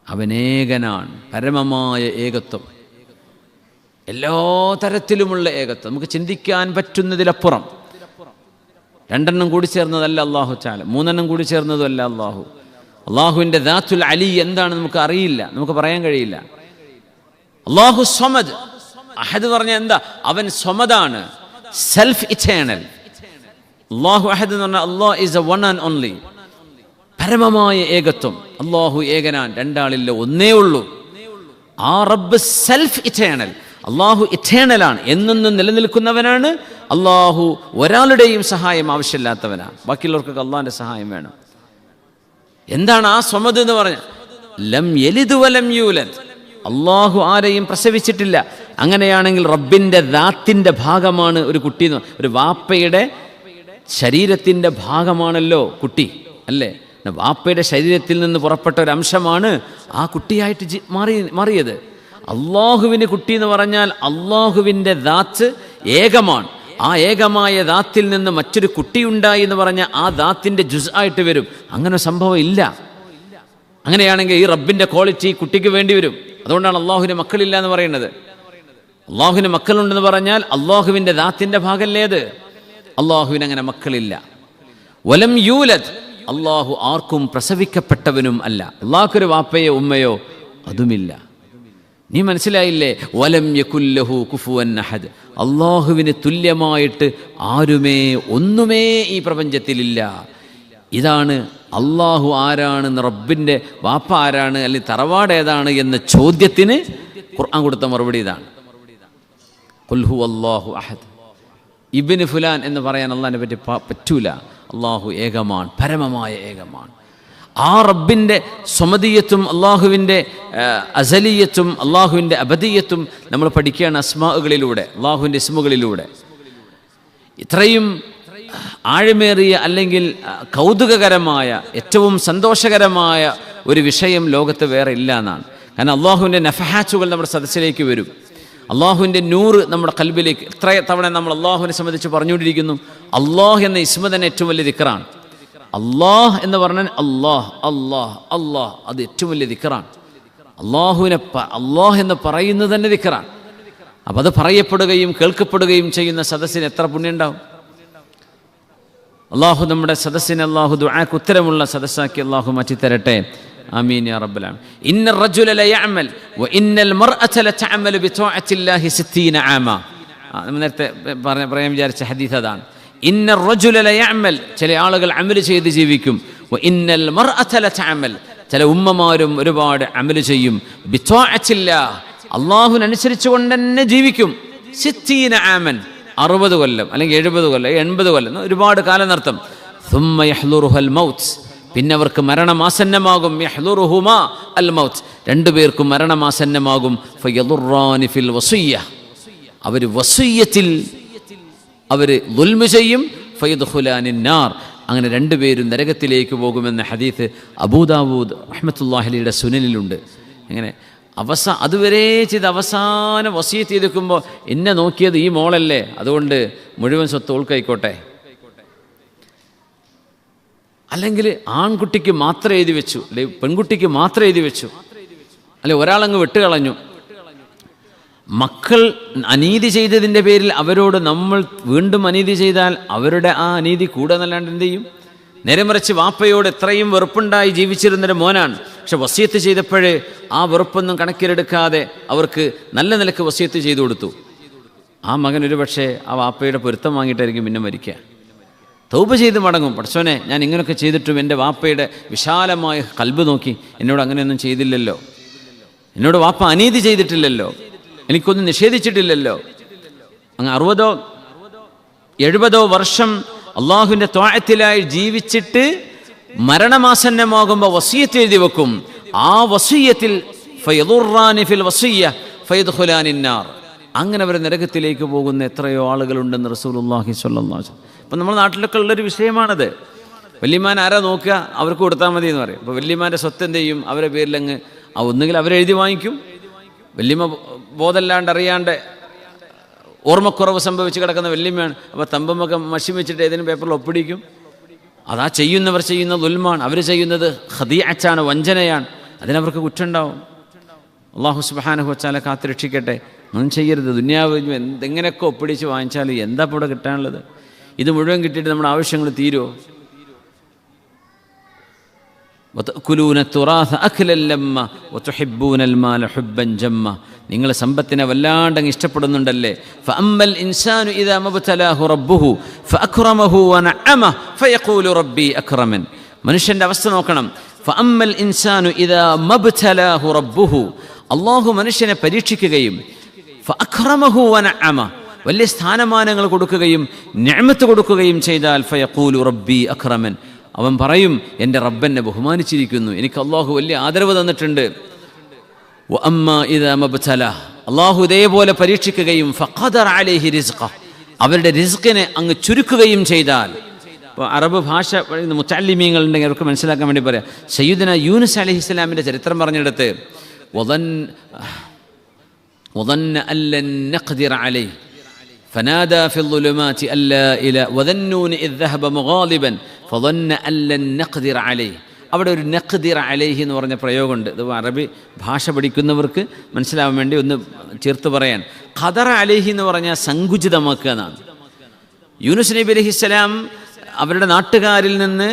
അവനേകനാണ്, പരമമായ ഏകത്വം, എല്ലാ തരത്തിലുമുള്ള ഏകത്വം, നമുക്ക് ചിന്തിക്കാൻ പറ്റുന്നതിലപ്പുറം. 2 കൂടി ചേർന്നതല്ല അള്ളാഹു തആല, 3 കൂടി ചേർന്നതുമല്ല അള്ളാഹു. അള്ളാഹുവിൻ്റെ ദാത്തുൽ അലി എന്താണ് നമുക്ക് അറിയില്ല, നമുക്ക് പറയാൻ കഴിയില്ല. അള്ളാഹു സ്വമദ്, അഹദ് പറഞ്ഞാൽ എന്താ? അവൻ സ്വമദാണ്, സെൽഫ് ഇറ്റേണൽ. അള്ളാഹു അഹദ് എന്ന് പറഞ്ഞാൽ Allah is a one and only, പരമമായ ഏകത്വം. അള്ളാഹു ഏകനാൻ, രണ്ടാളില്ല, ഒന്നേ ഉള്ളൂ. ആ റബ്ബ് സെൽഫ് ഇറ്റേണൽ, അള്ളാഹു ഇറ്റേണലാണ്, എന്നെന്നും നിലനിൽക്കുന്നവനാണ്. അള്ളാഹു ഒരാളുടെയും സഹായം ആവശ്യമില്ലാത്തവനാണ്, ബാക്കിയുള്ളവർക്കൊക്കെ അള്ളാഹിൻ്റെ സഹായം വേണം. എന്താണ് ആ സ്വമദ് എന്ന് പറഞ്ഞാൽ? ലം യലിദ് വലം യൂലദ്, അള്ളാഹു ആരെയും പ്രസവിച്ചിട്ടില്ല. അങ്ങനെയാണെങ്കിൽ റബ്ബിൻ്റെ ദാത്തിൻ്റെ ഭാഗമാണ് ഒരു കുട്ടി. ഒരു വാപ്പയുടെ ശരീരത്തിൻ്റെ ഭാഗമാണല്ലോ കുട്ടി, അല്ലേ? വാപ്പയുടെ ശരീരത്തിൽ നിന്ന് പുറപ്പെട്ട ഒരു അംശമാണ് ആ കുട്ടിയായിട്ട് മാറിയത്. അള്ളാഹുവിന് കുട്ടി എന്ന് പറഞ്ഞാൽ അള്ളാഹുവിൻ്റെ ദാത്ത് ഏകമാണ്. ആ ഏകമായ ദാത്തിൽ നിന്ന് മറ്റൊരു കുട്ടിയുണ്ടായി എന്ന് പറഞ്ഞാൽ ആ ദാത്തിൻ്റെ ജുസ് ആയിട്ട് വരും. അങ്ങനെ സംഭവം ഇല്ല. അങ്ങനെയാണെങ്കിൽ ഈ റബ്ബിൻ്റെ ക്വാളിറ്റി കുട്ടിക്ക് വേണ്ടി വരും. അതുകൊണ്ടാണ് അള്ളാഹുവിന് മക്കളില്ല എന്ന് പറയുന്നത്. അള്ളാഹുവിന് മക്കളുണ്ടെന്ന് പറഞ്ഞാൽ അള്ളാഹുവിൻ്റെ ദാത്തിൻ്റെ ഭാഗമല്ലേത്. അള്ളാഹുവിന് അങ്ങനെ മക്കളില്ല. വലം യൂലദ്, അള്ളാഹു ആർക്കും പ്രസവിക്കപ്പെട്ടവനും അല്ല. അള്ളാഹ്ക്കൊരു വാപ്പയോ ഉമ്മയോ അതുമില്ല. നീ മനസ്സിലായില്ലേ? വലം യകുല്ലഹു കുഫുവൻ അഹദ്, അള്ളാഹുവിന് തുല്യമായിട്ട് ആരുമേ ഒന്നുമേ ഈ പ്രപഞ്ചത്തിലില്ല. ഇതാണ് അള്ളാഹു ആരാണെന്ന്, റബ്ബിൻ്റെ വാപ്പ ആരാണ്, അല്ലെങ്കിൽ തറവാട് ഏതാണ് എന്ന ചോദ്യത്തിന് ഖുർആൻ കൊടുത്ത മറുപടി ഇതാണ്. ഖുൽ ഹുവല്ലാഹു അഹദ്. ഇബ്നു ഫുലാൻ എന്ന് പറയാൻ അള്ളാഹിനെ പറ്റി പറ്റൂല. അള്ളാഹു ഏകമാണ്, പരമമായ ഏകമാണ്. ആ റബ്ബിൻ്റെ സ്വമദിയത്തും അള്ളാഹുവിൻ്റെ അസലിയത്തും അള്ളാഹുവിൻ്റെ അബദിയത്തും നമ്മൾ പഠിക്കുകയാണ് അസ്മാഉകളിലൂടെ, അള്ളാഹുവിൻ്റെ ഇസ്മുകളിലൂടെ. ഇത്രയും ആഴമേറിയ അല്ലെങ്കിൽ കൗതുകകരമായ ഏറ്റവും സന്തോഷകരമായ ഒരു വിഷയം ലോകത്ത് വേറെ ഇല്ല എന്നാണ്. കാരണം അള്ളാഹുവിൻ്റെ നഫഹാച്ചുകൾ നമ്മുടെ സദസ്സിലേക്ക് വരും. അള്ളാഹുവിൻ്റെ നൂറ് നമ്മുടെ ഖൽബിലേക്ക്. എത്ര തവണ നമ്മൾ അള്ളാഹുവിനെ സംബന്ധിച്ച് പറഞ്ഞുകൊണ്ടിരിക്കുന്നു. അള്ളാഹ് എന്ന ഇസ്മ തന്നെ ഏറ്റവും വലിയ ദിക്റാണ്. അള്ളാഹ് എന്ന് പറഞ്ഞാൽ അള്ളാഹ് അള്ളാഹ് അള്ളാഹ്, അത് ഏറ്റവും വലിയ ദിക്റാണ്. അള്ളാഹുവിനെ അള്ളാഹ് എന്ന് പറയുന്നത് തന്നെ ദിക്റാണ്. അപ്പം അത് പറയപ്പെടുകയും കേൾക്കപ്പെടുകയും ചെയ്യുന്ന സദസ്സിന് എത്ര പുണ്യം ഉണ്ടാവും. അള്ളാഹു നമ്മുടെ സദസ്സിനെ അള്ളാഹു ദുആക്ക് ഉത്തരമുള്ള സദസ്സാക്കി അള്ളാഹു മാറ്റിത്തരട്ടെ. ആമീൻ യാ റബ്ബൽ ആലമീൻ. ഇന്നർ റജുല ലയഅമൽ വ ഇന്നൽ മർഅത ലതഅമലു ബിതഅത്തില്ലാഹി 60 ആമ. നമ്മൾ നേരത്തെ പറയാൻ വിചാരിച്ച ഹദീസ് അതാണ്. ഇന്നർ റജുല ലയഅമൽ, ചില ആളുകൾ അമൽ ചെയ്ത് ജീവിക്കും. വ ഇന്നൽ മർഅത ലതഅമൽ, ചില ഉമ്മമാരും ഒരുപാട് അമൽ ചെയ്യും. ബിതഅത്തില്ലാഹ്, അള്ളാഹുവിനനുസരിച്ചുകൊണ്ട് തന്നെ ജീവിക്കും. 60 ആമൻ, 60 കൊല്ലം അല്ലെങ്കിൽ 70 കൊല്ലം 80 കൊല്ലം, ഒരുപാട് കാലം നർത്ഥം. ثم يحضرها الموت, പിന്നെ അവർക്ക് മരണമാസന്നമാകും. യഹ്ലുറുഹുമാ അൽ മൗത്ത്, രണ്ടുപേർക്കും മരണമാസന്നമാകും. ഫയദുറാനി ഫിൽ വസിയ്യ, അവർ വസിയ്യത്തിൽ അവർ ദുൽമ ചെയ്യും. ഫയദ്ഖുലാനിൻ നാർ, അങ്ങനെ രണ്ടുപേരും നരകത്തിലേക്ക് പോകുമെന്ന ഹദീസ് അബൂദാവൂദ് റഹ്മത്തുള്ളാഹി അലൈഹിയുടെ സുനനിലുണ്ട്. അങ്ങനെ അതുവരെ ചെയ്ത് അവസാനം വസിയത്ത് ചെയ്ത് വെക്കുമ്പോൾ എന്നെ നോക്കിയത് ഈ മോളല്ലേ, അതുകൊണ്ട് മുഴുവൻ സ്വത്ത് ഓൾക്കായിക്കോട്ടെ. അല്ലെങ്കിൽ ആൺകുട്ടിക്ക് മാത്രം എഴുതി വെച്ചു, അല്ലെങ്കിൽ പെൺകുട്ടിക്ക് മാത്രം എഴുതി വെച്ചു, അല്ലെ ഒരാളങ്ങ് വിട്ടുകളഞ്ഞു. മക്കൾ അനീതി ചെയ്തതിൻ്റെ പേരിൽ അവരോട് നമ്മൾ വീണ്ടും അനീതി ചെയ്താൽ അവരുടെ ആ അനീതി കൂടെ നല്ലാണ്ട് എന്ത് ചെയ്യും? നേരെ മറിച്ച് വാപ്പയോട് എത്രയും വെറുപ്പുണ്ടായി ജീവിച്ചിരുന്നൊരു മോനാണ്, പക്ഷെ വസിയത്ത് ചെയ്തപ്പോഴേ ആ വെറുപ്പൊന്നും കണക്കിലെടുക്കാതെ അവർക്ക് നല്ല നിലക്ക് വസിയത്ത് ചെയ്തു കൊടുത്തു. ആ മകൻ ഒരു പക്ഷേ ആ വാപ്പയുടെ പൊരുത്തം വാങ്ങിയിട്ടായിരിക്കും പിന്നെ മരിക്കുക. തൗബ ചെയ്ത് മടങ്ങും. പടച്ചോനെ, ഞാൻ ഇങ്ങനെയൊക്കെ ചെയ്തിട്ടും എൻ്റെ വാപ്പയുടെ വിശാലമായ ഖൽബ് നോക്കി എന്നോട് അങ്ങനെയൊന്നും ചെയ്തില്ലല്ലോ, എന്നോട് വാപ്പ അനീതി ചെയ്തിട്ടില്ലല്ലോ, എനിക്കൊന്നും നിഷേധിച്ചിട്ടില്ലല്ലോ. അങ്ങ് 60 70 വർഷം അള്ളാഹുവിൻ്റെ ത്വാഅത്തിലായി ജീവിച്ചിട്ട് മരണമാസന്നമാകുമ്പോൾ വസിയത്ത് എഴുതി വെക്കും. ആ വസിയത്തിൽ ഫയദുറാനി ഫിൽ വസിയ്യ ഫയദ്ഖുലാനിൻ നാർ, അങ്ങനെ അവർ നരകത്തിലേക്ക് പോകുന്ന എത്രയോ ആളുകളുണ്ടെന്ന് റസൂലുള്ളാഹി സ്വല്ലല്ലാഹു അലൈഹി വസല്ലം. അപ്പം നമ്മുടെ നാട്ടിലൊക്കെ ഉള്ളൊരു വിഷയമാണത്. വല്യമാൻ ആരാ നോക്കുക, അവർക്ക് കൊടുത്താൽ മതി എന്ന് പറയും. അപ്പോൾ വല്യമാൻ്റെ സ്വത്ത് എന്ത് ചെയ്യും? അവരെ പേരിലങ്ങ് ഒന്നുകിൽ അവരെഴുതി വാങ്ങിക്കും, വല്യമ്മ ബോധമല്ലാണ്ട് അറിയാണ്ട് ഓർമ്മക്കുറവ് സംഭവിച്ച് കിടക്കുന്ന വല്യമ്മയാണ്. അപ്പോൾ തമ്പമൊക്കെ മഷി വെച്ചിട്ട് ഏതെങ്കിലും പേപ്പറിൽ ഒപ്പിടിക്കും. അതാ ചെയ്യുന്നവർ ചെയ്യുന്ന ദുൽമാണ്, അവർ ചെയ്യുന്നത് ഖദീഅത്താണ്, വഞ്ചനയാണ്. അതിനവർക്ക് കുറ്റമുണ്ടാവും. അല്ലാഹു സുബ്ഹാനഹു വ തആല കാത്തുരക്ഷിക്കട്ടെ. ഒന്നും ചെയ്യരുത്. ദുനിയാവ് എന്തെങ്ങനെയൊക്കെ ഒപ്പിടിച്ച് വാങ്ങിച്ചാൽ എന്താ ഇപ്പോൾ ഇവിടെ കിട്ടാനുള്ളത്? ഇത് മുഴുവൻ കിട്ടിയിട്ട് നമ്മുടെ ആവശ്യങ്ങൾ തീരുമോ? നിങ്ങൾ സമ്പത്തിനെ വല്ലാണ്ടങ്ങ് ഇഷ്ടപ്പെടുന്നുണ്ടല്ലേ. ഫഅമ്മൽ ഇൻസാനു ഇദാ മബ്തലാഹു റബ്ബുഹു ഫഅക്റമഹു വനഅമഹു ഫയഖൂലു റബ്ബി അക്രമൻ. മനുഷ്യൻ്റെ അവസ്ഥ നോക്കണം. ഫഅമ്മൽ ഇൻസാനു ഇദാ മബ്തലാഹു റബ്ബുഹു, അല്ലാഹു മനുഷ്യനെ പരീക്ഷിക്കുകയും ഫഅക്റമഹു വനഅമഹു, വലിയ സ്ഥാനമാനങ്ങൾ കൊടുക്കുകയും നിഅമത്ത് കൊടുക്കുകയും ചെയ്താൽ ഫയഖൂലു റബ്ബി അക്രമൻ, അവൻ പറയും എൻ്റെ റബ്ബെന്നെ ബഹുമാനിച്ചിരിക്കുന്നു, എനിക്ക് അള്ളാഹു വലിയ ആദരവ് തന്നിട്ടുണ്ട്. വഅമ്മാ ഇദാ മബ്തലാഹു, അള്ളാഹു ഇതേപോലെ പരീക്ഷിക്കുകയും ഫഖദറ അലൈഹി റിസ്ഖഹു, അവരുടെ റിസ്കിനെ അങ്ങ് ചുരുക്കുകയും ചെയ്താൽ. ഇപ്പോൾ അറബ് ഭാഷ മുത്തഅല്ലിമീങ്ങൾ ഉണ്ടെങ്കിൽ അവർക്ക് മനസ്സിലാക്കാൻ വേണ്ടി പറയാം. സയ്യിദുന യൂനുസ് അലൈഹിസ്സലാമിൻ്റെ ചരിത്രം പറഞ്ഞെടുത്ത് വദന്ന അല്ലൻ നഖ്ദിറ അലൈഹി ഫനാദാ ഫിൽ ളുലുമാതി അല്ലാ ഇലാഹ വദന്നൂനി ഇദ് ദഹബ മുഗാദിബൻ ഫദന്ന അല്ലൻ നഖ്ദിറ അലൈഹി. അവിടെ ഒരു നഖ്ദിറ അലൈഹി എന്ന് പറഞ്ഞ പ്രയോഗമുണ്ട്. ഇത് അറബി ഭാഷ പഠിക്കുന്നവർക്ക് മനസ്സിലാവാൻ വേണ്ടി ഒന്ന് ചേർത്ത് പറയാൻ. ഖദറ അലൈഹി എന്ന് പറഞ്ഞാൽ സങ്കുചിതമാക്കുക എന്നാണ്. യൂനുസ് നബി അലൈഹിസ്സലാം അവരുടെ നാട്ടുകാരിൽ നിന്ന്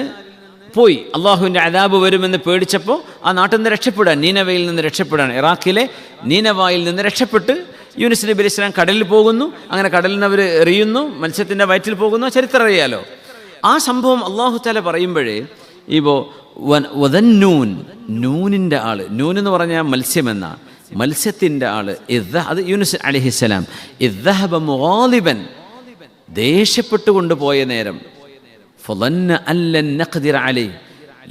പോയി, അള്ളാഹുവിൻ്റെ അദാബ് വരുമെന്ന് പേടിച്ചപ്പോൾ ആ നാട്ടിൽ നിന്ന് രക്ഷപ്പെടാൻ, നീനവയിൽ നിന്ന് രക്ഷപ്പെടാൻ, ഇറാഖിലെ നീനവായിൽ നിന്ന് രക്ഷപ്പെട്ട് യൂനുസ് നബി അലൈഹി സ്വലാം കടലിൽ പോകുന്നു. അങ്ങനെ കടലിൽ നിന്ന് അവർ എറിയുന്നു, മത്സ്യത്തിൻ്റെ വയറ്റിൽ പോകുന്നു. ചരിത്രം അറിയാലോ. ആ സംഭവം അള്ളാഹു തആല പറയുമ്പോഴേ ഇപ്പോൾ വദന്നൂൻ, നൂനിൻ്റെ ആള്, നൂൻ എന്ന് പറഞ്ഞാൽ മത്സ്യമെന്ന, മത്സ്യത്തിൻ്റെ ആള് അത് യൂനുസ് അലൈഹിസ്സലാം ഇദ്ദഹബ മുഗാദിബൻ, ദേഷ്യപ്പെട്ടുകൊണ്ട് പോയ നേരം ഫളന്ന അല്ലൻ നഖ്ദിറ അലൈഹി,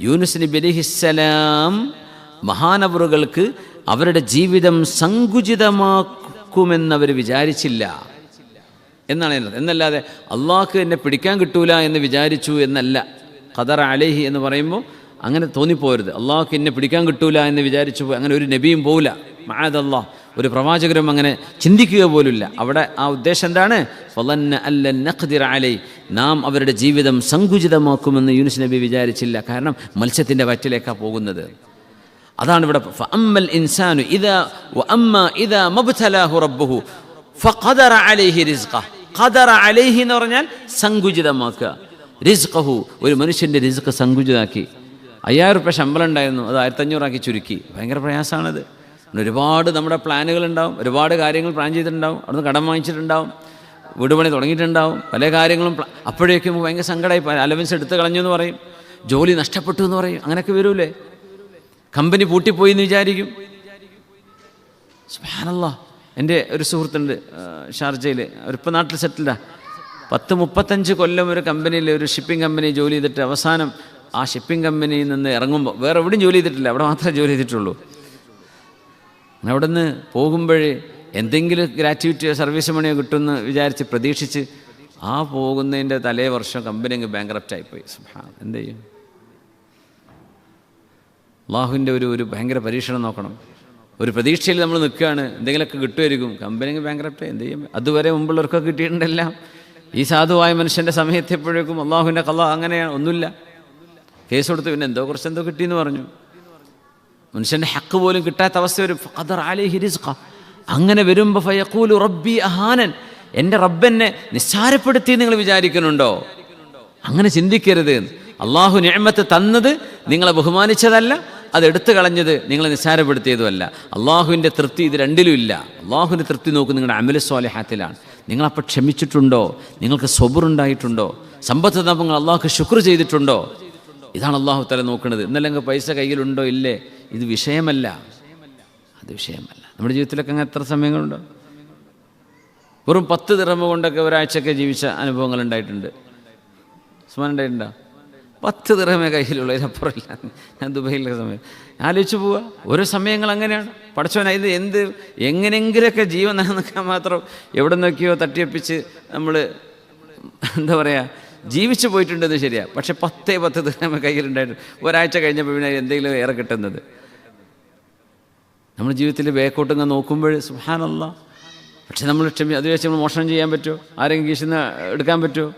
യൂനുസ് നബി അലൈഹിസ്സലാം മഹാനവറുകൾക്ക് അവരുടെ ജീവിതം സങ്കുചിതമാക്കുമെന്നവർ വിചാരിച്ചില്ല എന്നാണ് എന്നല്ലാതെ അള്ളാഹ്ക്ക് എന്നെ പിടിക്കാൻ കിട്ടൂല എന്ന് വിചാരിച്ചു എന്നല്ല. ഖദറ അലൈഹി എന്ന് പറയുമ്പോൾ അങ്ങനെ തോന്നിപ്പോരുത്. അള്ളാഹ്ക്ക് എന്നെ പിടിക്കാൻ കിട്ടൂല എന്ന് വിചാരിച്ചു അങ്ങനെ ഒരു നബിയും പോവില്ല, മഅദല്ലാഹ്, ഒരു പ്രവാചകരും അങ്ങനെ ചിന്തിക്കുക പോലുമില്ല. അവിടെ ആ ഉദ്ദേശം എന്താണ്? ഫളന്ന അല്ലൻ നഖ്ദിറ അലൈഹി, നാം അവരുടെ ജീവിതം സങ്കുചിതമാക്കുമെന്ന് യൂനുസ് നബി വിചാരിച്ചില്ല. കാരണം മത്സ്യത്തിൻ്റെ വയറ്റിലേക്കാണ് പോകുന്നത്. അതാണ് ഇവിടെ ഫഅമ്മൽ ഇൻസാനു ഇദാ വഅമ്മാ ഇദാ മബ്തലാഹു റബ്ബുഹു ഫഖദറ അലൈഹി റിസ്ഖഹു. ഖദറ അലൈഹി എന്ന് പറഞ്ഞാൽ സങ്കുചിതമാക്കുക. റിസ്ഖഹു, ഒരു മനുഷ്യൻ്റെ റിസ്ഖ് സങ്കുചിതമാക്കി. 5000 രൂപ ശമ്പളം ഉണ്ടായിരുന്നു, അത് 1500 ആക്കി ചുരുക്കി. ഭയങ്കര പ്രയാസമാണത്. ഒരുപാട് നമ്മുടെ പ്ലാനുകളുണ്ടാവും, ഒരുപാട് കാര്യങ്ങൾ പ്ലാൻ ചെയ്തിട്ടുണ്ടാവും, അവിടുന്ന് കടം വാങ്ങിച്ചിട്ടുണ്ടാവും, വീട് പണി തുടങ്ങിയിട്ടുണ്ടാവും, പല കാര്യങ്ങളും. അപ്പോഴേക്കും ഭയങ്കര സങ്കടമായി, അലവൻസ് എടുത്ത് കളഞ്ഞു എന്ന് പറയും, ജോലി നഷ്ടപ്പെട്ടു എന്ന് പറയും. അങ്ങനെയൊക്കെ വരൂലേ? കമ്പനി പൂട്ടിപ്പോയി എന്ന് വിചാരിക്കും. സുബ്ഹാനല്ലാഹ്. എൻ്റെ ഒരു സുഹൃത്തുണ്ട് ഷാർജയിൽ, അവരിപ്പോൾ നാട്ടിൽ സെറ്റിൽഡാ. 35 കൊല്ലം ഒരു കമ്പനിയിൽ, ഒരു ഷിപ്പിംഗ് കമ്പനി ജോലി ചെയ്തിട്ട് അവസാനം ആ ഷിപ്പിംഗ് കമ്പനിയിൽ നിന്ന് ഇറങ്ങുമ്പോൾ വേറെ എവിടെയും ജോലി ചെയ്തിട്ടില്ല, അവിടെ മാത്രമേ ജോലി ചെയ്തിട്ടുള്ളൂ. അവിടെ നിന്ന് പോകുമ്പോഴേ എന്തെങ്കിലും ഗ്രാറ്റുവിറ്റിയോ സർവീസ് മണിയോ കിട്ടുമെന്ന് വിചാരിച്ച് പ്രതീക്ഷിച്ച് ആ പോകുന്നതിൻ്റെ തലേ വർഷം കമ്പനി അങ്ങ് ബാങ്ക്രപ്റ്റായിപ്പോയി. സുബ്ഹാനല്ലാഹ്. എന്ത് ചെയ്യും? അള്ളാഹുവിൻ്റെ ഒരു ഭയങ്കര പരീക്ഷണം നോക്കണം. ഒരു പ്രതീക്ഷയിൽ നമ്മൾ നിൽക്കുകയാണ്, എന്തെങ്കിലുമൊക്കെ കിട്ടുമായിരിക്കും, കമ്പനി അങ്ങ് ബാങ്ക്രപ്റ്റായി. എന്ത് ചെയ്യും? അതുവരെ മുമ്പുള്ളവർക്കൊക്കെ കിട്ടിയിട്ടുണ്ടെല്ലാം. ഈ സാധുവായ മനുഷ്യൻ്റെ സമയത്തെപ്പോഴേക്കും അള്ളാഹുവിൻ്റെ ഖള അങ്ങനെയാണ്, ഒന്നുമില്ല, കേസ് കൊടുത്ത് പിന്നെ കുറച്ചെന്തോ കിട്ടിയെന്ന് പറഞ്ഞു. മനുഷ്യൻ്റെ ഹക്ക് പോലും കിട്ടാത്ത അവസ്ഥ വരും. ഫഖദറ അലൈഹി റിസ്ഖഹു. അങ്ങനെ വരുമ്പോൾ ഫയഖൂലു റബ്ബി അഹാനൻ, എൻ്റെ റബ്ബെന്നെ നിസ്സാരപ്പെടുത്തി നിങ്ങൾ വിചാരിക്കുന്നുണ്ടോ? അങ്ങനെ ചിന്തിക്കരുത്. അള്ളാഹു നിഅമത്ത് തന്നത് നിങ്ങളെ ബഹുമാനിച്ചതല്ല, അത് എടുത്തു കളഞ്ഞത് നിങ്ങളെ നിസ്സാരപ്പെടുത്തിയതുമല്ല. അള്ളാഹുവിൻ്റെ തൃപ്തി ഇത് രണ്ടിലും ഇല്ല. അള്ളാഹുവിൻ്റെ തൃപ്തി നോക്കും നിങ്ങളുടെ അമലു സ്വാലിഹാത്തിലാണ്. നിങ്ങളപ്പോൾ ക്ഷമിച്ചിട്ടുണ്ടോ? നിങ്ങൾക്ക് സബറുണ്ടായിട്ടുണ്ടോ? സമ്പത്ത് തന്നപ്പോൾ അള്ളാഹുക്ക് ശുക്ർ ചെയ്തിട്ടുണ്ടോ? ഇതാണ് അള്ളാഹു തആല നോക്കുന്നത്. ഇന്നല്ലെങ്കിൽ പൈസ കയ്യിലുണ്ടോ ഇല്ലേ, ഇത് വിഷയമല്ല, അത് വിഷയമല്ല. നമ്മുടെ ജീവിതത്തിലൊക്കെ അങ്ങനെ എത്ര സമയങ്ങളുണ്ടോ? വെറും 10 ദിർഹം കൊണ്ടൊക്കെ ഒരാഴ്ചയൊക്കെ ജീവിച്ച അനുഭവങ്ങൾ ഉണ്ടായിട്ടുണ്ട്. ഉസ്മാൻ ഉണ്ടായിട്ടുണ്ടോ? 10 ദിർഹമേ കയ്യിലുള്ളൂ, അതിനപ്പുറമില്ല. ഞാൻ ദുബൈയിലെ സമയം ആലോചിച്ച് പോവുക. ഓരോ സമയങ്ങൾ അങ്ങനെയാണ്. പടച്ചോൻ ഇത് എങ്ങനെയെങ്കിലുമൊക്കെ ജീവൻ നിലനിൽക്കാൻ മാത്രം എവിടെ നോക്കിയോ തട്ടിയപ്പിച്ച് നമ്മൾ എന്താ പറയുക ജീവിച്ചു പോയിട്ടുണ്ടെന്ന് ശരിയാ. പക്ഷെ 10 ദിർഹമേ കയ്യിലുണ്ടായിട്ട് ഒരാഴ്ച കഴിഞ്ഞപ്പോൾ പിന്നെ എന്തെങ്കിലും ഏറെ കിട്ടുന്നത്. നമ്മുടെ ജീവിതത്തിൽ ബേക്കോട്ടിങ്ങ് നോക്കുമ്പോൾ സുബ്ഹാനല്ലാഹ്. പക്ഷെ നമ്മൾ അത് വെച്ച് നമ്മൾ മോഷണം ചെയ്യാൻ പറ്റുമോ? ആരെങ്കിലും കീശിന്ന് എടുക്കാൻ പറ്റുമോ?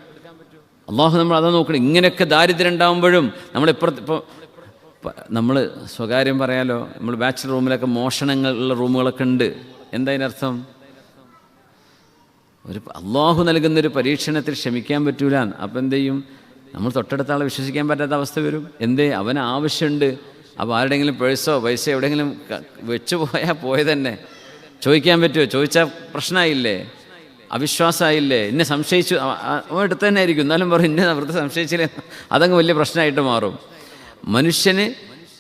അള്ളാഹു നമ്മൾ അതാ നോക്കണം. ഇങ്ങനെയൊക്കെ ദാരിദ്ര്യം ഉണ്ടാകുമ്പോഴും നമ്മളിപ്പുറത്ത് ഇപ്പോൾ നമ്മൾ സ്വകാര്യം പറയാലോ, നമ്മൾ ബാച്ചിലർ റൂമിലൊക്കെ മോഷണങ്ങളുള്ള റൂമുകളൊക്കെ ഉണ്ട്. എന്താ അതിനർത്ഥം? അള്ളാഹു നൽകുന്നൊരു പരീക്ഷണത്തിൽ ക്ഷമിക്കാൻ പറ്റൂല. അപ്പം എന്ത് ചെയ്യും? നമ്മൾ തൊട്ടടുത്ത ആളെ വിശ്വസിക്കാൻ പറ്റാത്ത അവസ്ഥ വരും. എന്തേ? അവന് ആവശ്യമുണ്ട്. അപ്പോൾ ആരുടെയെങ്കിലും പൈസ എവിടെയെങ്കിലും വെച്ചു പോയാൽ പോയതന്നെ. ചോദിക്കാൻ പറ്റുമോ? ചോദിച്ചാൽ പ്രശ്നമായില്ലേ? അവിശ്വാസമായില്ലേ? എന്നെ സംശയിച്ചു. അടുത്ത് തന്നെ ആയിരിക്കും, എന്നാലും പറയും എന്നെ വെറുതെ സംശയിച്ചില്ലേ. അതങ്ങ് വലിയ പ്രശ്നമായിട്ട് മാറും. മനുഷ്യന്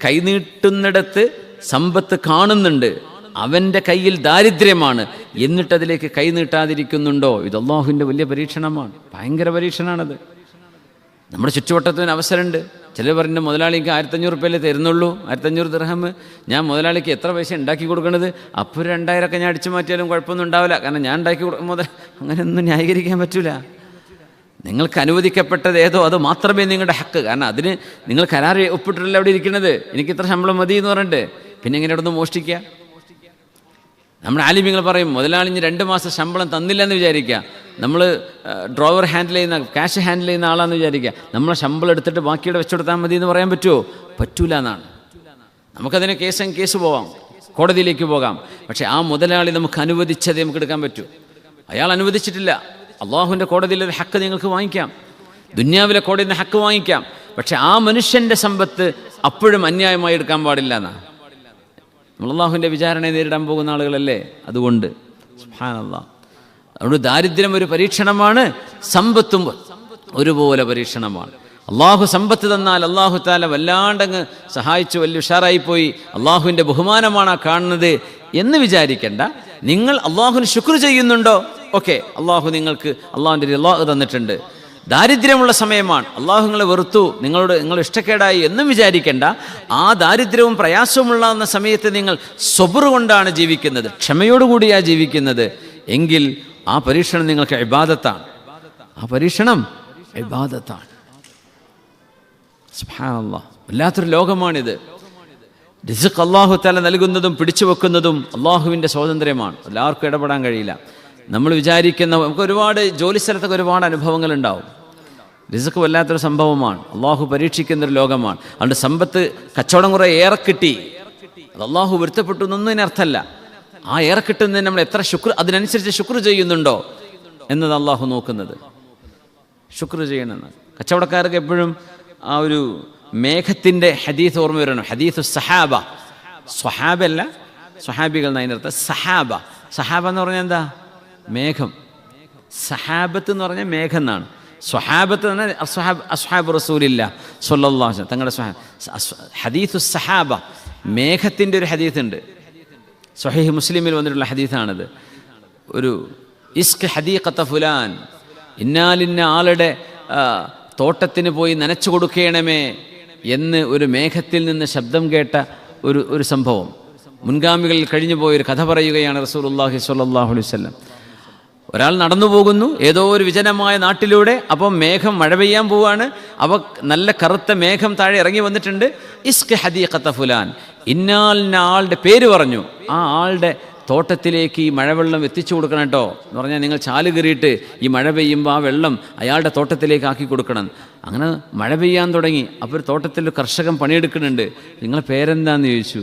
കൈനീട്ടുന്നിടത്ത് സമ്പത്ത് കാണുന്നുണ്ട്, അവൻ്റെ കയ്യിൽ ദാരിദ്ര്യമാണ്, എന്നിട്ടതിലേക്ക് കൈനീട്ടാതിരിക്കുന്നുണ്ടോ? ഇത് അള്ളാഹുവിൻ്റെ വലിയ പരീക്ഷണമാണ്, ഭയങ്കര പരീക്ഷണമാണത്. നമ്മുടെ ചുറ്റുവട്ടത്തിന് അവസരമുണ്ട്. ചിലർ പറഞ്ഞ മുതലാളിക്ക് 1500 റുപ്യല്ലേ തരുന്നുള്ളൂ, 1500 ദിർഹം. ഞാൻ മുതലാളിക്ക് എത്ര പൈസ ഉണ്ടാക്കി കൊടുക്കണത്? അപ്പോൾ 2000 ഞാൻ അടിച്ചു മാറ്റിയാലും കുഴപ്പമൊന്നും ഉണ്ടാവില്ല, കാരണം ഞാൻ ഉണ്ടാക്കി അങ്ങനെയൊന്നും ന്യായീകരിക്കാൻ പറ്റില്ല. നിങ്ങൾക്ക് അനുവദിക്കപ്പെട്ടത് ഏതോ അത് മാത്രമേ നിങ്ങളുടെ ഹക്ക്. കാരണം അതിന് നിങ്ങൾ കരാർ ഒപ്പിട്ടിട്ടല്ല അവിടെ ഇരിക്കുന്നത്. എനിക്ക് ഇത്ര ശമ്പളം മതി എന്ന് പറഞ്ഞിട്ട് പിന്നെ എങ്ങനെ അവിടെ നിന്ന് മോഷ്ടിക്കുക? നമ്മുടെ ആലിമ്യങ്ങൾ പറയും, മുതലാളി 2 മാസം ശമ്പളം തന്നില്ലെന്ന് വിചാരിക്കുക, നമ്മൾ ഡ്രോവർ ഹാൻഡിൽ ചെയ്യുന്ന ക്യാഷ് ഹാൻഡിൽ ചെയ്യുന്ന ആളാണെന്ന് വിചാരിക്കുക, നമ്മളെ ശമ്പളം എടുത്തിട്ട് ബാക്കിയുടെ വെച്ചുകൊടുത്താൽ മതി എന്ന് പറയാൻ പറ്റുമോ? പറ്റൂല എന്നാണ്. നമുക്കതിന് കേസ് പോവാം, കോടതിയിലേക്ക് പോകാം. പക്ഷേ ആ മുതലാളി നമുക്ക് അനുവദിച്ചതേ നമുക്ക് എടുക്കാൻ പറ്റൂ. അയാൾ അനുവദിച്ചിട്ടില്ല. അള്ളാഹുവിൻ്റെ കോടതിയിലൊരു ഹക്ക് നിങ്ങൾക്ക് വാങ്ങിക്കാം, ദുന്യാവിലെ കോടതിയിൽ നിന്ന് ഹക്ക് വാങ്ങിക്കാം. പക്ഷെ ആ മനുഷ്യൻ്റെ സമ്പത്ത് അപ്പോഴും അന്യായമായി എടുക്കാൻ പാടില്ല എന്നാണ്. നമ്മൾ അള്ളാഹുവിൻ്റെ വിചാരണയെ നേരിടാൻ പോകുന്ന ആളുകളല്ലേ. അതുകൊണ്ട് സുബ്ഹാനല്ലാഹ്, അതുകൊണ്ട് ദാരിദ്ര്യം ഒരു പരീക്ഷണമാണ്, സമ്പത്തും ഒരുപോലെ പരീക്ഷണമാണ്. അള്ളാഹു സമ്പത്ത് തന്നാൽ അള്ളാഹു താല വല്ലാണ്ടങ്ങ് സഹായിച്ചു, വലിയ ഉഷാറായിപ്പോയി, അള്ളാഹുവിൻ്റെ ബഹുമാനമാണ് ആ കാണുന്നത് എന്ന് വിചാരിക്കേണ്ട. നിങ്ങൾ അള്ളാഹുവിന് ശുക്ർ ചെയ്യുന്നുണ്ടോ? ഓക്കെ, അള്ളാഹു നിങ്ങൾക്ക് അള്ളാഹുവിൻ്റെ റിളാ തന്നിട്ടുണ്ട്. ദാരിദ്ര്യമുള്ള സമയമാണ്, അള്ളാഹു നിങ്ങളെ വെറുത്തു, നിങ്ങൾ ഇഷ്ടക്കേടായി എന്നും വിചാരിക്കേണ്ട. ആ ദാരിദ്ര്യവും പ്രയാസവുമുള്ള സമയത്ത് നിങ്ങൾ സ്വബ്ർ കൊണ്ടാണ് ജീവിക്കുന്നത്, ക്ഷമയോടുകൂടിയാണ് ജീവിക്കുന്നത്, എങ്കിൽ ആ പരീക്ഷണം നിങ്ങൾക്ക് ഇബാദത്താണ്. ആ പരീക്ഷണം ഇബാദത്താണ്. സുബ്ഹാനല്ലാഹ്, വല്ലാത്തൊരു ലോകമാണിത്. റിസ്ഖ് അള്ളാഹു തആല നൽകുന്നതും പിടിച്ചു വെക്കുന്നതും അള്ളാഹുവിൻ്റെ സ്വാതന്ത്ര്യമാണ്. എല്ലാവർക്കും ഇടപെടാൻ കഴിയില്ല. നമ്മൾ വിചാരിക്കുന്ന, നമുക്ക് ഒരുപാട് ജോലി സ്ഥലത്തൊക്കെ ഒരുപാട് അനുഭവങ്ങളുണ്ടാവും. റിസ്ഖ് വല്ലാത്തൊരു സംഭവമാണ്, അള്ളാഹു പരീക്ഷിക്കുന്നൊരു ലോകമാണ്. അതുകൊണ്ട് സമ്പത്ത് കച്ചവടം കുറേ ഏറെ കിട്ടി, അത് അള്ളാഹു പൊരുത്തപ്പെട്ടു എന്നൊന്നും അതിനർത്ഥമല്ല. ആ ഏറെ കിട്ടുന്നതിന് നമ്മൾ എത്ര അതിനനുസരിച്ച് ശുക്ർ ചെയ്യുന്നുണ്ടോ എന്നത് അള്ളാഹു നോക്കുന്നത്. ശുക്ർ ചെയ്യണമെന്ന് കച്ചവടക്കാർക്ക് എപ്പോഴും ആ ഒരു മേഘത്തിൻ്റെ ഹദീസ് ഓർമ്മ വരണം. ഹദീസ് സഹാബ, സ്വഹാബല്ല, സ്വഹാബികൾ എന്നതിനർത്ഥം സഹാബ. സഹാബ എന്ന് പറഞ്ഞാൽ എന്താ? മേഘം. സഹാബത്ത് എന്ന് പറഞ്ഞാൽ മേഘം എന്നാണ്. സ്വഹാബത്ത് എന്ന് പറഞ്ഞാൽ അസ്ഹാബ് റസൂലില്ലാ സ്വല്ലല്ലാഹു അലൈഹി വസല്ലം തങ്ങളുടെ ഹദീസ് സഹാബ, മേഘത്തിൻ്റെ ഒരു ഹദീസ് ഉണ്ട്. സ്വഹീഹ് മുസ്ലിമിൽ വന്നിട്ടുള്ള ഹദീസാണിത്. ഒരു ഇസ്ക് ഹദീഖത്ത ഫുലാൻ, ഇന്നാലിന്ന ആളുടെ തോട്ടത്തിന് പോയി നനച്ചു കൊടുക്കണമേ എന്ന് ഒരു മേഘത്തിൽ നിന്ന് ശബ്ദം കേട്ട ഒരു സംഭവം. മുൻഗാമികളിൽ കഴിഞ്ഞു പോയൊരു കഥ പറയുകയാണ് റസൂലുള്ളാഹി സ്വല്ലല്ലാഹു അലൈഹി വസല്ലം. ഒരാൾ നടന്നു പോകുന്നു ഏതോ ഒരു വിജനമായ നാട്ടിലൂടെ. അപ്പം മേഘം മഴ പെയ്യാൻ പോവാണ്. അപ്പോൾ നല്ല കറുത്ത മേഘം താഴെ ഇറങ്ങി വന്നിട്ടുണ്ട്. ഇസ്ക് ഹദീഖത്ത ഫുലാൻ, ഇന്നാലിന്ന ആളുടെ പേര് പറഞ്ഞു. ആ ആളുടെ തോട്ടത്തിലേക്ക് ഈ മഴവെള്ളം എത്തിച്ചു കൊടുക്കണം കേട്ടോ എന്ന് പറഞ്ഞാൽ, നിങ്ങൾ ചാല് കയറിയിട്ട് ഈ മഴ പെയ്യുമ്പോൾ ആ വെള്ളം അയാളുടെ തോട്ടത്തിലേക്ക് ആക്കി കൊടുക്കണം. അങ്ങനെ മഴ പെയ്യാൻ തുടങ്ങി. അപ്പോൾ ഒരു തോട്ടത്തിൽ കർഷകൻ പണിയെടുക്കുന്നുണ്ട്. നിങ്ങളെ പേരെന്താന്ന് ചോദിച്ചു.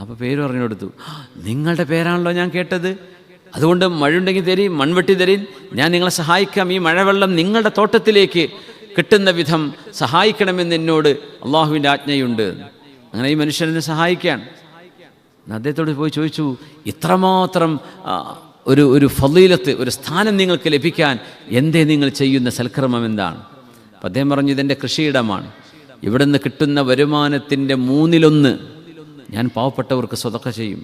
അപ്പോൾ പേര് പറഞ്ഞു കൊടുത്തു. നിങ്ങളുടെ പേരാണല്ലോ ഞാൻ കേട്ടത്, അതുകൊണ്ട് മഴയുണ്ടെങ്കിൽ തരീൻ, മൺവെട്ടി തരീൻ, ഞാൻ നിങ്ങളെ സഹായിക്കാം, ഈ മഴവെള്ളം നിങ്ങളുടെ തോട്ടത്തിലേക്ക് കിട്ടുന്ന വിധം സഹായിക്കണമെന്ന് എന്നോട് അള്ളാഹുവിൻ്റെ ആജ്ഞയുണ്ട്. അങ്ങനെ ഈ മനുഷ്യനെ സഹായിക്കാൻ അദ്ദേഹത്തോട് പോയി ചോദിച്ചു, ഇത്രമാത്രം ഒരു ഫളീലത്ത്, ഒരു സ്ഥാനം നിങ്ങൾക്ക് ലഭിക്കാൻ എന്തേ നിങ്ങൾ ചെയ്യുന്ന സൽക്കർമ്മം എന്താണ്? അപ്പം അദ്ദേഹം പറഞ്ഞു, ഇതെൻ്റെ കൃഷിയിടമാണ്, ഇവിടെ നിന്ന് കിട്ടുന്ന വരുമാനത്തിൻ്റെ 1/3 ഞാൻ പാവപ്പെട്ടവർക്ക് സ്വതക്ക ചെയ്യും,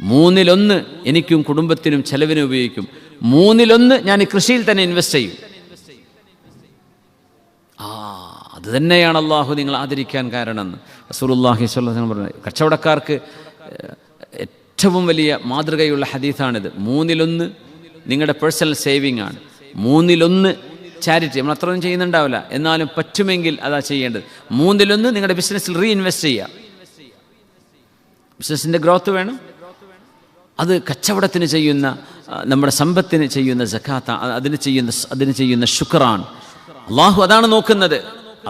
1/3 എനിക്കും കുടുംബത്തിനും ചെലവിനും ഉപയോഗിക്കും, 1/3 ഞാൻ ഈ കൃഷിയിൽ തന്നെ ഇൻവെസ്റ്റ് ചെയ്യും. അത് തന്നെയാണ് അള്ളാഹു നിങ്ങൾ ആദരിക്കാൻ കാരണം റസൂലുള്ളാഹി സ്വല്ലല്ലാഹു അലൈഹി വസല്ലം പറഞ്ഞു. കച്ചവടക്കാർക്ക് ഏറ്റവും വലിയ മാതൃകയുള്ള ഹദീസാണിത്. 1/3 നിങ്ങളുടെ പേഴ്സണൽ സേവിങ് ആണ്, 1/3 ചാരിറ്റി. നമ്മൾ അത്രയൊന്നും ചെയ്യുന്നുണ്ടാവില്ല, എന്നാലും പറ്റുമെങ്കിൽ അതാ ചെയ്യേണ്ടത്. 1/3 നിങ്ങളുടെ ബിസിനസ്സിൽ റീഇൻവെസ്റ്റ് ചെയ്യുക. ബിസിനസ്സിൻ്റെ ഗ്രോത്ത് വേണം. അത് കച്ചവടത്തിന് ചെയ്യുന്ന, നമ്മുടെ സമ്പത്തിന് ചെയ്യുന്ന സക്കാത്ത, അതിന് ചെയ്യുന്ന ശുക്റാണ്. അള്ളാഹു അതാണ് നോക്കുന്നത്,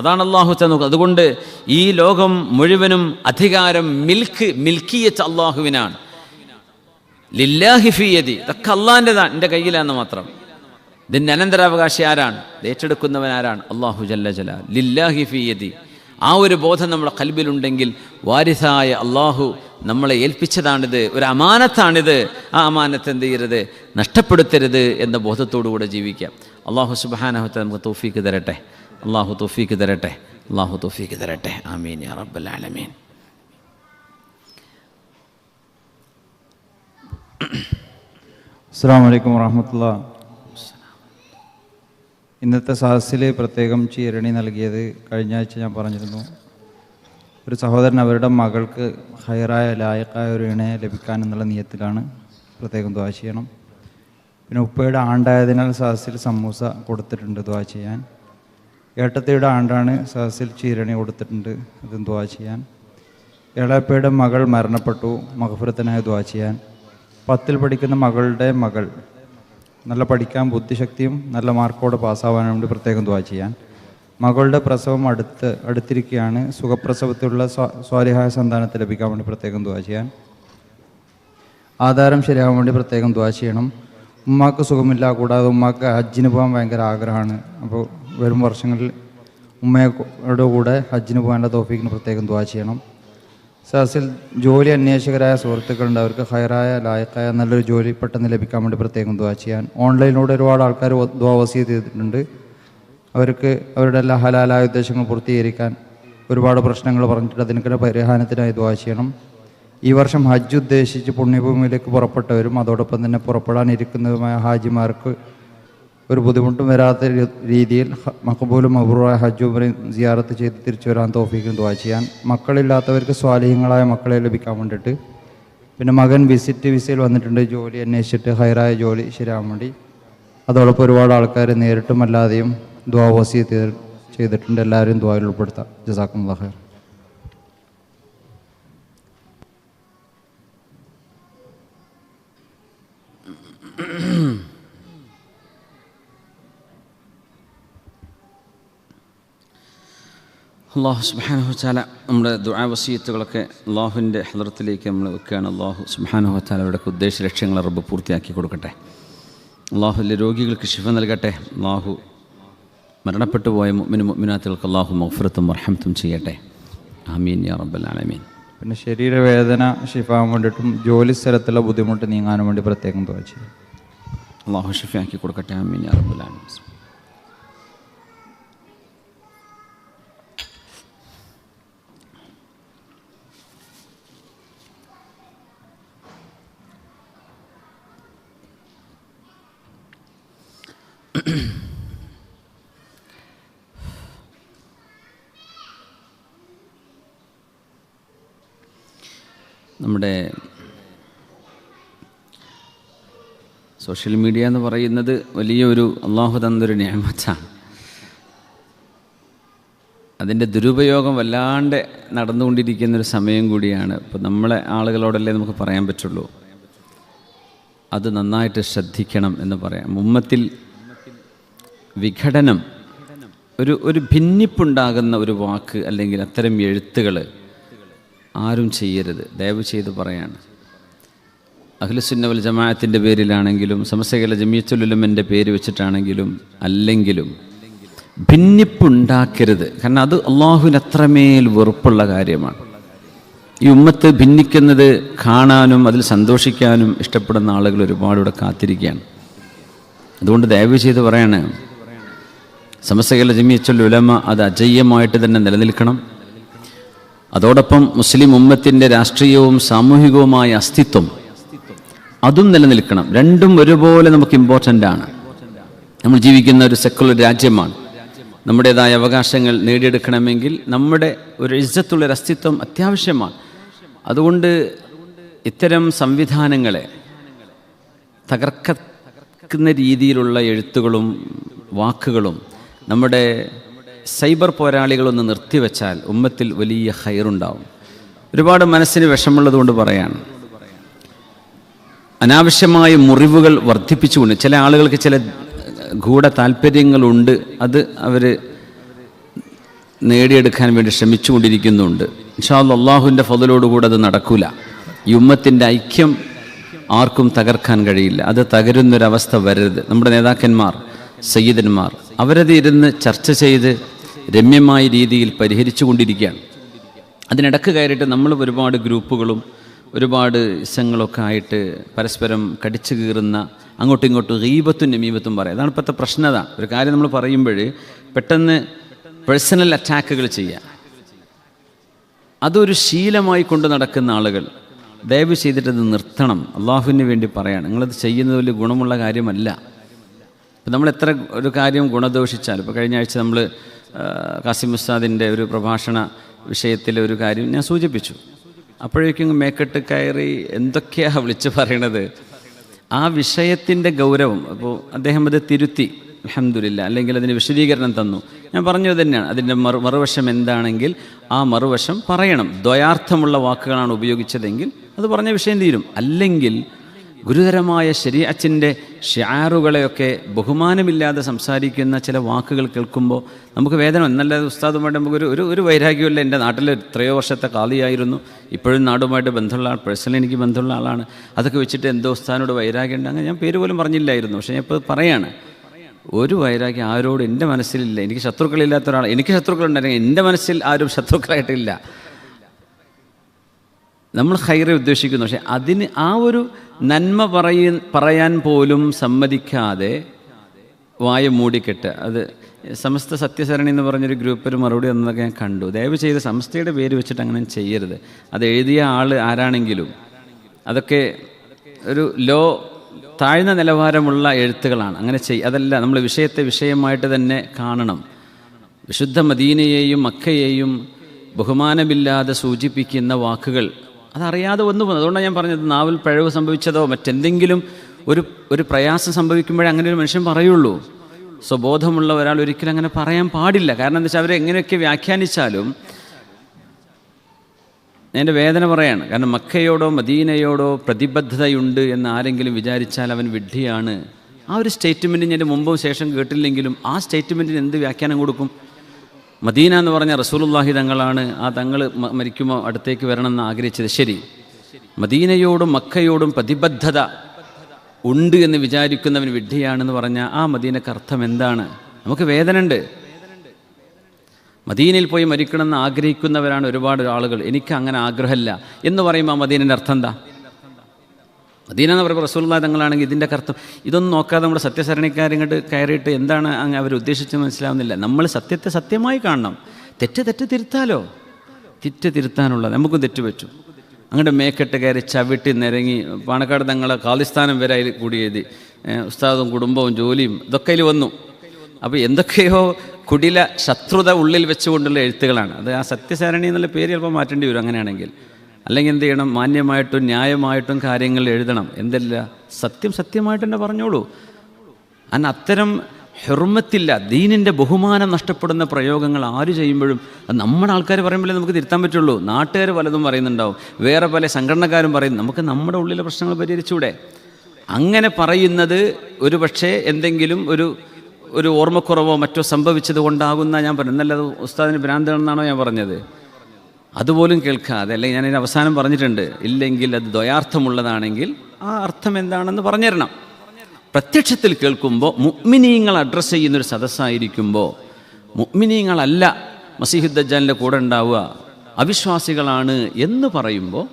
അതാണ് അള്ളാഹു നോക്കുന്നത്. അതുകൊണ്ട് ഈ ലോകം മുഴുവനും അധികാരം മിൽക്കിയത്ത് അള്ളാഹുവിനാണ്. ലില്ലാഹി ഫീ യദി, ഇതൊക്കെ അള്ളാഹിൻ്റെതാണ്, എൻ്റെ കയ്യിലാണെന്ന് മാത്രം. ഇതിൻ്റെ അനന്തരാവകാശി ആരാണ്? ഏറ്റെടുക്കുന്നവൻ ആരാണ്? അള്ളാഹു ജല്ല ജലാൽ. ലില്ലാഹി ഫീ യദി, ആ ഒരു ബോധം നമ്മുടെ ഖൽബിലുണ്ടെങ്കിൽ വാരിസായ അള്ളാഹു നമ്മളെ ഏൽപ്പിച്ചതാണിത്, ഒരു അമാനത്താണിത്, ആ അമാനത്ത് എന്ത് ചെയ്യരുത്, നഷ്ടപ്പെടുത്തരുത് എന്ന ബോധത്തോടുകൂടെ ജീവിക്കാം. അള്ളാഹു സുബ്ഹാനഹു വ തആല നമുക്ക് തൗഫീക്ക് തരട്ടെ. അള്ളാഹു തൗഫീക്ക് തരട്ടെ. അള്ളാഹു തൗഫീക്ക് തരട്ടെ. ആമീൻ യാ റബ്ബൽ ആലമീൻ. അസ്സലാമു അലൈക്കും വറഹ്മത്തുള്ളാഹി. ഇന്നത്തെ സദസ്സിൽ പ്രത്യേകം ചീരണി നൽകിയത് കഴിഞ്ഞ ആഴ്ച ഞാൻ പറഞ്ഞിരുന്നു. ഒരു സഹോദരൻ അവരുടെ മകൾക്ക് ഹൈറായ ലായക്കായ ഒരു ഇണയെ ലഭിക്കാനെന്നുള്ള നിയത്തിലാണ്, പ്രത്യേകം ദുആ ചെയ്യണം. പിന്നെ ഉപ്പയുടെ ആണ്ടായതിനാൽ സദസ്സിൽ സമൂസ കൊടുത്തിട്ടുണ്ട്, ദുആ ചെയ്യാൻ. ഏട്ടത്തിയുടെ ആണ്ടാണ്, സദസ്സിൽ ചീരണി കൊടുത്തിട്ടുണ്ട്, അതും ദുആ ചെയ്യാൻ. ഏളാപ്പയുടെ മകൾ മരണപ്പെട്ടു, മഗ്ഫിറത്തിനായി ദുആ ചെയ്യാൻ. 10ൽ പഠിക്കുന്ന മകളുടെ മകൾ നല്ല പഠിക്കാൻ ബുദ്ധിശക്തിയും നല്ല മാർക്കോടെ പാസ്സാവാൻ വേണ്ടി പ്രത്യേകം ദുആ ചെയ്യാൻ. മകളുടെ പ്രസവം അടുത്തിരിക്കുകയാണ്, സുഖപ്രസവത്തിലുള്ള സ്വാലിഹായ സന്താനത്തെ ലഭിക്കാൻ വേണ്ടി പ്രത്യേകം ദുആ ചെയ്യാൻ. ആധാരം ശരിയാവാൻ വേണ്ടി പ്രത്യേകം ദുആ ചെയ്യണം. ഉമ്മാക്ക് സുഖമില്ല, കൂടാതെ ഉമ്മാക്ക് ഹജ്ജിന് പോകാൻ ഭയങ്കര ആഗ്രഹമാണ്. അപ്പോൾ വരും വർഷങ്ങളിൽ ഉമ്മയുടെ കൂടെ ഹജ്ജിന് പോകാനുള്ള തൗഫീഖിന് പ്രത്യേകം ദുആ ചെയ്യണം. സദസ്സിൽ ജോലി അന്വേഷകരായ സുഹൃത്തുക്കളുണ്ട്, അവർക്ക് ഹൈറായ ലായക്കായ നല്ലൊരു ജോലി പെട്ടെന്ന് ലഭിക്കാൻ വേണ്ടി പ്രത്യേകം ദുആ ചെയ്യാൻ. ഓൺലൈനിലൂടെ ഒരുപാട് ആൾക്കാർ ദുആ വസിയത്ത് ചെയ്തിട്ടുണ്ട്, അവർക്ക് അവരുടെ എല്ലാ ഹലാലായ ഉദ്ദേശങ്ങൾ പൂർത്തീകരിക്കാൻ ഒരുപാട് പ്രശ്നങ്ങൾ പറഞ്ഞിട്ട് അതിനൊക്കെ പരിഹാരത്തിനായി ദുആ ചെയ്യണം. ഈ വർഷം ഹജ്ജ് ഉദ്ദേശിച്ച് പുണ്യഭൂമിയിലേക്ക് പുറപ്പെട്ടവരും അതോടൊപ്പം തന്നെ പുറപ്പെടാനിരിക്കുന്നതുമായ ഹാജിമാർക്ക് ഒരു ബുദ്ധിമുട്ടും വരാത്ത രീതിയിൽ മഖബൂലും മബ്റൂറായ ഹജ്ജ് ഉംറയും സിയാറത്ത് ചെയ്ത് തിരിച്ചു വരാൻ തൗഫീഖിന് ദുആ ചെയ്യാൻ. മക്കളില്ലാത്തവർക്ക് സ്വാലിഹീങ്ങളായ മക്കളെ ലഭിക്കാൻ വേണ്ടിയിട്ട്. പിന്നെ മകൻ വിസയിൽ വന്നിട്ടുണ്ട്, ജോലി അന്വേഷിച്ചിട്ട് ഹൈറായ ജോലി ശരിയാകാൻ വേണ്ടി. അതോടൊപ്പം ഒരുപാട് ആൾക്കാർ നേരിട്ടും അല്ലാതെയും ദുആ വസിയത്ത് ചെയ്തിട്ടുണ്ട്, എല്ലാവരും ദുആയിൽ ഉൾപ്പെടുത്താം. ജസാക്കുമുല്ലാഹ് ഖൈർ. അള്ളാഹു സുബ്ഹാനഹു വ തആല നമ്മുടെ ദുആ വസിയത്തുകളൊക്കെ അള്ളാഹുവിൻ്റെ ഹദ്റത്തിലേക്ക് നമ്മൾ വെക്കുകയാണ്. അള്ളാഹു സുബ്ഹാനഹു വ തആല അവരുടെ ഉദ്ദേശ ലക്ഷ്യങ്ങൾ റബ്ബ് പൂർത്തിയാക്കി കൊടുക്കട്ടെ. അള്ളാഹുവിലെ രോഗികൾക്ക് ശിഫ നൽകട്ടെ. അള്ളാഹു മരണപ്പെട്ടു പോയ മുഅ്മിനാത്തുകൾക്ക് അള്ളാഹു മഗ്ഫിറത്തും റഹ്മത്തും ചെയ്യട്ടെ. ആമീൻ യാ റബ്ബൽ ആലമീൻ. പിന്നെ ശരീരവേദന ശിഫാവാൻ വേണ്ടിയിട്ടും ജോലി സ്ഥലത്തുള്ള ബുദ്ധിമുട്ട് നീങ്ങാനും വേണ്ടി പ്രത്യേകം ദുആ ചെയ്യും. അള്ളാഹു ശിഫയാക്കി കൊടുക്കട്ടെ. ആമീൻ യാ റബ്ബൽ ആലമീൻ. നമ്മുടെ സോഷ്യൽ മീഡിയ എന്ന് പറയുന്നത് വലിയൊരു അള്ളാഹു തന്നൊരു നിഅമത്താണ്. അതിൻ്റെ ദുരുപയോഗം വല്ലാണ്ട് നടന്നുകൊണ്ടിരിക്കുന്നൊരു സമയം കൂടിയാണ്. ഇപ്പോൾ നമ്മളെ ആളുകളോടല്ലേ നമുക്ക് പറയാൻ പറ്റുള്ളൂ, അത് നന്നായിട്ട് ശ്രദ്ധിക്കണം എന്ന് പറയാം. ഉമ്മത്തിൽ വിഘടനം, ഒരു ഭിന്നിപ്പുണ്ടാകുന്ന ഒരു വാക്ക് അല്ലെങ്കിൽ അത്തരം എഴുത്തുകൾ ആരും ചെയ്യരുത്, ദയവ് ചെയ്ത് പറയാണ്. അഹ്ലുസുന്ന വൽ ജമാഅത്തിൻ്റെ പേരിലാണെങ്കിലും സമസ്തകേരള ജമിയത്തുൽ ഉലമയുടെ പേര് വെച്ചിട്ടാണെങ്കിലും അല്ലെങ്കിലും ഭിന്നിപ്പുണ്ടാക്കരുത്. കാരണം അത് അള്ളാഹുവിന് അത്രമേൽ വെറുപ്പുള്ള കാര്യമാണ്. ഈ ഉമ്മത്ത് ഭിന്നിക്കുന്നത് കാണാനും അതിൽ സന്തോഷിക്കാനും ഇഷ്ടപ്പെടുന്ന ആളുകൾ ഒരുപാട് ഇവിടെ കാത്തിരിക്കുകയാണ്. അതുകൊണ്ട് ദയവ് ചെയ്ത് പറയാണ്, സമസ്തകേരള ജമിയത്തുൽ ഉലമ അത് അജയ്യമായിട്ട് തന്നെ നിലനിൽക്കണം. അതോടൊപ്പം മുസ്ലിം ഉമ്മത്തിൻ്റെ രാഷ്ട്രീയവും സാമൂഹികവുമായ അസ്തിത്വം അതും നിലനിൽക്കണം. രണ്ടും ഒരുപോലെ നമുക്ക് ഇമ്പോർട്ടൻ്റ് ആണ്. നമ്മൾ ജീവിക്കുന്ന ഒരു സെക്കുലർ രാജ്യമാണ്. നമ്മുടേതായ അവകാശങ്ങൾ നേടിയെടുക്കണമെങ്കിൽ നമ്മുടെ ഒരു ഇസ്സത്തുള്ളൊരു അസ്തിത്വം അത്യാവശ്യമാണ്. അതുകൊണ്ട് ഇത്തരം സംവിധാനങ്ങളെ തകർക്കുന്ന രീതിയിലുള്ള എഴുത്തുകളും വാക്കുകളും നമ്മുടെ സൈബർ പോരാളികളൊന്ന് നിർത്തിവെച്ചാൽ ഉമ്മത്തിൽ വലിയ ഖൈറുണ്ടാവും. ഒരുപാട് മനസ്സിന് വിഷമുള്ളതുകൊണ്ട് പറയാണ്, അനാവശ്യമായ മുറിവുകൾ വർദ്ധിപ്പിച്ചുകൊണ്ട് ചില ആളുകൾക്ക് ചില ഗൂഢ താല്പര്യങ്ങളുണ്ട്, അത് അവർ നേടിയെടുക്കാൻ വേണ്ടി ശ്രമിച്ചുകൊണ്ടിരിക്കുന്നുണ്ട്. ഇൻഷാ അല്ലാഹ് അള്ളാഹുവിൻ്റെ ഫضലോടുകൂടെ അത് നടക്കില്ല. ഈ ഉമ്മത്തിൻ്റെ ഐക്യം ആർക്കും തകർക്കാൻ കഴിയില്ല. അത് തകരുന്നൊരവസ്ഥ വരരുത്. നമ്മുടെ നേതാക്കന്മാർ, സയ്യിദന്മാർ അവരത് ഇരുന്ന് ചർച്ച ചെയ്ത് രമ്യമായ രീതിയിൽ പരിഹരിച്ചു കൊണ്ടിരിക്കുകയാണ്. അതിനിടക്ക് കയറിയിട്ട് നമ്മൾ ഒരുപാട് ഗ്രൂപ്പുകളും ഒരുപാട് ഇസങ്ങളൊക്കെ ആയിട്ട് പരസ്പരം കടിച്ചു കീറുന്ന, അങ്ങോട്ടും ഇങ്ങോട്ടും ഗീബത്തും നമീബത്തും പറയാം. അതാണ് ഇപ്പോഴത്തെ പ്രശ്നത. ഒരു കാര്യം നമ്മൾ പറയുമ്പോൾ പെട്ടെന്ന് പേഴ്സണൽ അറ്റാക്കുകൾ ചെയ്യുക, അതൊരു ശീലമായി കൊണ്ട് നടക്കുന്ന ആളുകൾ ദയവ് ചെയ്തിട്ടത് നിർത്തണം. അള്ളാഹുവിന് വേണ്ടി പറയാണ്, നിങ്ങളത് ചെയ്യുന്നത് വലിയ ഗുണമുള്ള കാര്യമല്ല. ഇപ്പം നമ്മൾ എത്ര ഒരു കാര്യം ഗുണദോഷിച്ചാൽ, ഇപ്പോൾ കഴിഞ്ഞ ആഴ്ച നമ്മൾ കാസിം ഉസ്താദിൻ്റെ ഒരു പ്രഭാഷണ വിഷയത്തിലെ ഒരു കാര്യം ഞാൻ സൂചിപ്പിച്ചു. അപ്പോഴേക്കും മേക്കെട്ട് കയറി എന്തൊക്കെയാണ് വിളിച്ച് പറയണത്. ആ വിഷയത്തിൻ്റെ ഗൗരവം, അപ്പോൾ അദ്ദേഹം അത് തിരുത്തി അൽഹംദുലില്ലാ, അല്ലെങ്കിൽ അതിന് വിശദീകരണം തന്നു. ഞാൻ പറഞ്ഞത് തന്നെയാണ്, അതിൻ്റെ മറുവശം എന്താണെങ്കിൽ ആ മറുവശം പറയണം. ദ്വയാർത്ഥമുള്ള വാക്കുകളാണ് ഉപയോഗിച്ചതെങ്കിൽ അത് പറഞ്ഞ വിഷയം തീരും. അല്ലെങ്കിൽ ഗുരുതരമായ ശരീഅത്തിൻ്റെ ഷിആറുകളെയൊക്കെ ബഹുമാനമില്ലാതെ സംസാരിക്കുന്ന ചില വാക്കുകൾ കേൾക്കുമ്പോൾ നമുക്ക് വേദന. എന്നല്ല ഉസ്താദുമായിട്ട് നമുക്ക് ഒരു വൈരാഗ്യമില്ല. എൻ്റെ നാട്ടിൽ എത്രയോ വർഷത്തെ ഖാദിയായിരുന്നു, ഇപ്പോഴും നാടുമായിട്ട് ബന്ധമുള്ള ആൾ, പേഴ്സണലി എനിക്ക് ബന്ധമുള്ള ആളാണ്. അതൊക്കെ വെച്ചിട്ട് എന്തോ ഉസ്താദിനോട് വൈരാഗ്യമുണ്ട്, അങ്ങനെ ഞാൻ പേര് പോലും പറഞ്ഞില്ലായിരുന്നു. പക്ഷേ ഞാൻ ഇപ്പോൾ പറയാണ്, ഒരു വൈരാഗ്യം ആരോടും എൻ്റെ മനസ്സിലില്ല. എനിക്ക് ശത്രുക്കളില്ലാത്ത ഒരാൾ, എനിക്ക് ശത്രുക്കളുണ്ടായിരുന്നെങ്കിൽ എൻ്റെ മനസ്സിൽ ആരും ശത്രുക്കളായിട്ടില്ല. നമ്മൾ ഖൈറെ ഉദ്ദേശിക്കുന്നു, പക്ഷേ അതിന് ആ ഒരു നന്മ പറയാൻ പോലും സമ്മതിക്കാതെ വായ മൂടിക്കെട്ട്. അത് സമസ്ത സത്യസരണി എന്ന് പറഞ്ഞൊരു ഗ്രൂപ്പിൽ മറുപടി തന്നതൊക്കെ ഞാൻ കണ്ടു. ദയവ് ചെയ്ത് സംസ്ഥയുടെ പേര് വെച്ചിട്ട് അങ്ങനെ ചെയ്യരുത്. അത് എഴുതിയ ആൾ ആരാണെങ്കിലും അതൊക്കെ ഒരു താഴ്ന്ന നിലവാരമുള്ള എഴുത്തുകളാണ്. അങ്ങനെ അതല്ല, നമ്മൾ വിഷയത്തെ വിഷയമായിട്ട് തന്നെ കാണണം. വിശുദ്ധ മദീനയെയും മക്കയെയും ബഹുമാനമില്ലാതെ സൂചിപ്പിക്കുന്ന വാക്കുകൾ അതറിയാതെ വന്നു പോകുന്നു. അതുകൊണ്ടാണ് ഞാൻ പറഞ്ഞത്, നാവിൽ പിഴവ് സംഭവിച്ചതോ മറ്റെന്തെങ്കിലും ഒരു പ്രയാസം സംഭവിക്കുമ്പോഴേ അങ്ങനെ ഒരു മനുഷ്യൻ പറയുള്ളൂ. സ്വബോധമുള്ള ഒരാൾ ഒരിക്കലും അങ്ങനെ പറയാൻ പാടില്ല. കാരണം എന്താ വെച്ചാൽ അവരെങ്ങനെയൊക്കെ വ്യാഖ്യാനിച്ചാലും എൻ്റെ വേദന പറയാണ്. കാരണം മക്കയോടോ മദീനയോടോ പ്രതിബദ്ധതയുണ്ട് എന്ന് ആരെങ്കിലും വിചാരിച്ചാൽ അവൻ വിഡ്ഢിയാണ്. ആ ഒരു സ്റ്റേറ്റ്മെൻറ്റ് ഞാൻ മുമ്പും ശേഷം കേട്ടില്ലെങ്കിലും ആ സ്റ്റേറ്റ്മെൻറ്റിന് എന്ത് വ്യാഖ്യാനം കൊടുക്കും? മദീന എന്ന് പറഞ്ഞ റസൂലുള്ളാഹി തങ്ങളാണ്. ആ തങ്ങൾ മരിക്കുമ്പോൾ അടുത്തേക്ക് വരണമെന്ന് ആഗ്രഹിച്ചത്. ശരി, മദീനയോടും മക്കയോടും പ്രതിബദ്ധത ഉണ്ട് എന്ന് വിചാരിക്കുന്നവൻ വിഡ്ഢിയാണെന്ന് പറഞ്ഞാൽ ആ മദീനക്ക് അർത്ഥം എന്താണ്? നമുക്ക് വേദന ഉണ്ട്. മദീനയിൽ പോയി മരിക്കണമെന്ന് ആഗ്രഹിക്കുന്നവരാണ് ഒരുപാട് ആളുകൾ. എനിക്ക് അങ്ങനെ ആഗ്രഹമില്ല എന്ന് പറയുമ്പോൾ ആ മദീനൻ്റെ അർത്ഥം എന്താ? മദീന എന്ന് പറയുമ്പോൾ റസൂലുള്ളാഹി തങ്ങളാണെങ്കിൽ ഇതിൻ്റെ അർത്ഥം ഇതൊന്നും നോക്കാതെ നമ്മുടെ സത്യസരണിക്കാരിങ്ങോട്ട് കയറിയിട്ട് എന്താണ് അവർ ഉദ്ദേശിച്ച് മനസ്സിലാവുന്നില്ല. നമ്മൾ സത്യത്തെ സത്യമായി കാണണം. തെറ്റ് തിരുത്താലോ, തിരുത്താനുള്ളത് നമുക്കും തെറ്റ് പറ്റും. അങ്ങോട്ട് മേക്കെട്ട് കയറി ചവിട്ടി നിരങ്ങി പാണക്കാട് തങ്ങളെ ഖാലിസ്ഥാനം വരെ അതിൽ കൂടി എഴുതി. ഉസ്താദും കുടുംബവും ജോലിയും ഇതൊക്കെ അതിൽ വന്നു. അപ്പോൾ എന്തൊക്കെയോ കുടില ശത്രുത ഉള്ളിൽ വെച്ചുകൊണ്ടുള്ള എഴുത്തുകളാണ്. അത് ആ സത്യസാരണി എന്നുള്ള പേര് ചിലപ്പോൾ മാറ്റേണ്ടി വരും അങ്ങനെയാണെങ്കിൽ. അല്ലെങ്കിൽ എന്ത് ചെയ്യണം? മാന്യമായിട്ടും ന്യായമായിട്ടും കാര്യങ്ങൾ എഴുതണം. എന്തല്ല, സത്യമായിട്ട് തന്നെ പറഞ്ഞോളൂ. അത്തരം ഹുർമത്തില്ല, ദീനിൻ്റെ ബഹുമാനം നഷ്ടപ്പെടുന്ന പ്രയോഗങ്ങൾ ആര് ചെയ്യുമ്പോഴും അത് നമ്മുടെ ആൾക്കാർ പറയുമ്പോഴേ നമുക്ക് തിരുത്താൻ പറ്റുള്ളൂ. നാട്ടുകാർ പലതും പറയുന്നുണ്ടാവും, വേറെ പല സംഘടനക്കാരും പറയുന്നു. നമുക്ക് നമ്മുടെ ഉള്ളിലെ പ്രശ്നങ്ങൾ പരിഹരിച്ചൂടെ? അങ്ങനെ പറയുന്നത് ഒരു പക്ഷേ എന്തെങ്കിലും ഒരു ഓർമ്മക്കുറവോ മറ്റോ സംഭവിച്ചത് കൊണ്ടാകുന്ന ഞാൻ പറഞ്ഞു. എന്നല്ല ഉസ്താദിന് ഭ്രാന്താണെന്നാണോ ഞാൻ പറഞ്ഞത്? അതുപോലും കേൾക്കാതെ, അല്ലെങ്കിൽ ഞാനതിന് അവസാനം പറഞ്ഞിട്ടുണ്ട്, ഇല്ലെങ്കിൽ അത് ദ്വയാർത്ഥമുള്ളതാണെങ്കിൽ ആ അർത്ഥം എന്താണെന്ന് പറഞ്ഞു തരണം. പ്രത്യക്ഷത്തിൽ കേൾക്കുമ്പോൾ മുഅ്മിനീങ്ങൾ അഡ്രസ്സ് ചെയ്യുന്നൊരു സദസ്സായിരിക്കുമ്പോൾ മുഅ്മിനീങ്ങളല്ല മസീഹുദ് ദജ്ജാലിൻ്റെ കൂടെ ഉണ്ടാവുക, അവിശ്വാസികളാണ് എന്ന് പറയുമ്പോൾ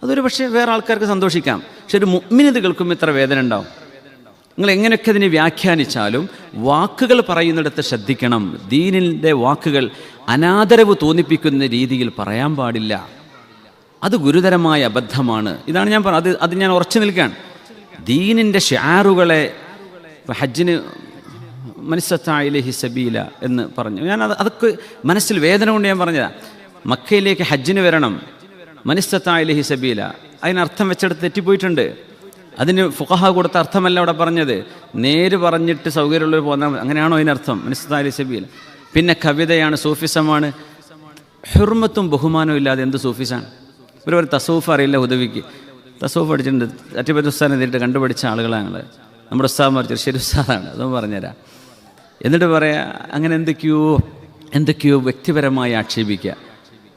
അതൊരു പക്ഷേ വേറെ ആൾക്കാർക്ക് സന്തോഷിക്കാം. പക്ഷെ ഒരു മുഅ്മിനത് കേൾക്കുമ്പോൾ ഇത്ര വേദന ഉണ്ടാവും. നിങ്ങൾ എങ്ങനെയൊക്കെ അതിനെ വ്യാഖ്യാനിച്ചാലും വാക്കുകൾ പറയുന്നിടത്ത് ശ്രദ്ധിക്കണം. ദീനിൻ്റെ വാക്കുകൾ അനാദരവ് തോന്നിപ്പിക്കുന്ന രീതിയിൽ പറയാൻ പാടില്ല. അത് ഗുരുതരമായ അബദ്ധമാണ്. ഇതാണ് ഞാൻ പറഞ്ഞത്. അത് ഞാൻ ഉറച്ചു നിൽക്കുകയാണ്. ദീനിൻ്റെ ഷിആറുകളെ ഹജ്ജിന് മനിസ്തത്താഅ ഇലൈഹി സബീല എന്ന് പറഞ്ഞു. അതൊക്കെ മനസ്സിൽ വേദന കൊണ്ട് ഞാൻ പറഞ്ഞതാണ്. മക്കയിലേക്ക് ഹജ്ജിന് വരണം, മനിസ്തത്താഅ ഇലൈഹി സബീല, അതിനർത്ഥം വെച്ചെടുത്ത് തെറ്റിപ്പോയിട്ടുണ്ട്. അതിന് ഫുഖഹ കൊടുത്ത അർത്ഥമല്ല അവിടെ പറഞ്ഞത്. നേര് പറഞ്ഞിട്ട് സൗകര്യമുള്ളവർ പോകുന്ന അങ്ങനെയാണോ അതിനർത്ഥം? മനിസ്തത്താഅ ഇലൈഹി സബീല. പിന്നെ കവിതയാണ്, സൂഫിസമാണ്. ഹുർമത്തും ബഹുമാനവും ഇല്ലാതെ എന്ത് സൂഫിസാണ്? ഒരു തസൂഫ് അറിയില്ല ഉദവിക്ക്. തസൂഫ് പഠിച്ചിട്ടുണ്ട്. അറ്റിപ്പറ്റി ഉസ്താദിനെ നേരിട്ട് കണ്ടുപഠിച്ച ആളുകളാണ് ഞങ്ങൾ. നമ്മുടെ ഉസ്താദ് മറിച്ചത് ശരി ഉസ്താദാണ്, അതൊന്നും പറഞ്ഞുതരാം. എന്നിട്ട് പറയാം അങ്ങനെ എന്തൊക്കെയോ വ്യക്തിപരമായി ആക്ഷേപിക്കുക.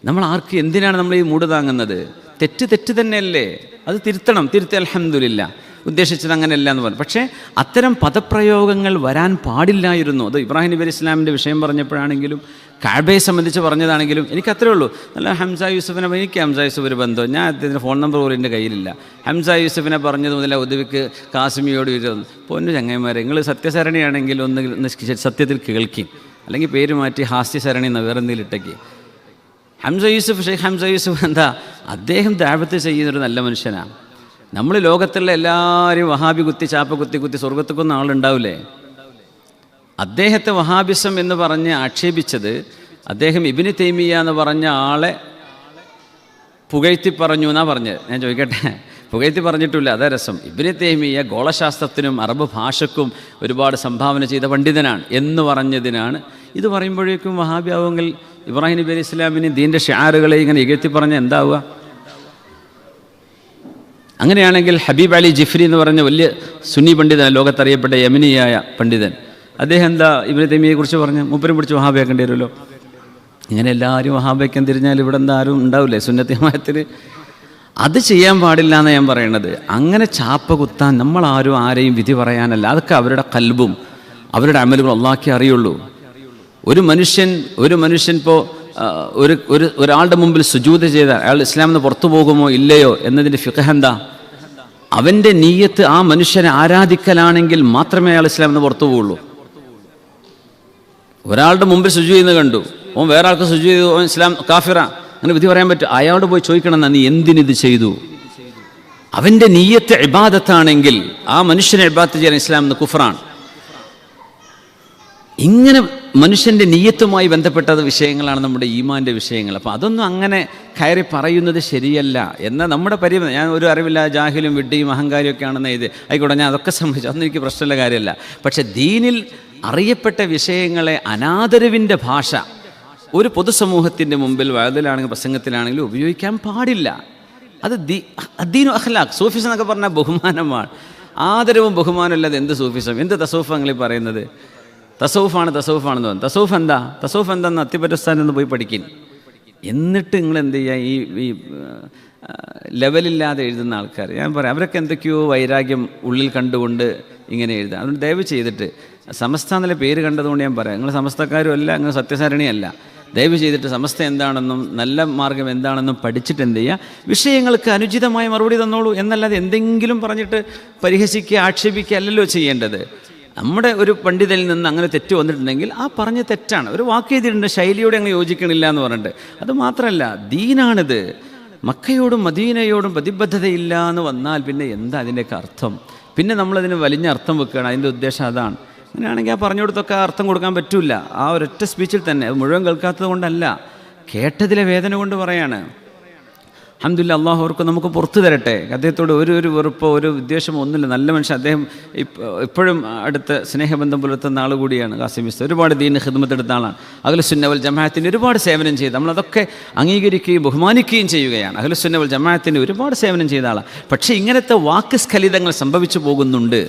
നമ്മൾ എന്തിനാണ് നമ്മൾ ഈ മൂട് താങ്ങുന്നത്? തെറ്റ് തന്നെയല്ലേ, അത് തിരുത്തി അൽഹംദുലില്ലാ, ഉദ്ദേശിച്ചത് അങ്ങനെയല്ല എന്ന് പറഞ്ഞു. പക്ഷേ അത്തരം പദപ്രയോഗങ്ങൾ വരാൻ പാടില്ലായിരുന്നു. അത് ഇബ്രാഹിം നബി അലൈഹി ഇസ്ലാമിൻ്റെ വിഷയം പറഞ്ഞപ്പോഴാണെങ്കിലും കഅബയെ സംബന്ധിച്ച് പറഞ്ഞതാണെങ്കിലും എനിക്ക് അത്രേ ഉള്ളൂ. നല്ല ഹംസ യൂസുഫിനെ, എനിക്ക് ഹംസ യൂസുഫ് ഒരു ബന്ധം, ഞാൻ അദ്ദേഹത്തിൻ്റെ ഫോൺ നമ്പർ പോലും എൻ്റെ കയ്യിലില്ല. ഹംസ യൂസുഫിനെ പറഞ്ഞത് മുതൽ ഉദവിക്ക് കാസിമിയോട് ഇരുന്നു. പൊന്നു ചങ്ങന്മാരെ, നിങ്ങൾ സത്യസരണിയാണെങ്കിൽ ഒന്ന് സത്യത്തിൽ കേൾക്കി, അല്ലെങ്കിൽ പേര് മാറ്റി ഹാസ്യസരണി എന്ന വേറെ എന്തെങ്കിലും ഇട്ടേക്ക്. ഹംസ യൂസുഫ്, ഷെയ്ഖ് ഹംസ യൂസുഫ് എന്താ, അദ്ദേഹം ദഅവത്ത് ചെയ്യുന്നൊരു നല്ല മനുഷ്യനാണ്. നമ്മൾ ലോകത്തുള്ള എല്ലാവരും വഹാബി കുത്തി ചാപ്പ കുത്തി സ്വർഗത്തേക്കൊന്നും ആളുണ്ടാവില്ലേ? അദ്ദേഹത്തെ വഹാബിസം എന്ന് പറഞ്ഞ് ആക്ഷേപിച്ചത് അദ്ദേഹം ഇബ്നു തൈമിയ്യ എന്ന് പറഞ്ഞ ആളെ പുകഴ്ത്തി പറഞ്ഞു എന്നാണ് പറഞ്ഞത്. ഞാൻ ചോദിക്കട്ടെ, പുകഴ്ത്തി പറഞ്ഞിട്ടില്ല, അതാ രസം. ഇബ്നു തൈമിയ്യ ഗോളശാസ്ത്രത്തിനും അറബ് ഭാഷക്കും ഒരുപാട് സംഭാവന ചെയ്ത പണ്ഡിതനാണ് എന്ന് പറഞ്ഞതിനാണ്. ഇത് പറയുമ്പോഴേക്കും വഹാബിയാവുമെങ്കിൽ ഇബ്രാഹിം നബി അലൈഹി ഇസ്ലാമിന് ദീൻ്റെ ഷിആറുകളെ ഇങ്ങനെ ഇകഴ്ത്തി പറഞ്ഞാൽ എന്താവുക? അങ്ങനെയാണെങ്കിൽ ഹബീബ് അലി ജിഫ്രി എന്ന് പറഞ്ഞ വലിയ സുന്നി പണ്ഡിതൻ, ലോകത്തറിയപ്പെട്ട യമനിയായ പണ്ഡിതൻ, അദ്ദേഹം എന്താ ഇബ്നു തൈമിയ്യയെ കുറിച്ച് പറഞ്ഞ് മൂപ്പരും പിടിച്ച് വഹാബിയാക്കേണ്ടി വരുമല്ലോ. ഇങ്ങനെ എല്ലാവരും വഹാബിയാക്കാൻ തിരിഞ്ഞാൽ ഇവിടെ എന്താ ആരും ഉണ്ടാവില്ലേ സുന്നത്തി ജമാഅത്തിന്? അത് ചെയ്യാൻ പാടില്ല എന്ന് ഞാൻ പറയണത്. അങ്ങനെ ചാപ്പ കുത്താൻ നമ്മളാരും ആരെയും വിധി പറയാനല്ല, അതൊക്കെ അവരുടെ ഖൽബും അവരുടെ അമലുകളും അല്ലാഹ്ക്കേ അറിയുള്ളൂ. ഒരു മനുഷ്യൻ ഇപ്പോൾ ഒരാളുടെ മുമ്പിൽ സുജൂദ് ചെയ്താൽ അയാൾ ഇസ്ലാമിൽ നിന്ന് പുറത്തു പോകുമോ ഇല്ലയോ എന്നതിൻ്റെ ഫിഖ് എന്താ? അവൻ്റെ നീയത്ത് ആ മനുഷ്യനെ ആരാധിക്കലാണെങ്കിൽ മാത്രമേ അയാൾ ഇസ്ലാമിൽ നിന്ന് പുറത്തു പോവുള്ളൂ. ഒരാളുടെ മുമ്പിൽ സുജൂദ് ചെയ്യുന്നത് കണ്ടു, ഓൻ വേറെ ആൾക്ക് സുജൂദ് ചെയ്തു, ഓൻ ഇസ്ലാം കാഫിറ, അങ്ങനെ വിധി പറയാൻ പറ്റും? അയാളോട് പോയി ചോദിക്കണം, നീ എന്തിനിത് ചെയ്തു? അവൻ്റെ നീയത്ത് ഇബാദത്താണെങ്കിൽ ആ മനുഷ്യനെ ഇബാദത്ത് ചെയ്യാൻ ഇസ്ലാം എന്ന് കുഫറാണ്. ഇങ്ങനെ മനുഷ്യൻ്റെ നീയത്തുമായി ബന്ധപ്പെട്ട വിഷയങ്ങളാണ് നമ്മുടെ ഈമാൻ്റെ വിഷയങ്ങൾ. അപ്പോൾ അതൊന്നും അങ്ങനെ കയറി പറയുന്നത് ശരിയല്ല എന്ന നമ്മുടെ പരിമിതി. ഞാൻ ഒരു അറിവില്ല, ജാഹിലും വിഡ്ഢിയും അഹങ്കാരിയൊക്കെ ആണെന്ന് ഇത് ആയിക്കോട്ടെ, ഞാൻ അതൊക്കെ സംബന്ധിച്ചു, അതൊന്നും എനിക്ക് പ്രശ്നമുള്ള കാര്യമല്ല. പക്ഷേ ദീനിൽ അറിയപ്പെട്ട വിഷയങ്ങളെ അനാദരവിൻ്റെ ഭാഷ ഒരു പൊതുസമൂഹത്തിൻ്റെ മുമ്പിൽ വഅദിലാണെങ്കിലും പ്രസംഗത്തിലാണെങ്കിലും ഉപയോഗിക്കാൻ പാടില്ല. അത് അദ്ദീനു അഖ്ലാഖ്. സൂഫിസം എന്നൊക്കെ പറഞ്ഞാൽ ബഹുമാനമാണ്. ആദരവും ബഹുമാനം അല്ലാതെ എന്ത് സൂഫിസം, എന്ത് തസൗഫ് നിങ്ങൾ പറയുന്നത്? തസൗഫാണെന്ന് പറഞ്ഞു. തസൗഫ് എന്താന്ന് അത്തിപ്പറ്റസ്ഥാനിൽ നിന്ന് പോയി പഠിക്കും. എന്നിട്ട് നിങ്ങൾ എന്ത് ചെയ്യുക? ഈ ലെവലില്ലാതെ എഴുതുന്ന ആൾക്കാർ, ഞാൻ പറയാം, അവരൊക്കെ എന്തൊക്കെയോ വൈരാഗ്യം ഉള്ളിൽ കണ്ടുകൊണ്ട് ഇങ്ങനെ എഴുതുക. അതുകൊണ്ട് ദയവ് ചെയ്തിട്ട് സമസ്ത എന്നുള്ള പേര് കണ്ടതുകൊണ്ട് ഞാൻ പറയാം, നിങ്ങൾ സമസ്തക്കാരും അല്ല, നിങ്ങൾ സത്യസാരണിയല്ല. ദയവ് ചെയ്തിട്ട് സമസ്ത എന്താണെന്നും നല്ല മാർഗം എന്താണെന്നും പഠിച്ചിട്ട് എന്ത് ചെയ്യുക, വിഷയങ്ങൾക്ക് അനുചിതമായ മറുപടി തന്നോളൂ എന്നല്ലാതെ എന്തെങ്കിലും പറഞ്ഞിട്ട് പരിഹസിക്കുക, ആക്ഷേപിക്കുക അല്ലല്ലോ ചെയ്യേണ്ടത്. നമ്മുടെ ഒരു പണ്ഡിതനിൽ നിന്ന് അങ്ങനെ തെറ്റ് വന്നിട്ടുണ്ടെങ്കിൽ ആ പറഞ്ഞ തെറ്റാണ്. ഒരു വാക്ക് ചെയ്തിട്ടുണ്ട്, ശൈലിയോടെ അങ്ങ് യോജിക്കണില്ല എന്ന് പറഞ്ഞിട്ട്. അത് മാത്രമല്ല, ദീനാണിത്. മക്കയോടും മദീനയോടും പ്രതിബദ്ധതയില്ല എന്ന് വന്നാൽ പിന്നെ എന്താ അതിൻ്റെയൊക്കെ അർത്ഥം? പിന്നെ നമ്മളതിന് വലിഞ്ഞ അർത്ഥം വെക്കുകയാണ്. അതിൻ്റെ ഉദ്ദേശം അതാണ്. അങ്ങനെയാണെങ്കിൽ ആ പറഞ്ഞു കൊടുത്തൊക്കെ അർത്ഥം കൊടുക്കാൻ പറ്റില്ല. ആ ഒരൊറ്റ സ്പീച്ചിൽ തന്നെ, അത് മുഴുവൻ കേൾക്കാത്തത് കൊണ്ടല്ല, കേട്ടതിലെ വേദന കൊണ്ട് പറയാണ്. അൽഹംദുലില്ലാ, അള്ളാഹു അവർക്ക് നമുക്ക് പുറത്തു തരട്ടെ. അദ്ദേഹത്തോട് ഒരു വെറുപ്പോ ഒരു വിദ്വേഷമോ ഒന്നുമില്ല. നല്ല മനുഷ്യൻ. അദ്ദേഹം ഇപ്പോഴും അടുത്ത സ്നേഹബന്ധം പുലർത്തുന്ന ആൾ കൂടിയാണ് ഖാസിം ഉസ്താദ്. ഒരുപാട് ദീനിന് ഖിദ്മത്ത് എടുത്ത ആളാണ്. അഹ്ലുസുന്ന വൽ ജമാഅത്തിന് ഒരുപാട് സേവനം ചെയ്ത് നമ്മളതൊക്കെ അംഗീകരിക്കുകയും ബഹുമാനിക്കുകയും ചെയ്യുകയാണ്. അഹ്ലുസുന്ന വൽ ജമാഅത്തിന് ഒരുപാട് സേവനം ചെയ്ത ആളാണ്. പക്ഷേ ഇങ്ങനത്തെ വാക്ക് സ്ഖലിതങ്ങൾ സംഭവിച്ചു പോകുന്നുണ്ട്.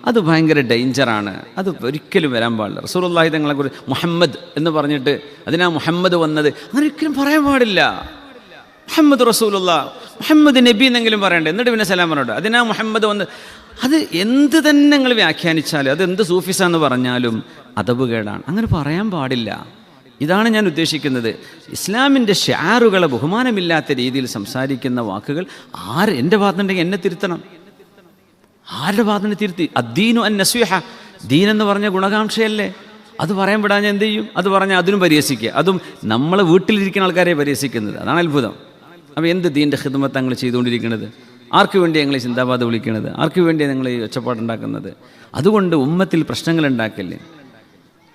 അത് ഭയങ്കര ഡേഞ്ചറാണ്. അത് ഒരിക്കലും വരാൻ പാടില്ല. റസൂലുള്ളാഹി തങ്ങളെക്കുറിച്ച് മുഹമ്മദ് എന്ന് പറഞ്ഞിട്ട് അതിനാ മുഹമ്മദ് വന്നത്, അങ്ങനെ ഒരിക്കലും പറയാൻ പാടില്ല. മുഹമ്മദ് റസൂലുള്ള, മുഹമ്മദ് നബി എന്നെങ്കിലും പറയണ്ടേ, എന്നിട്ട് പിന്നെ സലാം പറഞ്ഞോട്ടെ. അതിനാ മുഹമ്മദ് വന്ന്. അത് എന്ത് തന്നെ നിങ്ങൾ വ്യാഖ്യാനിച്ചാലും, അത് എന്ത് സൂഫിസാന്ന് പറഞ്ഞാലും അദബ് കേടാണ്. അങ്ങനെ പറയാൻ പാടില്ല. ഇതാണ് ഞാൻ ഉദ്ദേശിക്കുന്നത്. ഇസ്ലാമിൻ്റെ ഷിആറുകളെ ബഹുമാനമില്ലാത്ത രീതിയിൽ സംസാരിക്കുന്ന വാക്കുകൾ എൻ്റെ ഭാഗത്തുണ്ടെങ്കിൽ എന്നെ തിരുത്തണം. ആരുടെ ഭാഗത്തിന് തിരുത്തി? അദ്ദീനു അൻ നസ്വിഹ. ദീനെന്ന് പറഞ്ഞ ഗുണകാംക്ഷയല്ലേ? അത് പറയാൻ വിടാൻ എന്ത് ചെയ്യും? അത് പറഞ്ഞാൽ അതിനും പരിഹസിക്കുക. അതും നമ്മളെ വീട്ടിലിരിക്കുന്ന ആൾക്കാരെ പരിഹസിക്കുന്നത്. അതാണ് അത്ഭുതം. അപ്പോൾ എന്ത് ദീൻ്റെ ഖിദ്മത്ത് ഞങ്ങൾ ചെയ്തുകൊണ്ടിരിക്കുന്നത്? ആർക്ക് വേണ്ടിയാണ് ഞങ്ങൾ സിന്ദാബാദ് വിളിക്കുന്നത്? ആർക്ക് വേണ്ടിയാണ് ഞങ്ങൾ ഈ ഒച്ചപ്പാടുണ്ടാക്കുന്നത്? അതുകൊണ്ട് ഉമ്മത്തിൽ പ്രശ്നങ്ങൾ ഉണ്ടാക്കല്ലേ.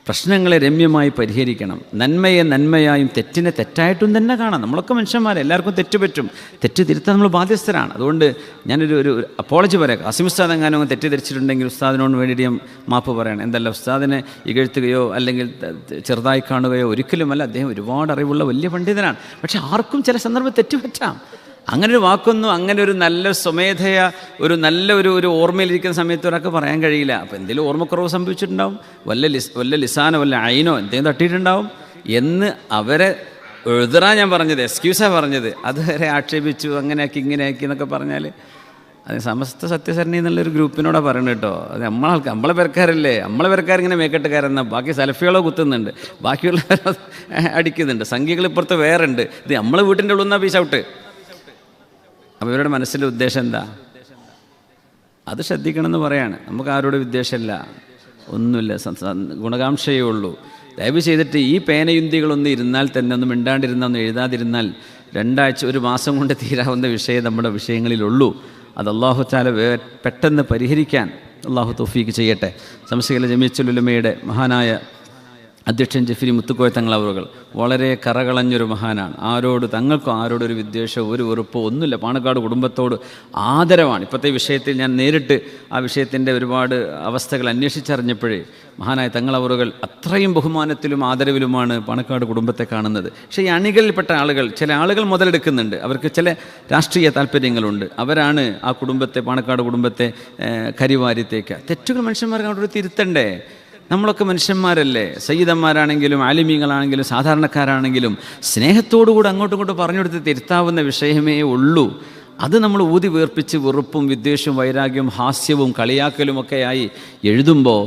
പ്രശ്നങ്ങളെ രമ്യമായി പരിഹരിക്കണം. നന്മയെ നന്മയായും തെറ്റിനെ തെറ്റായിട്ടും തന്നെ കാണാം. നമ്മളൊക്കെ മനുഷ്യന്മാരെ, എല്ലാവർക്കും തെറ്റ് പറ്റും. തെറ്റ് തിരുത്താൻ നമ്മൾ ബാധ്യസ്ഥരാണ്. അതുകൊണ്ട് ഞാനൊരു അപ്പോളജി പറയാം. ഖാസിം ഉസ്താദ് എങ്ങാനും തെറ്റിദ്ധരിച്ചിട്ടുണ്ടെങ്കിൽ ഉസ്താദിനോട് വേണ്ടിയിട്ട് ഞാൻ മാപ്പ് പറയണം. എന്തല്ല, ഉസ്താദിനെ ഇകഴ്ത്തുകയോ അല്ലെങ്കിൽ ചെറുതായി കാണുകയോ ഒരിക്കലുമല്ല. അദ്ദേഹം ഒരുപാട് അറിവുള്ള വലിയ പണ്ഡിതനാണ്. പക്ഷെ ആർക്കും ചില സന്ദർഭം തെറ്റുപറ്റാം. അങ്ങനെ ഒരു വാക്കൊന്നും, അങ്ങനെ ഒരു നല്ല സ്വമേധയ ഒരു നല്ല ഒരു ഓർമ്മയിലിരിക്കുന്ന സമയത്ത് ഒരാൾക്ക് പറയാൻ കഴിയില്ല. അപ്പോൾ എന്തെങ്കിലും ഓർമ്മക്കുറവ് സംഭവിച്ചിട്ടുണ്ടാവും, വല്ല ലിസാനോ വല്ല ഐനോ എന്തെങ്കിലും തട്ടിയിട്ടുണ്ടാവും എന്ന് അവരെ എഴുതറാ ഞാൻ പറഞ്ഞത്, എക്സ്ക്യൂസാണ് പറഞ്ഞത്. അതുവരെ ആക്ഷേപിച്ചു, അങ്ങനെയാക്കി ഇങ്ങനെയാക്കി എന്നൊക്കെ പറഞ്ഞാൽ അത് സമസ്ത സത്യസരണി എന്നുള്ളൊരു ഗ്രൂപ്പിനോടാണ് പറയുന്നത് കേട്ടോ. അത് നമ്മളെ പേർക്കാരല്ലേ, നമ്മളെ പേർക്കാരിങ്ങനെ മേക്കെട്ടുകാരെന്നാൽ ബാക്കി സലഫികളോ കുത്തുന്നുണ്ട്, ബാക്കിയുള്ളവരോ അടിക്കുന്നുണ്ട്, സംഖ്യകൾ ഇപ്പുറത്ത് വേറെ ഉണ്ട്. ഇത് നമ്മളെ വീട്ടിൻ്റെ ഉള്ളിൽ നിന്നാണ് പീസ് ഔട്ട്. അപ്പോൾ ഇവരുടെ മനസ്സിലെ ഉദ്ദേശം എന്താ? അത് ശ്രദ്ധിക്കണമെന്ന് പറയാണ്. നമുക്ക് ആരോട് വിദ്വേഷമില്ല, ഒന്നുമില്ല, ഗുണകാംക്ഷയേ ഉള്ളൂ. ദയവ് ചെയ്തിട്ട് ഈ പേനയുന്തികളൊന്നും ഇരുന്നാൽ തന്നെ, ഒന്നും മിണ്ടാണ്ടിരുന്നാൽ, ഒന്നും എഴുതാതിരുന്നാൽ 2 ആഴ്ച 1 മാസം കൊണ്ട് തീരാവുന്ന വിഷയം നമ്മുടെ വിഷയങ്ങളിലുള്ളൂ. അത് അല്ലാഹു തആല പെട്ടെന്ന് പരിഹരിക്കാൻ അല്ലാഹു തൗഫീക്ക് ചെയ്യട്ടെ. സമസ്തകേരള ജമീഅത്തുൽ ഉലമയുടെ മഹാനായ അധ്യക്ഷൻ ജഫരി മുത്തുക്കോയ തങ്ങൾ അവറുകൾ വളരെ കറകളഞ്ഞൊരു മഹാനാണ്. തങ്ങൾക്കും ആരോടൊരു വിദ്വേഷമോ ഒരു വെറുപ്പോ ഒന്നുമില്ല. പാണക്കാട് കുടുംബത്തോട് ആദരവാണ്. ഇപ്പോഴത്തെ വിഷയത്തിൽ ഞാൻ നേരിട്ട് ആ വിഷയത്തിൻ്റെ ഒരുപാട് അവസ്ഥകൾ അന്വേഷിച്ചറിഞ്ഞപ്പോഴേ മഹാനായ തങ്ങൾ അവറുകൾ അത്രയും ബഹുമാനത്തിലും ആദരവിലുമാണ് പാണക്കാട് കുടുംബത്തെ കാണുന്നത്. പക്ഷേ ഈ അണികളിൽപ്പെട്ട ആളുകൾ, ചില ആളുകൾ മുതലെടുക്കുന്നുണ്ട്. അവർക്ക് ചില രാഷ്ട്രീയ താല്പര്യങ്ങളുണ്ട്. അവരാണ് ആ കുടുംബത്തെ, പാണക്കാട് കുടുംബത്തെ കരിവാരിത്തേക്ക്. തെറ്റുകൾ മനുഷ്യന്മാർക്ക് അവിടെ തിരുത്തണ്ടേ? നമ്മളൊക്കെ മനുഷ്യന്മാരല്ലേ? സയ്യിദന്മാരാണെങ്കിലും ആലിമീങ്ങളാണെങ്കിലും സാധാരണക്കാരാണെങ്കിലും സ്നേഹത്തോടുകൂടി അങ്ങോട്ടും ഇങ്ങോട്ടും പറഞ്ഞെടുത്ത് തിരുത്താവുന്ന വിഷയമേ ഉള്ളൂ. അത് നമ്മൾ ഊതി വീർപ്പിച്ച് വെറുപ്പും വിദ്വേഷവും വൈരാഗ്യവും ഹാസ്യവും കളിയാക്കലുമൊക്കെയായി എഴുതുമ്പോൾ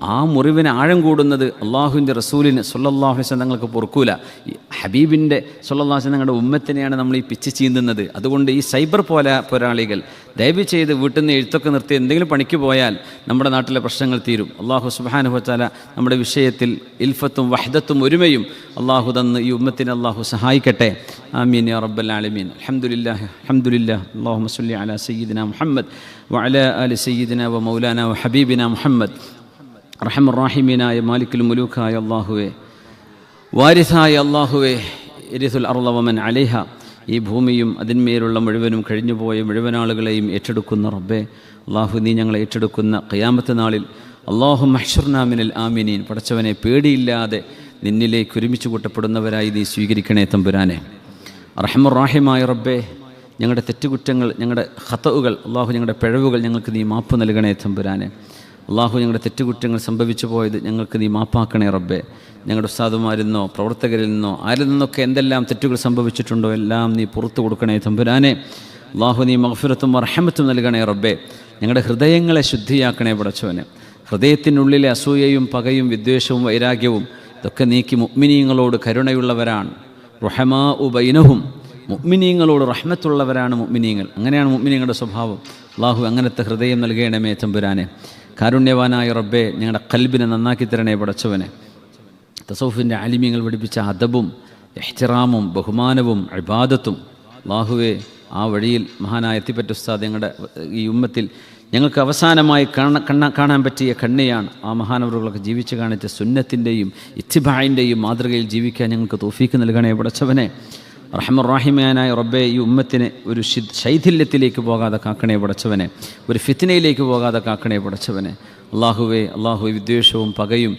ആ മുറിവിന് ആഴം കൂടുന്നത് അള്ളാഹുവിൻ്റെ റസൂലിന് സ്വല്ലല്ലാഹു അലൈഹി വസല്ലം തങ്ങൾക്ക് പൊറുക്കൂല. ഈ ഹബീബിൻ്റെ സ്വല്ലല്ലാഹു അലൈഹി വസല്ലം തങ്ങളുടെ ഉമ്മത്തിനെയാണ് നമ്മൾ ഈ പിച്ച് ചീന്തുന്നത്. അതുകൊണ്ട് ഈ സൈബർ പോരാളികൾ ദയവ് ചെയ്ത് വീട്ടിൽ നിന്ന് എഴുത്തൊക്കെ നിർത്തി എന്തെങ്കിലും പണിക്ക് പോയാൽ നമ്മുടെ നാട്ടിലെ പ്രശ്നങ്ങൾ തീരും. അള്ളാഹു സുബ്ഹാനഹു വ തആല നമ്മുടെ വിഷയത്തിൽ ഇൽഫത്തും വഹ്ദത്തും ഒരുമയും അള്ളാഹു തന്ന് ഈ ഉമ്മത്തിനെ അള്ളാഹു സഹായിക്കട്ടെ. ആമീൻ യാ റബ്ബൽ ആലമീൻ. അൽഹംദുലില്ലാഹി അല്ലാഹുമ്മ സ്വല്ലി അലാ സയ്യിദിനാ മുഹമ്മദ് വഅലാ ആലി സയ്യിദിനാ വ മൗലാനാ വ ഹബീബിനാ മുഹമ്മദ്. റഹ്മാനായ മാലിക്കുൽ മുലൂക്കായ അല്ലാഹുവേ, വാരിസായ അല്ലാഹുവേ, ഇരിസുൽ അർള വമൻ അലൈഹ, ഈ ഭൂമിയും അതിന്മേലുള്ള മുഴുവനും കഴിഞ്ഞുപോയ മുഴുവൻ ആളുകളെയും ഏറ്റെടുക്കുന്ന റബ്ബേ അല്ലാഹു, നീ ഞങ്ങളെ ഏറ്റെടുക്കുന്ന ഖിയാമത്ത് നാളിൽ അല്ലാഹുമ്മ അഹ്ശുർനാ മിനൽ ആമിനീൻ. പടച്ചവനെ, പേടിയില്ലാതെ നിന്നിലേക്ക് ഒരുമിച്ച് കൂട്ടപ്പെടുന്നവരായി നീ സ്വീകരിക്കണേ തമ്പുരാനെ. റഹ്മാനായ റബ്ബേ, ഞങ്ങളുടെ തെറ്റുകുറ്റങ്ങൾ, ഞങ്ങളുടെ ഖതഉകൾ, അല്ലാഹു ഞങ്ങളുടെ പിഴവുകൾ ഞങ്ങൾക്ക് നീ മാപ്പ് നൽകണേ തമ്പുരാനെ. അള്ളാഹു, ഞങ്ങളുടെ തെറ്റുകുറ്റങ്ങൾ സംഭവിച്ചു പോയത് ഞങ്ങൾക്ക് നീ മാപ്പാക്കണേ റബ്ബേ. ഞങ്ങളുടെ ഉസ്താദുമാരിൽ നിന്നോ പ്രവർത്തകരിൽ നിന്നോ ആരിൽ നിന്നൊക്കെ എന്തെല്ലാം തെറ്റുകൾ സംഭവിച്ചിട്ടുണ്ടോ എല്ലാം നീ പുറത്തു കൊടുക്കണേ തമ്പുരാനെ. അള്ളാഹു, നീ മഗ്ഫിറത്തും റഹ്മത്തും നൽകണേ റബ്ബേ. ഞങ്ങളുടെ ഹൃദയങ്ങളെ ശുദ്ധിയാക്കണേ പടച്ചവനെ. ഹൃദയത്തിനുള്ളിലെ അസൂയയും പകയും വിദ്വേഷവും വൈരാഗ്യവും ഇതൊക്കെ നീക്കി മുഅ്മിനീങ്ങളോട് കരുണയുള്ളവരാണ്. റുഹമാഉ ബൈനഹും, മുഅ്മിനീങ്ങളോട് റഹ്മത്തുള്ളവരാണ് മുഅ്മിനീങ്ങൾ. അങ്ങനെയാണ് മുഅ്മിനീങ്ങളുടെ സ്വഭാവം. അള്ളാഹു, അങ്ങനത്തെ ഹൃദയം നൽകണമേ തമ്പുരാനെ. കാരുണ്യവാനായ റബ്ബേ, ഞങ്ങളുടെ ഖൽബിനെ നന്നാക്കി തരണേ പടച്ചവനെ. തസൗഫിൻ്റെ ആലിമീങ്ങൾ പഠിപ്പിച്ച അദബും ഇഹ്തിറാമും ബഹുമാനവും ഇബാദത്തും അല്ലാഹുവേ, ആ വഴിയിൽ മഹാനായ എത്തിപ്പറ്റ ഉസ്താദ് ഞങ്ങളുടെ ഈ ഉമ്മത്തിൽ ഞങ്ങൾക്ക് അവസാനമായി കാണാൻ പറ്റിയ കണ്ണിയാണ്. ആ മഹാനവറുകളൊക്കെ ജീവിച്ച് കാണിച്ച സുന്നത്തിൻ്റെയും ഇത്തിബാഇൻ്റെയും മാതൃകയിൽ ജീവിക്കാൻ ഞങ്ങൾക്ക് തൗഫീക്ക് നൽകണേ പടച്ചവനെ. റഹ്മാനായ റബ്ബേ, ഈ ഉമ്മത്തിനെ ഒരു ശൈഥില്യത്തിലേക്ക് പോകാതെ കാക്കണേ പടച്ചവനെ, ഒരു ഫിത്നയിലേക്ക് പോകാതെ കാക്കണേ പടച്ചവനെ. അല്ലാഹുവേ, വിദ്വേഷവും പകയും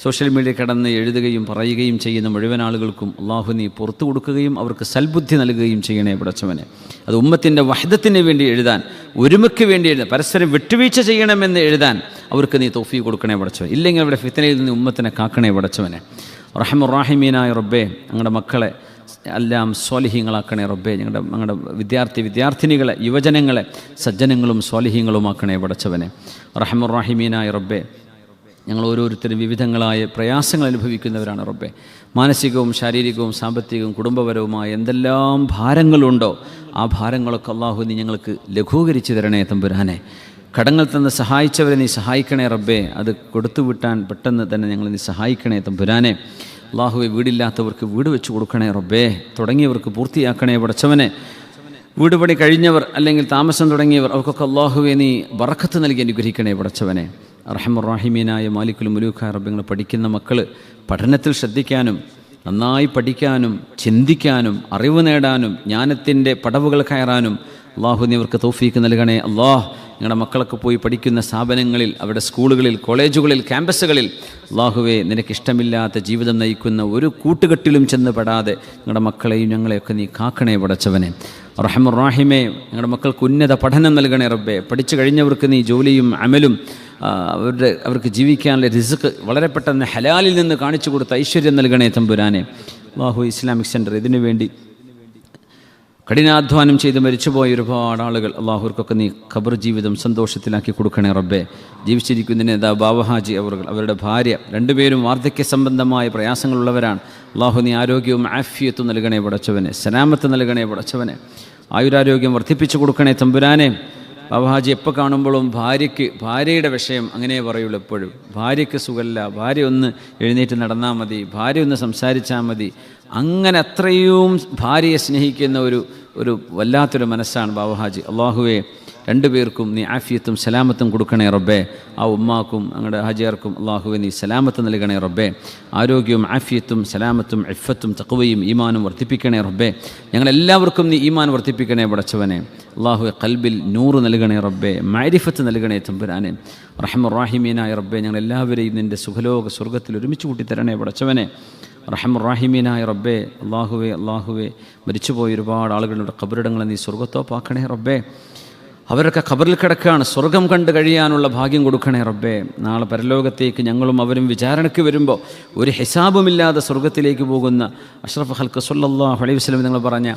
സോഷ്യൽ മീഡിയ കടന്ന് എഴുതുകയും പറയുകയും ചെയ്യുന്ന മുഴുവൻ ആളുകൾക്കും അല്ലാഹു നീ പുറത്തു കൊടുക്കുകയും അവർക്ക് സൽബുദ്ധി നൽകുകയും ചെയ്യണേ പടച്ചവനെ. അത് ഉമ്മത്തിൻ്റെ വഹ്ദത്തിന് വേണ്ടി എഴുതാൻ, ഒരുമയ്ക്ക് വേണ്ടി എഴുതാൻ, പരസ്പരം വിട്ടുവീഴ്ച ചെയ്യണമെന്ന് എഴുതാൻ അവർക്ക് നീ തൗഫീഖ് കൊടുക്കണേ പടച്ചവൻ. ഇല്ലെങ്കിൽ അവിടെ ഫിത്നയിൽ നിന്ന് ഉമ്മത്തിനെ കാക്കണേ പടച്ചവനെ. റഹ്മാനായ റബ്ബേ, ഞങ്ങളുടെ മക്കളെ എല്ലാം സ്വാലിഹീങ്ങളാക്കണേ റബ്ബേ. ഞങ്ങളുടെ വിദ്യാർത്ഥിനികളെ, യുവജനങ്ങളെ സജ്ജനങ്ങളും സ്വാലിഹീങ്ങളുമാക്കണേ പടച്ചവനെ. റഹ്മാനായ റബ്ബേ, ഞങ്ങൾ ഓരോരുത്തരും വിവിധങ്ങളായ പ്രയാസങ്ങൾ അനുഭവിക്കുന്നവരാണ് റബ്ബേ. മാനസികവും ശാരീരികവും സാമ്പത്തികവും കുടുംബപരവുമായ എന്തെല്ലാം ഭാരങ്ങളുണ്ടോ ആ ഭാരങ്ങളൊക്കെ അല്ലാഹു നീ ഞങ്ങൾക്ക് ലഘൂകരിച്ച് തരണേ തമ്പുരാനെ. കടങ്ങൾ തന്ന് സഹായിച്ചവരെ നീ സഹായിക്കണേ റബ്ബേ. അത് കൊടുത്തുവിട്ടാൻ പെട്ടെന്ന് തന്നെ ഞങ്ങൾ നീ സഹായിക്കണേ തമ്പുരാനെ. അല്ലാഹുവെ, വീടില്ലാത്തവർക്ക് വീട് വെച്ച് കൊടുക്കണേ റബ്ബേ. തുടങ്ങിയവർക്ക് പൂർത്തിയാക്കണേ പടച്ചവനെ. വീട് പണി കഴിഞ്ഞവർ അല്ലെങ്കിൽ താമസം തുടങ്ങിയവർ അവർക്കൊക്കെ അല്ലാഹുവെ നീ ബറക്കത്ത് നൽകി അനുഗ്രഹിക്കണേ പടച്ചവനെ. റഹ്മാനായ മാലിക്കുൽ മുലൂക്കായ റബ്ബേ, നിങ്ങൾ പഠിക്കുന്ന മക്കൾ പഠനത്തിൽ ശ്രദ്ധിക്കാനും നന്നായി പഠിക്കാനും ചിന്തിക്കാനും അറിവ് നേടാനും ജ്ഞാനത്തിൻ്റെ പടവുകൾ കയറാനും അല്ലാഹു നീ അവർക്ക് തൗഫീക്ക് നൽകണേ. അല്ലാഹ്, നിങ്ങളുടെ മക്കളൊക്കെ പോയി പഠിക്കുന്ന സ്ഥാപനങ്ങളിൽ, അവരുടെ സ്കൂളുകളിൽ, കോളേജുകളിൽ, ക്യാമ്പസുകളിൽ അല്ലാഹുവേ, നിനക്കിഷ്ടമില്ലാത്ത ജീവിതം നയിക്കുന്ന ഒരു കൂട്ടുകെട്ടിലും ചെന്ന് പെടാതെ നിങ്ങളുടെ മക്കളെയും ഞങ്ങളെയൊക്കെ നീ കാക്കണേ പടച്ചവനെ. റഹ്മാനേ, ഞങ്ങളുടെ മക്കൾക്ക് ഉന്നത പഠനം നൽകണേ റബ്ബേ. പഠിച്ചു കഴിഞ്ഞവർക്ക് നീ ജോലിയും അമലും അവർക്ക് ജീവിക്കാനുള്ള റിസ്ക് വളരെ പെട്ടെന്ന് ഹലാലിൽ നിന്ന് കാണിച്ചു കൊടുത്ത് ഐശ്വര്യം നൽകണേ തമ്പുരാനെ. അള്ളാഹു ഇസ്ലാമിക് സെൻറ്റർ ഇതിനു വേണ്ടി കഠിനാധ്വാനം ചെയ്ത് മരിച്ചുപോയ ഒരുപാട് ആളുകൾ അള്ളാഹുർക്കൊക്കെ നീ ഖബർ ജീവിതം സന്തോഷത്തിലാക്കി കൊടുക്കണേ റബ്ബേ. ജീവിച്ചിരിക്കുന്നതിന് നേതാ ബാവഹാജി അവരുടെ ഭാര്യ രണ്ടുപേരും വാർദ്ധക്യ സംബന്ധമായ പ്രയാസങ്ങളുള്ളവരാണ്. അള്ളാഹു നീ ആരോഗ്യവും ആഫിയത്തും നൽകണേ പടച്ചവനെ, സലാമത്ത് നൽകണേ പടച്ചവനെ, ആയുരാരോഗ്യം വർദ്ധിപ്പിച്ചു കൊടുക്കണേ തമ്പുരാനെ. ബാബാജി എപ്പോൾ കാണുമ്പോഴും ഭാര്യയുടെ വിഷയം അങ്ങനെ പറയുള്ളൂ. എപ്പോഴും ഭാര്യയ്ക്ക് സുഖമില്ല, ഭാര്യ ഒന്ന് എഴുന്നേറ്റ് നടന്നാൽ മതി, ഭാര്യ ഒന്ന് സംസാരിച്ചാൽ മതി, അങ്ങനെ അത്രയും ഭാര്യയെ സ്നേഹിക്കുന്ന ഒരു വല്ലാത്തൊരു മനസ്സാണ് ബാബാജി. അള്ളാഹുവേ രണ്ടുപേർക്കും നീ ആഫിയത്തും സലാമത്തും കൊടുക്കണേ റബ്ബേ. ആ ഉമ്മാക്കും ഞങ്ങളുടെ ഹാജിയാർക്കും അള്ളാഹുവെ നീ സലാമത്ത് നൽകണേ റബ്ബേ. ആരോഗ്യവും ആഫിയത്തും സലാമത്തും ഇഫ്ഫത്തും തഖ്വയും ഈമാനും വർദ്ധിപ്പിക്കണേ റബ്ബേ. ഞങ്ങളെല്ലാവർക്കും നീ ഈമാൻ വർദ്ധിപ്പിക്കണേ പടച്ചവനെ. അള്ളാഹുവെ ഖൽബിൽ നൂറ് നൽകണേ റബ്ബേ, മഅരിഫത്ത് നൽകണേ തമ്പുരാനെ. റഹ്മുർ-റഹീമീനായ റബ്ബേ ഞങ്ങളെല്ലാവരെയും നിൻ്റെ സുഖലോക സ്വർഗ്ഗത്തിൽ ഒരുമിച്ച് കൂട്ടിത്തരണേ പടച്ചവനെ. റഹ്മുർ-റഹീമീനായ റബ്ബേ അള്ളാഹുവെ മരിച്ചുപോയ ഒരുപാട് ആളുകളുടെ ഖബറിടങ്ങളെ നീ സ്വർഗ്ഗത്തോപ്പാക്കണേ റബ്ബേ. അവരൊക്കെ ഖബറിൽ കിടക്കുകയാണ്, സ്വർഗം കണ്ട് കഴിയാനുള്ള ഭാഗ്യം കൊടുക്കണേ റബ്ബേ. നാളെ പരലോകത്തേക്ക് ഞങ്ങളും അവരും വിചാരണയ്ക്ക് വരുമ്പോൾ ഒരു ഹിസാബുമില്ലാതെ സ്വർഗത്തിലേക്ക് പോകുന്ന അഷ്റഫ് ഖൽഖ് സ്വല്ലല്ലാഹു അലൈഹി വസല്ലം നിങ്ങൾ പറഞ്ഞ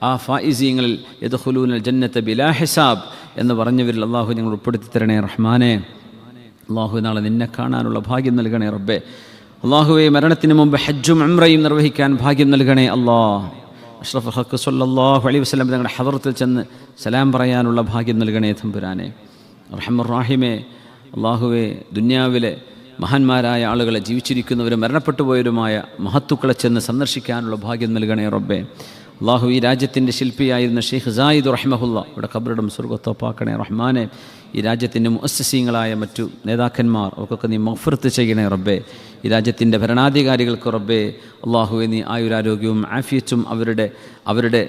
ആ ഫായിസീങ്ങളിൽ യദ്ഖുലൂനൽ ജന്നത ബിലാ ഹിസാബ് എന്ന് പറഞ്ഞവരിൽ അള്ളാഹു ഞങ്ങൾ ഉൾപ്പെടുത്തി തരണേ റഹ്മാനെ. അള്ളാഹു നാളെ നിന്നെ കാണാനുള്ള ഭാഗ്യം നൽകണേ റബ്ബേ. അള്ളാഹുവെ മരണത്തിന് മുമ്പ് ഹജ്ജും ഉംറയും നിർവഹിക്കാൻ ഭാഗ്യം നൽകണേ അല്ലാഹ്. അഷ്റഫ് ഖൽഖ് സ്വല്ലല്ലാഹു അലൈഹി വസല്ലം ഞങ്ങളുടെ ഹദറത്തിൽ ചെന്ന് സലാം പറയാനുള്ള ഭാഗ്യം നൽകണേ തമ്പുരാനെ. റഹ്മുർ-റഹീമേ അള്ളാഹുവെ ദുനിയാവിലെ മഹാന്മാരായ ആളുകളെ, ജീവിച്ചിരിക്കുന്നവരും മരണപ്പെട്ടു പോയവരുമായ മഹത്തുക്കളെ ചെന്ന് സന്ദർശിക്കാനുള്ള ഭാഗ്യം നൽകണേ റബ്ബേ. അള്ളാഹു ഈ രാജ്യത്തിൻ്റെ ശില്പിയായിരുന്ന ഷെയ്ഖ് സായിദ് റഹ്മഹുല്ല ഇവിടെ ഖബറിടം സ്വർഗ്ഗത്തോപ്പാക്കണേ റഹ്മാനെ. ഈ രാജ്യത്തിൻ്റെ മുഅസ്സിസീങ്ങളായ മറ്റു നേതാക്കന്മാർ അവർക്കൊക്കെ നീ മഗ്ഫിറത്ത് ചെയ്യണേ റബ്ബേ. ഈ രാജ്യത്തിൻ്റെ ഭരണാധികാരികൾക്ക് റബ്ബേ അള്ളാഹുവെ നീ ആയുരാരോഗ്യവും ആഫിയത്തും അവരുടെ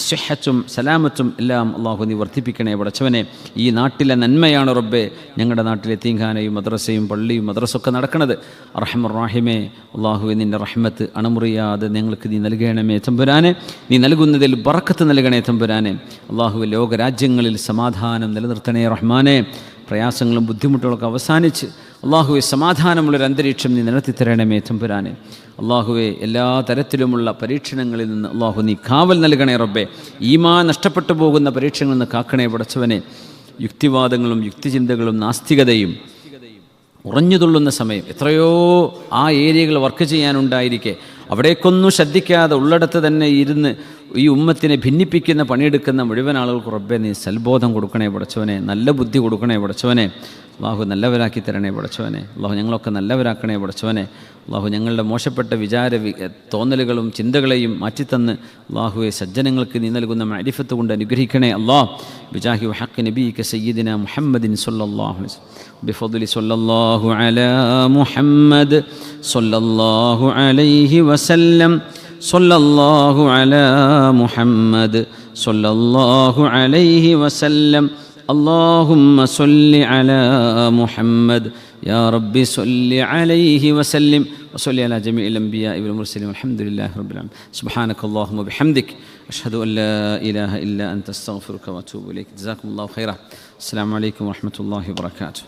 സിഹ്ഹത്തും സലാമത്തും എല്ലാം അള്ളാഹു നീ വർദ്ധിപ്പിക്കണേ പടച്ചവനെ. ഈ നാട്ടിലെ നന്മയാണ് റബ്ബേ ഞങ്ങളുടെ നാട്ടിലെ തീങ്കാനയും മദ്രസയും പള്ളിയും മദ്രസൊക്കെ നടക്കുന്നത്. റഹ്മുർ-റഹീമേ അള്ളാഹുവെ നിൻ്റെ റഹ്മത്ത് അണമുറിയാതെ ഞങ്ങൾക്ക് നീ നൽകണമേ തമ്പുരാനെ. നീ നൽകുന്നതിൽ ബറക്കത്ത് നൽകണേ തമ്പുരാനെ. അള്ളാഹുവെ ലോകരാജ്യങ്ങളിൽ സമാധാനം നിലനിർത്തണേ റഹ്മാനെ. പ്രയാസങ്ങളും ബുദ്ധിമുട്ടുകളൊക്കെ അവസാനിച്ച് അള്ളാഹുവെ സമാധാനമുള്ളൊരു അന്തരീക്ഷം നീ നിലനിർത്തി തരണമേ തമ്പുരാനെ. അള്ളാഹുവെ എല്ലാ തരത്തിലുമുള്ള പരീക്ഷണങ്ങളിൽ നിന്ന് അള്ളാഹു നീ കാവൽ നൽകണേ റബ്ബേ. ഈമാൻ നഷ്ടപ്പെട്ടു പോകുന്ന പരീക്ഷണങ്ങളിൽ നിന്ന് കാക്കണേ പടച്ചവനെ. യുക്തിവാദങ്ങളും യുക്തിചിന്തകളും നാസ്തികതയും ഉറഞ്ഞുതുള്ളുന്ന സമയം എത്രയോ ആ ഏരിയകൾ വർക്ക് ചെയ്യാനുണ്ടായിരിക്കെ അവിടേക്കൊന്നും ശ്രദ്ധിക്കാതെ ഉള്ളിടത്ത് തന്നെ ഇരുന്ന് ഈ ഉമ്മത്തിനെ ഭിന്നിപ്പിക്കുന്ന പണിയെടുക്കുന്ന മുഴുവൻ ആളുകൾക്ക് റബ്ബെ നീ സൽബോധം കൊടുക്കണേ പടച്ചവനെ, നല്ല ബുദ്ധി കൊടുക്കണേ പടച്ചവനെ. അള്ളാഹു നല്ലവരാക്കി തരണേ പടച്ചവനെ. അള്ളാഹു ഞങ്ങളൊക്കെ നല്ലവരാക്കണേ പടച്ചവനെ. അള്ളാഹു ഞങ്ങളുടെ മോശപ്പെട്ട തോന്നലുകളും ചിന്തകളെയും മാറ്റിത്തന്ന് അള്ളാഹുവെ സജ്ജനങ്ങൾക്ക് നീ നൽകുന്ന മഅരിഫത്ത് കൊണ്ട് അനുഗ്രഹിക്കണേ അല്ലാഹ്. ബിജാഹി വഹഖ് നബിയിക സയ്യിദിന മുഹമ്മദിൻ സ്വല്ലല്ലാഹു അലൈഹി വസല്ലം ബിഫദ്ലി സ്വല്ലല്ലാഹു അലാ മുഹമ്മദ് സ്വല്ലല്ലാഹു അലൈഹി വസല്ലം സ്വല്ലല്ലാഹു അലാ മുഹമ്മദ് സ്വല്ലല്ലാഹു അലൈഹി വസല്ലം. اللهم صل على محمد يا ربي صل عليه وسلم وصل على جميع الأنبياء والمرسلين والحمد لله رب العالمين. سبحانك اللهم وبحمدك أشهد أن لا إله إلا أنت أستغفرك وأتوب إليك. جزاكم الله خيرا. السلام عليكم ورحمة الله وبركاته.